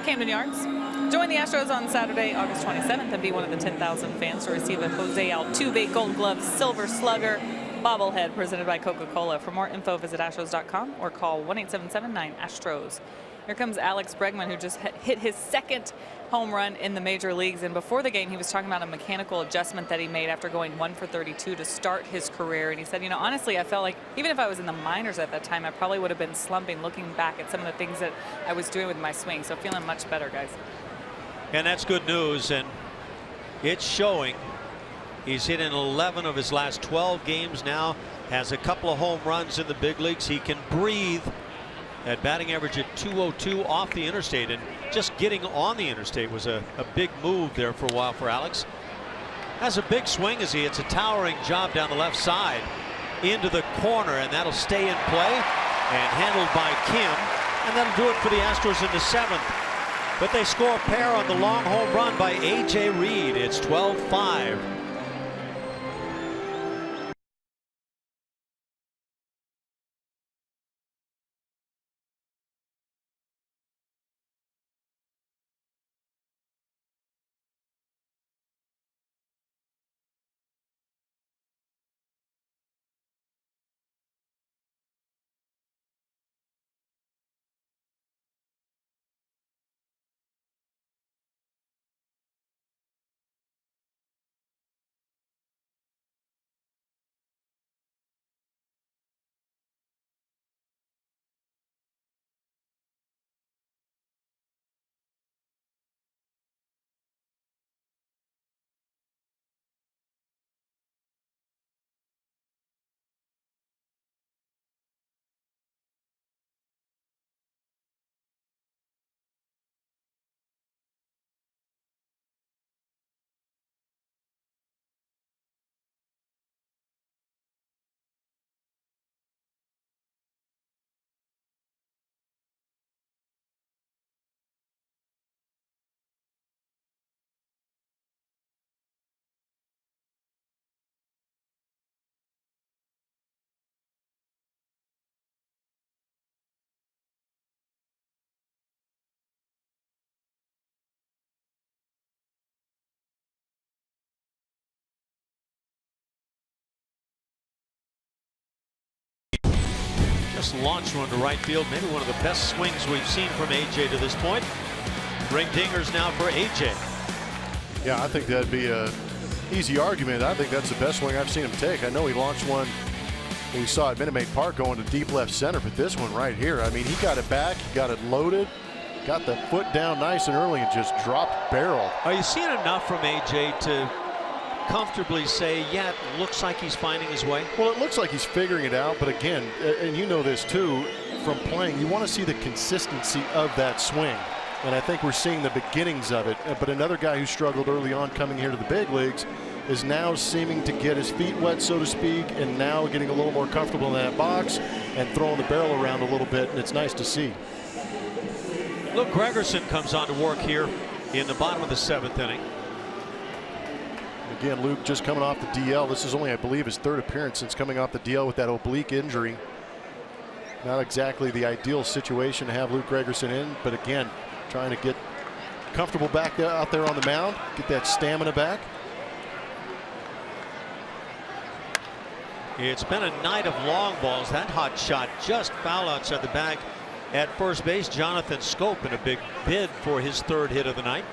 Camden Yards. Join the Astros on Saturday, August 27th, and be one of the 10,000 fans to receive a Jose Altuve Gold Glove Silver Slugger bobblehead presented by Coca-Cola. For more info, visit Astros.com or call 1-877-9-ASTROS. Here comes Alex Bregman, who just hit his 2nd home run in the major leagues. And before the game, he was talking about a mechanical adjustment that he made after going 1 for 32 to start his career. And he said, you know, honestly, I felt like even if I was in the minors at that time, I probably would have been slumping looking back at some of the things that I was doing with my swing. So feeling much better, guys. And that's good news. And it's showing. He's hit in 11 of his last 12 games now. Has a couple of home runs in the big leagues. He can breathe. At batting average at 202 off the interstate, and just getting on the interstate was a big move there for a while for Alex. Has a big swing as he hits a towering job down the left side into the corner, and that'll stay in play and handled by Kim, and that'll do it for the Astros in the 7th. But they score a pair on the long home run by A.J. Reed. It's 12-5. Just launched one to right field. Maybe one of the best swings we've seen from A.J. to this point. Ring dingers now for A.J. Yeah, I think that'd be a easy argument. I think that's the best swing I've seen him take. I know he launched one we saw at Minute Maid Park going to deep left center, but this one right here, I mean, he got it back, he got it loaded, got the foot down nice and early and just dropped barrel. Are you seeing enough from A.J. to comfortably say, yeah, it looks like he's finding his way? Well, it looks like he's figuring it out, but again, and you know this too, from playing, you want to see the consistency of that swing. And I think we're seeing the beginnings of it. But another guy who struggled early on coming here to the big leagues is now seeming to get his feet wet, so to speak, and now getting a little more comfortable in that box and throwing the barrel around a little bit, and it's nice to see. Luke Gregerson comes on to work here in the bottom of the 7th inning. Again, Luke just coming off the DL. This is only, I believe, his 3rd appearance since coming off the DL with that oblique injury. Not exactly the ideal situation to have Luke Gregerson in, but again, trying to get comfortable back there, out there on the mound, get that stamina back. It's been a night of long balls. That hot shot just foul outside the bag at first base. Jonathan Scope in a big bid for his 3rd hit of the night.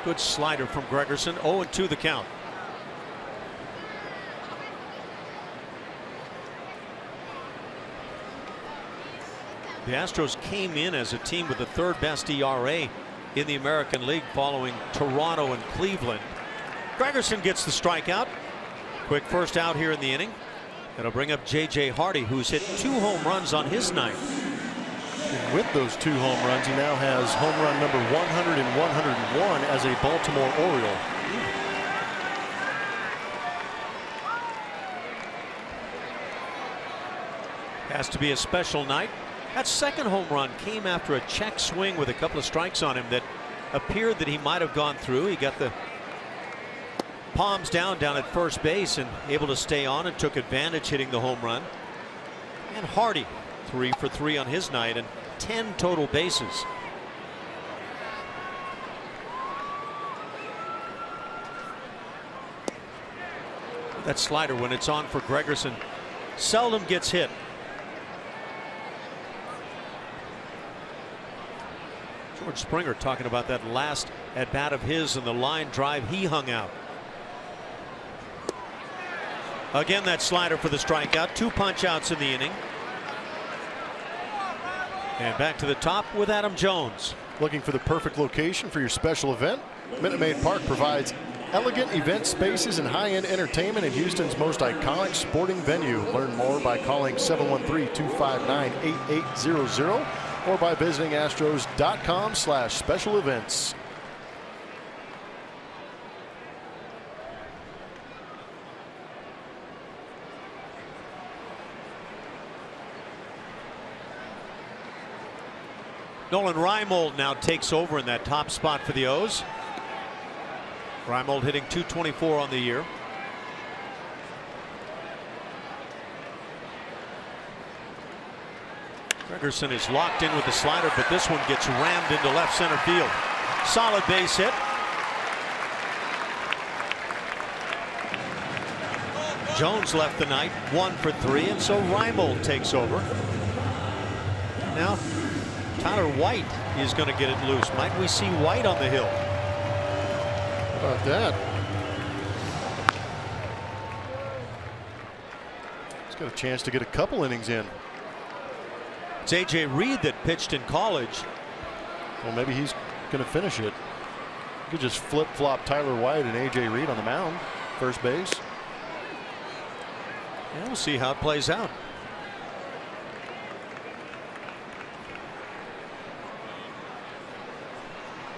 Good slider from Gregerson. 0-2 the count. The Astros came in as a team with the 3rd best ERA in the American League following Toronto and Cleveland. Gregerson gets the strikeout. Quick first out here in the inning. That'll bring up J.J. Hardy, who's hit 2 home runs on his night. And with those 2 home runs, he now has home run number 100 and 101 as a Baltimore Oriole. Has to be a special night. That 2nd home run came after a check swing with a couple of strikes on him that appeared that he might have gone through. He got the palms down at first base and able to stay on and took advantage, hitting the home run. And Hardy 3 for 3 on his night and 10 total bases. That slider, when it's on for Gregerson, seldom gets hit. George Springer talking about that last at bat of his and the line drive he hung out. Again, that slider for the strikeout. 2 punch outs in the inning. And back to the top with Adam Jones. Looking for the perfect location for your special event? Minute Maid Park provides elegant event spaces and high-end entertainment in Houston's most iconic sporting venue. Learn more by calling 713-259-8800 or by visiting astros.com/special events. Nolan Reimold now takes over in that top spot for the O's. Reimold hitting .224 on the year. Gregerson is locked in with the slider, but this one gets rammed into left center field. Solid base hit. Jones left the night 1 for 3, and so Reimold takes over. Now Tyler White is going to get it loose. Might we see White on the hill? How about that? He's got a chance to get a couple innings in. It's A.J. Reed that pitched in college. Well, maybe he's going to finish it. You could just flip-flop Tyler White and A.J. Reed on the mound, first base. Yeah, we'll see how it plays out.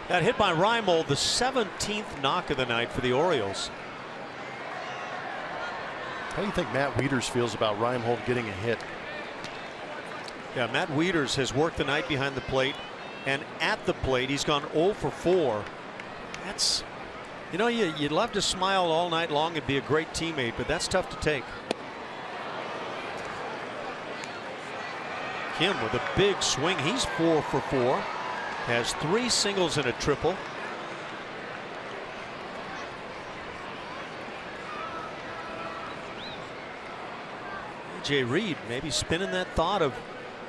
That hit by Reimold, the 17th knock of the night for the Orioles. How do you think Matt Wieters feels about Reimold getting a hit? Yeah, Matt Wieters has worked the night behind the plate, and at the plate he's gone 0 for 4. That's, you know, you'd love to smile all night long and be a great teammate, but that's tough to take. Kim with a big swing. He's 4 for 4. Has 3 singles and a triple. A.J. Reed maybe spinning that thought of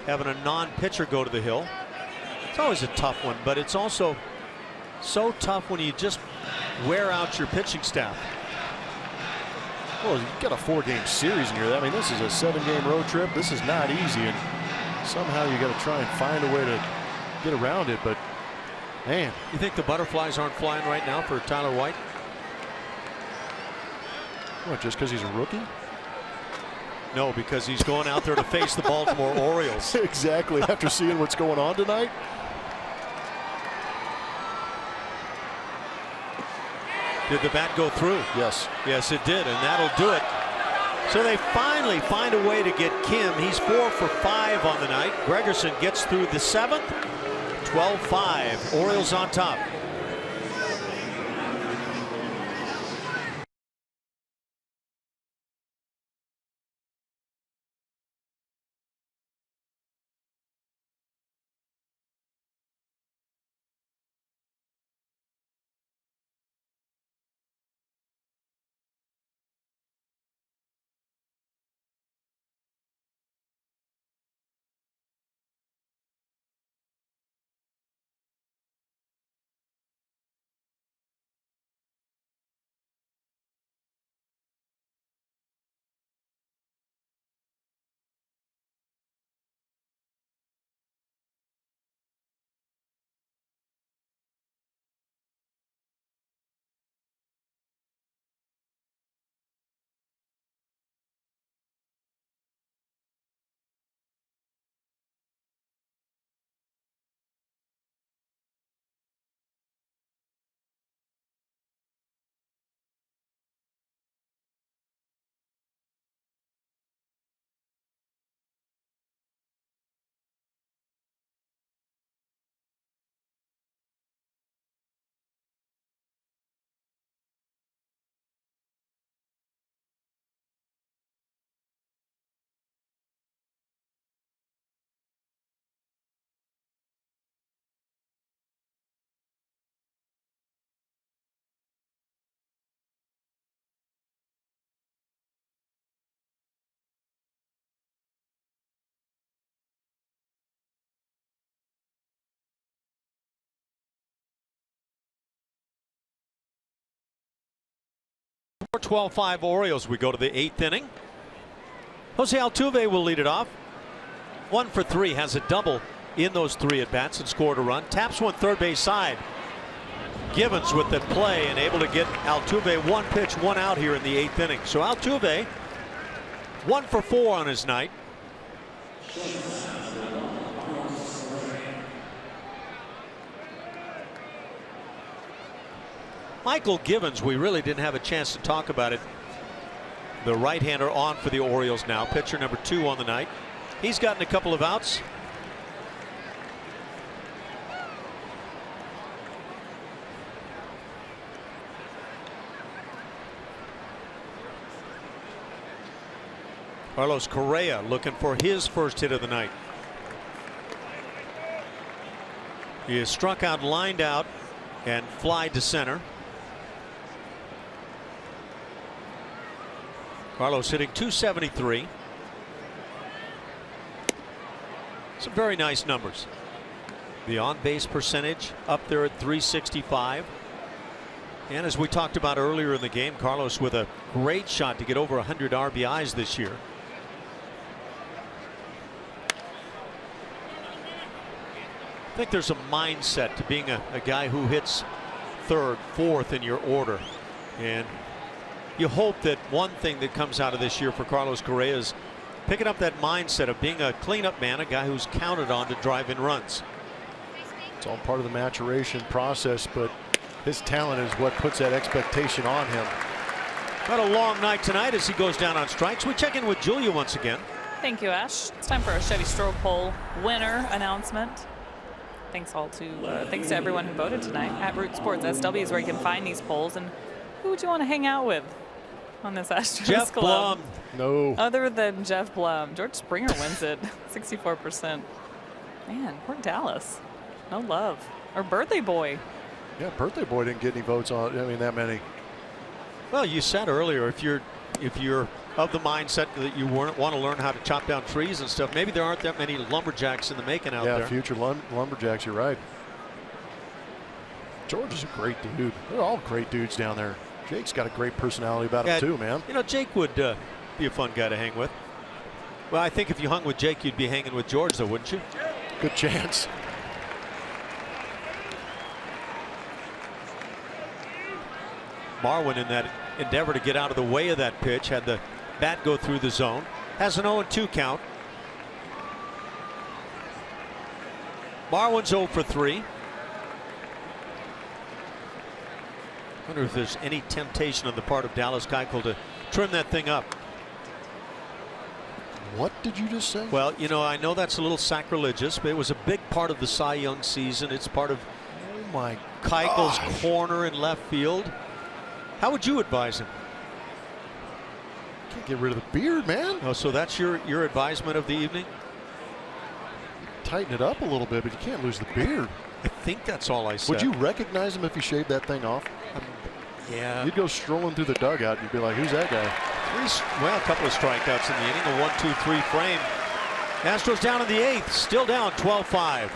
having a non-pitcher go to the hill. It's always a tough one, but it's also so tough when you just wear out your pitching staff. Well, you've got a 4-game series in here. I mean, this is a 7-game road trip. This is not easy, and somehow you got to try and find a way to get around it. But man, you think the butterflies aren't flying right now for Tyler White? What, just because he's a rookie? No, because he's going out there to face the Baltimore Orioles. Exactly. After seeing what's going on tonight. Did the bat go through? Yes. Yes, it did, and that'll do it. So they finally find a way to get Kim. He's 4 for 5 on the night. Gregerson gets through the 7th. 12-5. Orioles on top. For 12-5 Orioles, we go to the 8th inning. Jose Altuve will lead it off. 1 for 3, has a double in those 3 at-bats and scored a run. Taps one third base side. Givens with the play and able to get Altuve 1 pitch, 1 out here in the 8th inning. So Altuve 1 for 4 on his night. Michael Givens, we really didn't have a chance to talk about it. The right-hander on for the Orioles now, pitcher number 2 on the night. He's gotten a couple of outs. Carlos Correa looking for his first hit of the night. He is struck out, lined out, and fly to center. Carlos hitting .273. Some very nice numbers. The on-base percentage up there at .365. And as we talked about earlier in the game, Carlos with a great shot to get over 100 RBIs this year. I think there's a mindset to being a guy who hits 3rd, 4th in your order. And you hope that one thing that comes out of this year for Carlos Correa is picking up that mindset of being a cleanup man, a guy who's counted on to drive in runs. It's all part of the maturation process, but his talent is what puts that expectation on him. Got a long night tonight as he goes down on strikes. We check in with Julia once again. Thank you, Ash. It's time for a Chevy Stroke Poll winner announcement. Thanks to everyone who voted tonight. At Root Sports SW is where you can find these polls. And who would you want to hang out with on this Astros Jeff club? Blum. No. Other than Jeff Blum. George Springer wins it. 64%. Man, poor Dallas. No love. Or Birthday Boy. Yeah, Birthday Boy didn't get any votes on, I mean, that many. Well, you said earlier, if you're of the mindset that you want to learn how to chop down trees and stuff, maybe there aren't that many lumberjacks in the making out there. Yeah, future lumberjacks, you're right. George is a great dude. They're all great dudes down there. Jake's got a great personality about him too, man. You know, Jake would be a fun guy to hang with. Well, I think if you hung with Jake, you'd be hanging with George, though, wouldn't you? Good chance. Marwin, in that endeavor to get out of the way of that pitch, had the bat go through the zone. Has an 0-2 count. Marwin's 0 for 3. Wonder if there's any temptation on the part of Dallas Keuchel to trim that thing up. What did you just say? Well, you know, I know that's a little sacrilegious, but it was a big part of the Cy Young season. It's part of Keuchel's corner in left field. How would you advise him? Can't get rid of the beard, man. Oh, so that's your advisement of the evening? Tighten it up a little bit, but you can't lose the beard. I think that's all I said. Would you recognize him if he shaved that thing off? Yeah. You'd go strolling through the dugout. You'd be like, who's that guy? Well, a couple of strikeouts in the inning, a 1-2-3 frame. Astros down in the 8th, still down 12-5.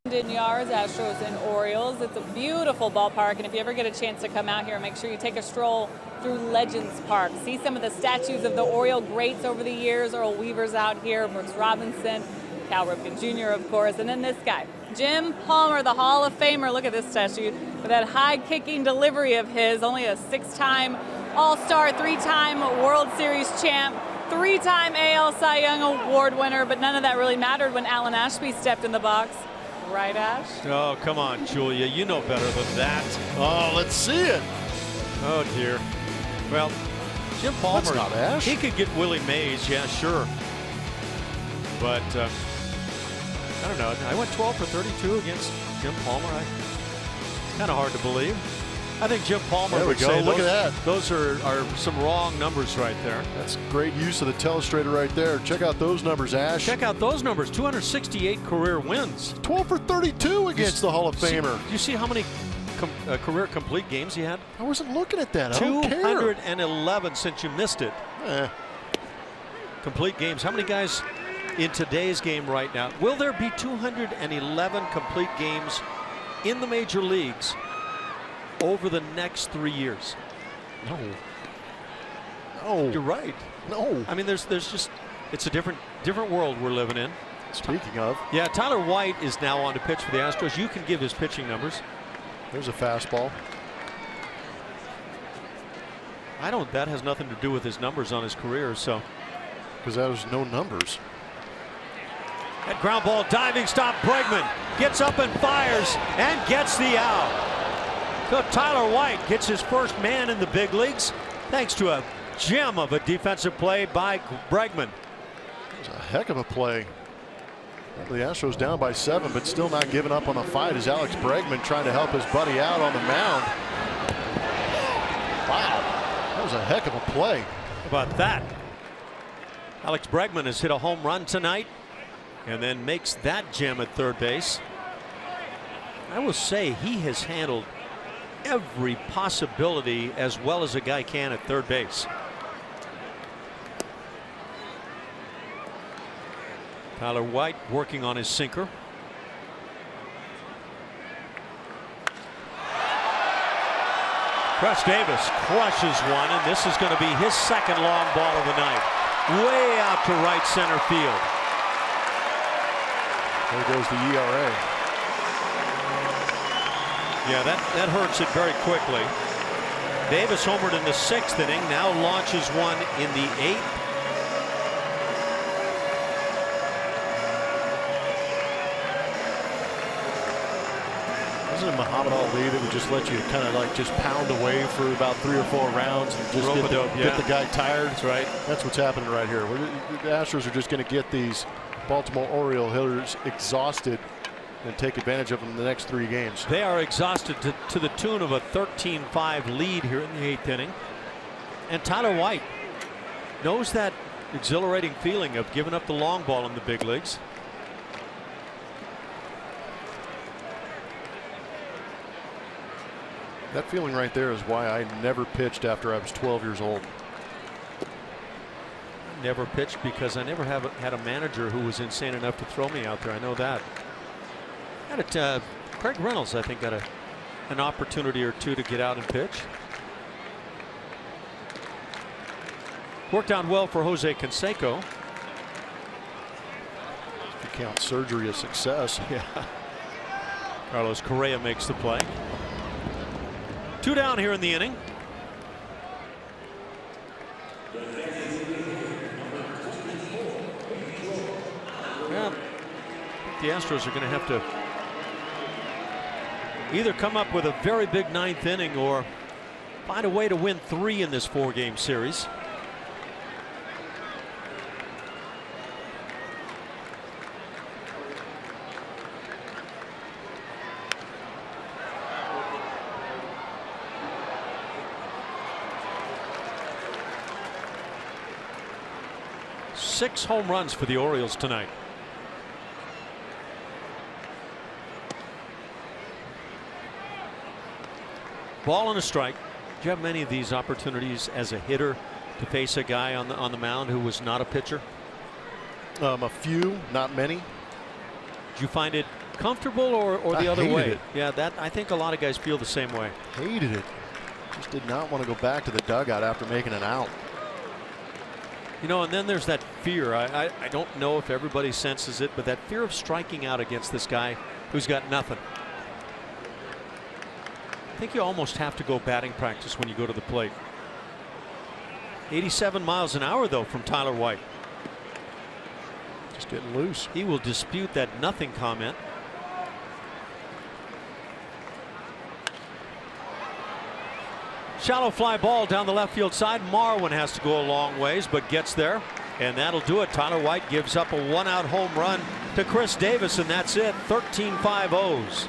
Camden Yards, Astros and Orioles. It's a beautiful ballpark, and if you ever get a chance to come out here, make sure you take a stroll through Legends Park. See some of the statues of the Oriole greats over the years. Earl Weaver's out here, Brooks Robinson, Cal Ripken Jr., of course, and then this guy, Jim Palmer, the Hall of Famer. Look at this statue with that high-kicking delivery of his. Only a 6-time All-Star, 3-time World Series champ, 3-time AL Cy Young Award winner, but none of that really mattered when Alan Ashby stepped in the box. Right, Ash? Oh, come on, Julia. You know better than that. Oh, let's see it. Oh, dear. Well, Jim Palmer, that's not Ash. He could get Willie Mays, yeah, sure. But, I don't know. I went 12 for 32 against Jim Palmer. It's kind of hard to believe. I think Jim Palmer there we would go. say Look at that. Those are some wrong numbers right there. That's great use of the telestrator right there. Check out those numbers, Ash. Check out those numbers. 268 career wins. 12 for 32 against the Hall of Famer. Do you see how many career complete games he had? I wasn't looking at that. I don't care. 211 since you missed it. Complete games. How many guys in today's game right now? Will there be 211 complete games in the major leagues over the next 3 years? No. No. You're right. No. I mean, there's just, it's a different world we're living in. Speaking of. Yeah, Tyler White is now on to pitch for the Astros. You can give his pitching numbers. There's a fastball. That has nothing to do with his numbers on his career, so. Because there's no numbers. That ground ball, diving stop, Bregman gets up and fires and gets the out. So Tyler White gets his first man in the big leagues thanks to a gem of a defensive play by Bregman. It was a heck of a play. The Astros down by 7, but still not giving up on the fight as Alex Bregman trying to help his buddy out on the mound. Wow, that was a heck of a play. How about that? Alex Bregman has hit a home run tonight and then makes that gem at third base. I will say he has handled every possibility as well as a guy can at third base. Tyler White working on his sinker. Russ Davis crushes one, and this is going to be his second long ball of the night. Way out to right center field. There goes the ERA. Yeah, that hurts it very quickly. Davis homered in the 6th inning, now launches one in the 8th. Wasn't it Muhammad Ali that would just let you kind of like just pound away for about 3 or 4 rounds and just get the guy tired? That's right. That's what's happening right here. The Astros are just going to get these Baltimore Oriole hitters exhausted and take advantage of them in the next 3 games. They are exhausted to the tune of a 13-5 lead here in the 8th inning. And Tyler White knows that exhilarating feeling of giving up the long ball in the big leagues. That feeling right there is why I never pitched after I was 12 years old. Never pitched because I never had a manager who was insane enough to throw me out there. I know that. Craig Reynolds, I think, got an opportunity or 2 to get out and pitch. Worked out well for Jose Canseco. If you count surgery a success. Yeah. Carlos Correa makes the play. 2 down here in the inning. Well, the Astros are going to have to either come up with a very big 9th inning or find a way to win 3 in this 4-game series. Six home runs for the Orioles tonight. Ball and a strike. Do you have many of these opportunities as a hitter to face a guy on the mound who was not a pitcher? A few, not many. Did you find it Comfortable or the other way? It. Yeah, that I think a lot of guys feel the same way. Hated it. Just did not want to go back to the dugout after making an out. You know, and then there's that fear. I don't know if everybody senses it, but that fear of striking out against this guy who's got nothing. I think you almost have to go batting practice when you go to the plate. 87 miles an hour, though, from Tyler White. Just getting loose. He will dispute that nothing comment. Shallow fly ball down the left field side. Marwin has to go a long ways, but gets there. And that'll do it. Tyler White gives up a 1-out home run to Chris Davis, and that's it. 13-5 O's.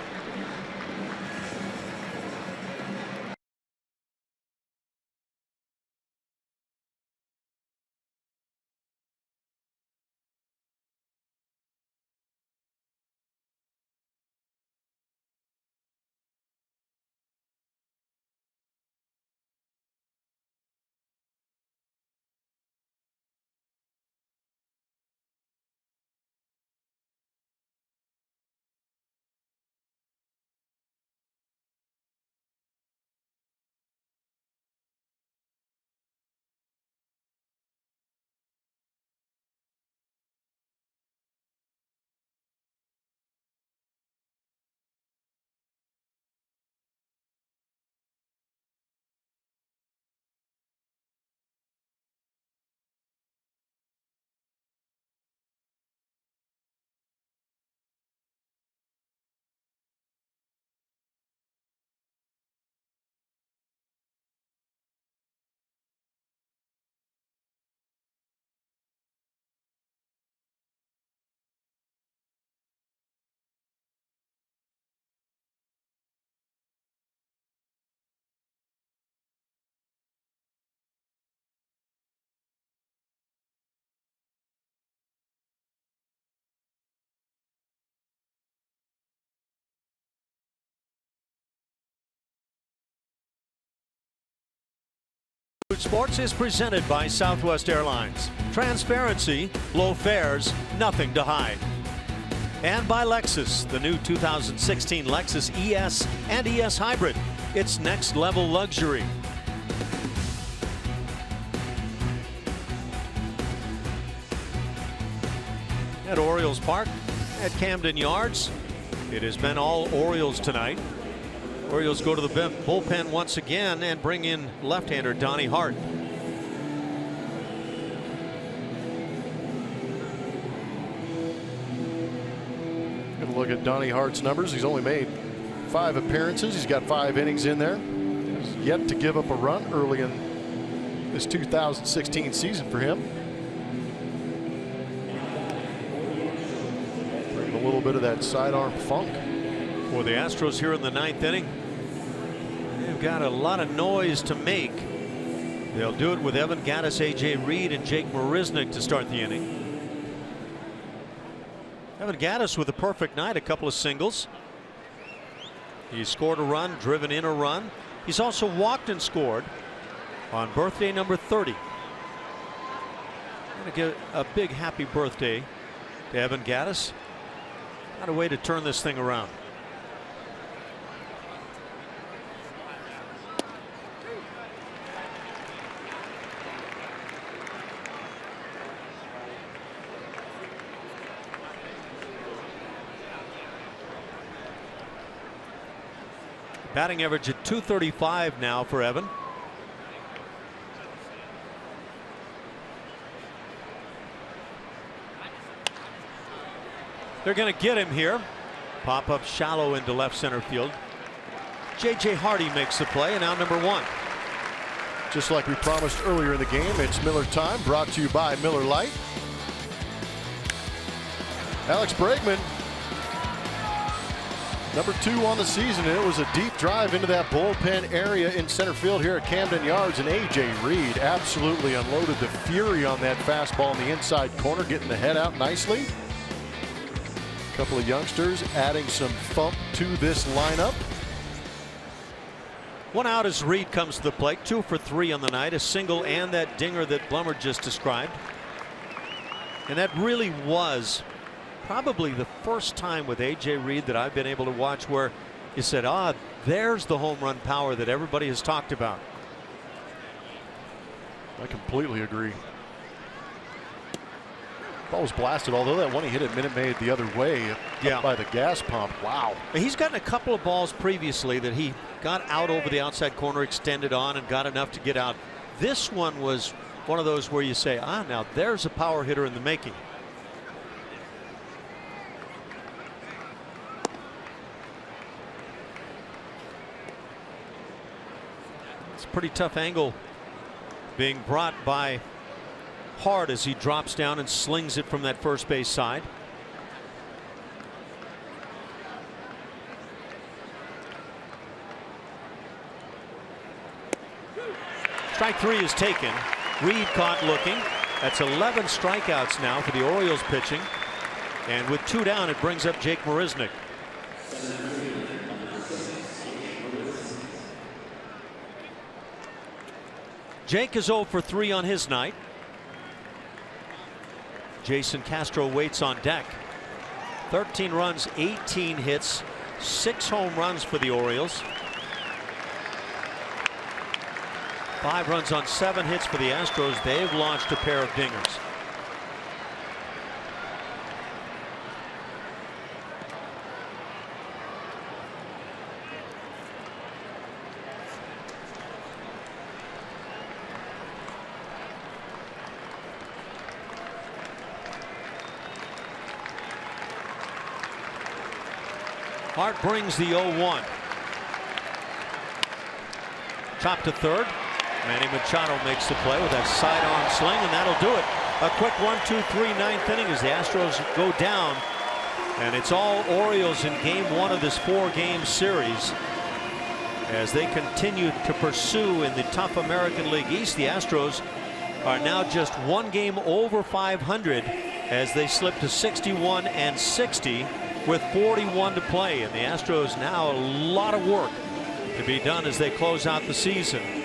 Sports is presented by Southwest Airlines. Transparency, low fares, nothing to hide. And by Lexus, the new 2016 Lexus ES and ES Hybrid. It's next level luxury. At Orioles Park at Camden Yards, it has been all Orioles tonight. Orioles go to the bullpen once again and bring in left-hander Donnie Hart. Gonna look at Donnie Hart's numbers. He's only made 5 appearances. He's got 5 innings in there. He's yet to give up a run early in this 2016 season for him. Bringing a little bit of that sidearm funk. For the Astros here in the 9th inning. They've got a lot of noise to make. They'll do it with Evan Gattis, A.J. Reed, and Jake Marisnick to start the inning. Evan Gattis with a perfect night, a couple of singles. He scored a run, driven in a run. He's also walked and scored on birthday number 30. I'm going to give a big happy birthday to Evan Gattis. Got a way to turn this thing around. Batting average at .235 now for Evan. They're going to get him here. Pop up shallow into left center field. J.J. Hardy makes the play, and now number 1. Just like we promised earlier in the game, it's Miller time, brought to you by Miller Lite. Alex Bregman, number 2 on the season, and it was a deep drive into that bullpen area in center field here at Camden Yards, and A.J. Reed absolutely unloaded the fury on that fastball in the inside corner, getting the head out nicely. A couple of youngsters adding some thump to this lineup. 1 out as Reed comes to the plate. 2 for 3 on the night, a single and that dinger that Blummer just described. And that really was probably the first time with A.J. Reed that I've been able to watch where you said, ah, there's the home run power that everybody has talked about. I completely agree. Ball was blasted, although that one he hit at Minute Maid the other way up by the gas pump. Wow. He's gotten a couple of balls previously that he got out over the outside corner, extended on, and got enough to get out. This one was one of those where you say, ah, now there's a power hitter in the making. It's a pretty tough angle being brought by Hart as he drops down and slings it from that first base side. Strike 3 is taken. Reed caught looking. That's 11 strikeouts now for the Orioles pitching. And with 2 down, it brings up Jake Marisnick. Jake is 0 for 3 on his night. Jason Castro waits on deck. 13 runs, 18 hits, 6 home runs for the Orioles. 5 runs on 7 hits for the Astros. They've launched a pair of dingers. Hart brings the 0-1. Chop to third. Manny Machado makes the play with that sidearm sling, and that'll do it. A quick 1-2-3 ninth inning as the Astros go down. And it's all Orioles in game 1 of this 4-game series. As they continue to pursue in the tough American League East, the Astros are now just 1 game over 500 as they slip to 61-60 with 41 to play. And the Astros now a lot of work to be done as they close out the season.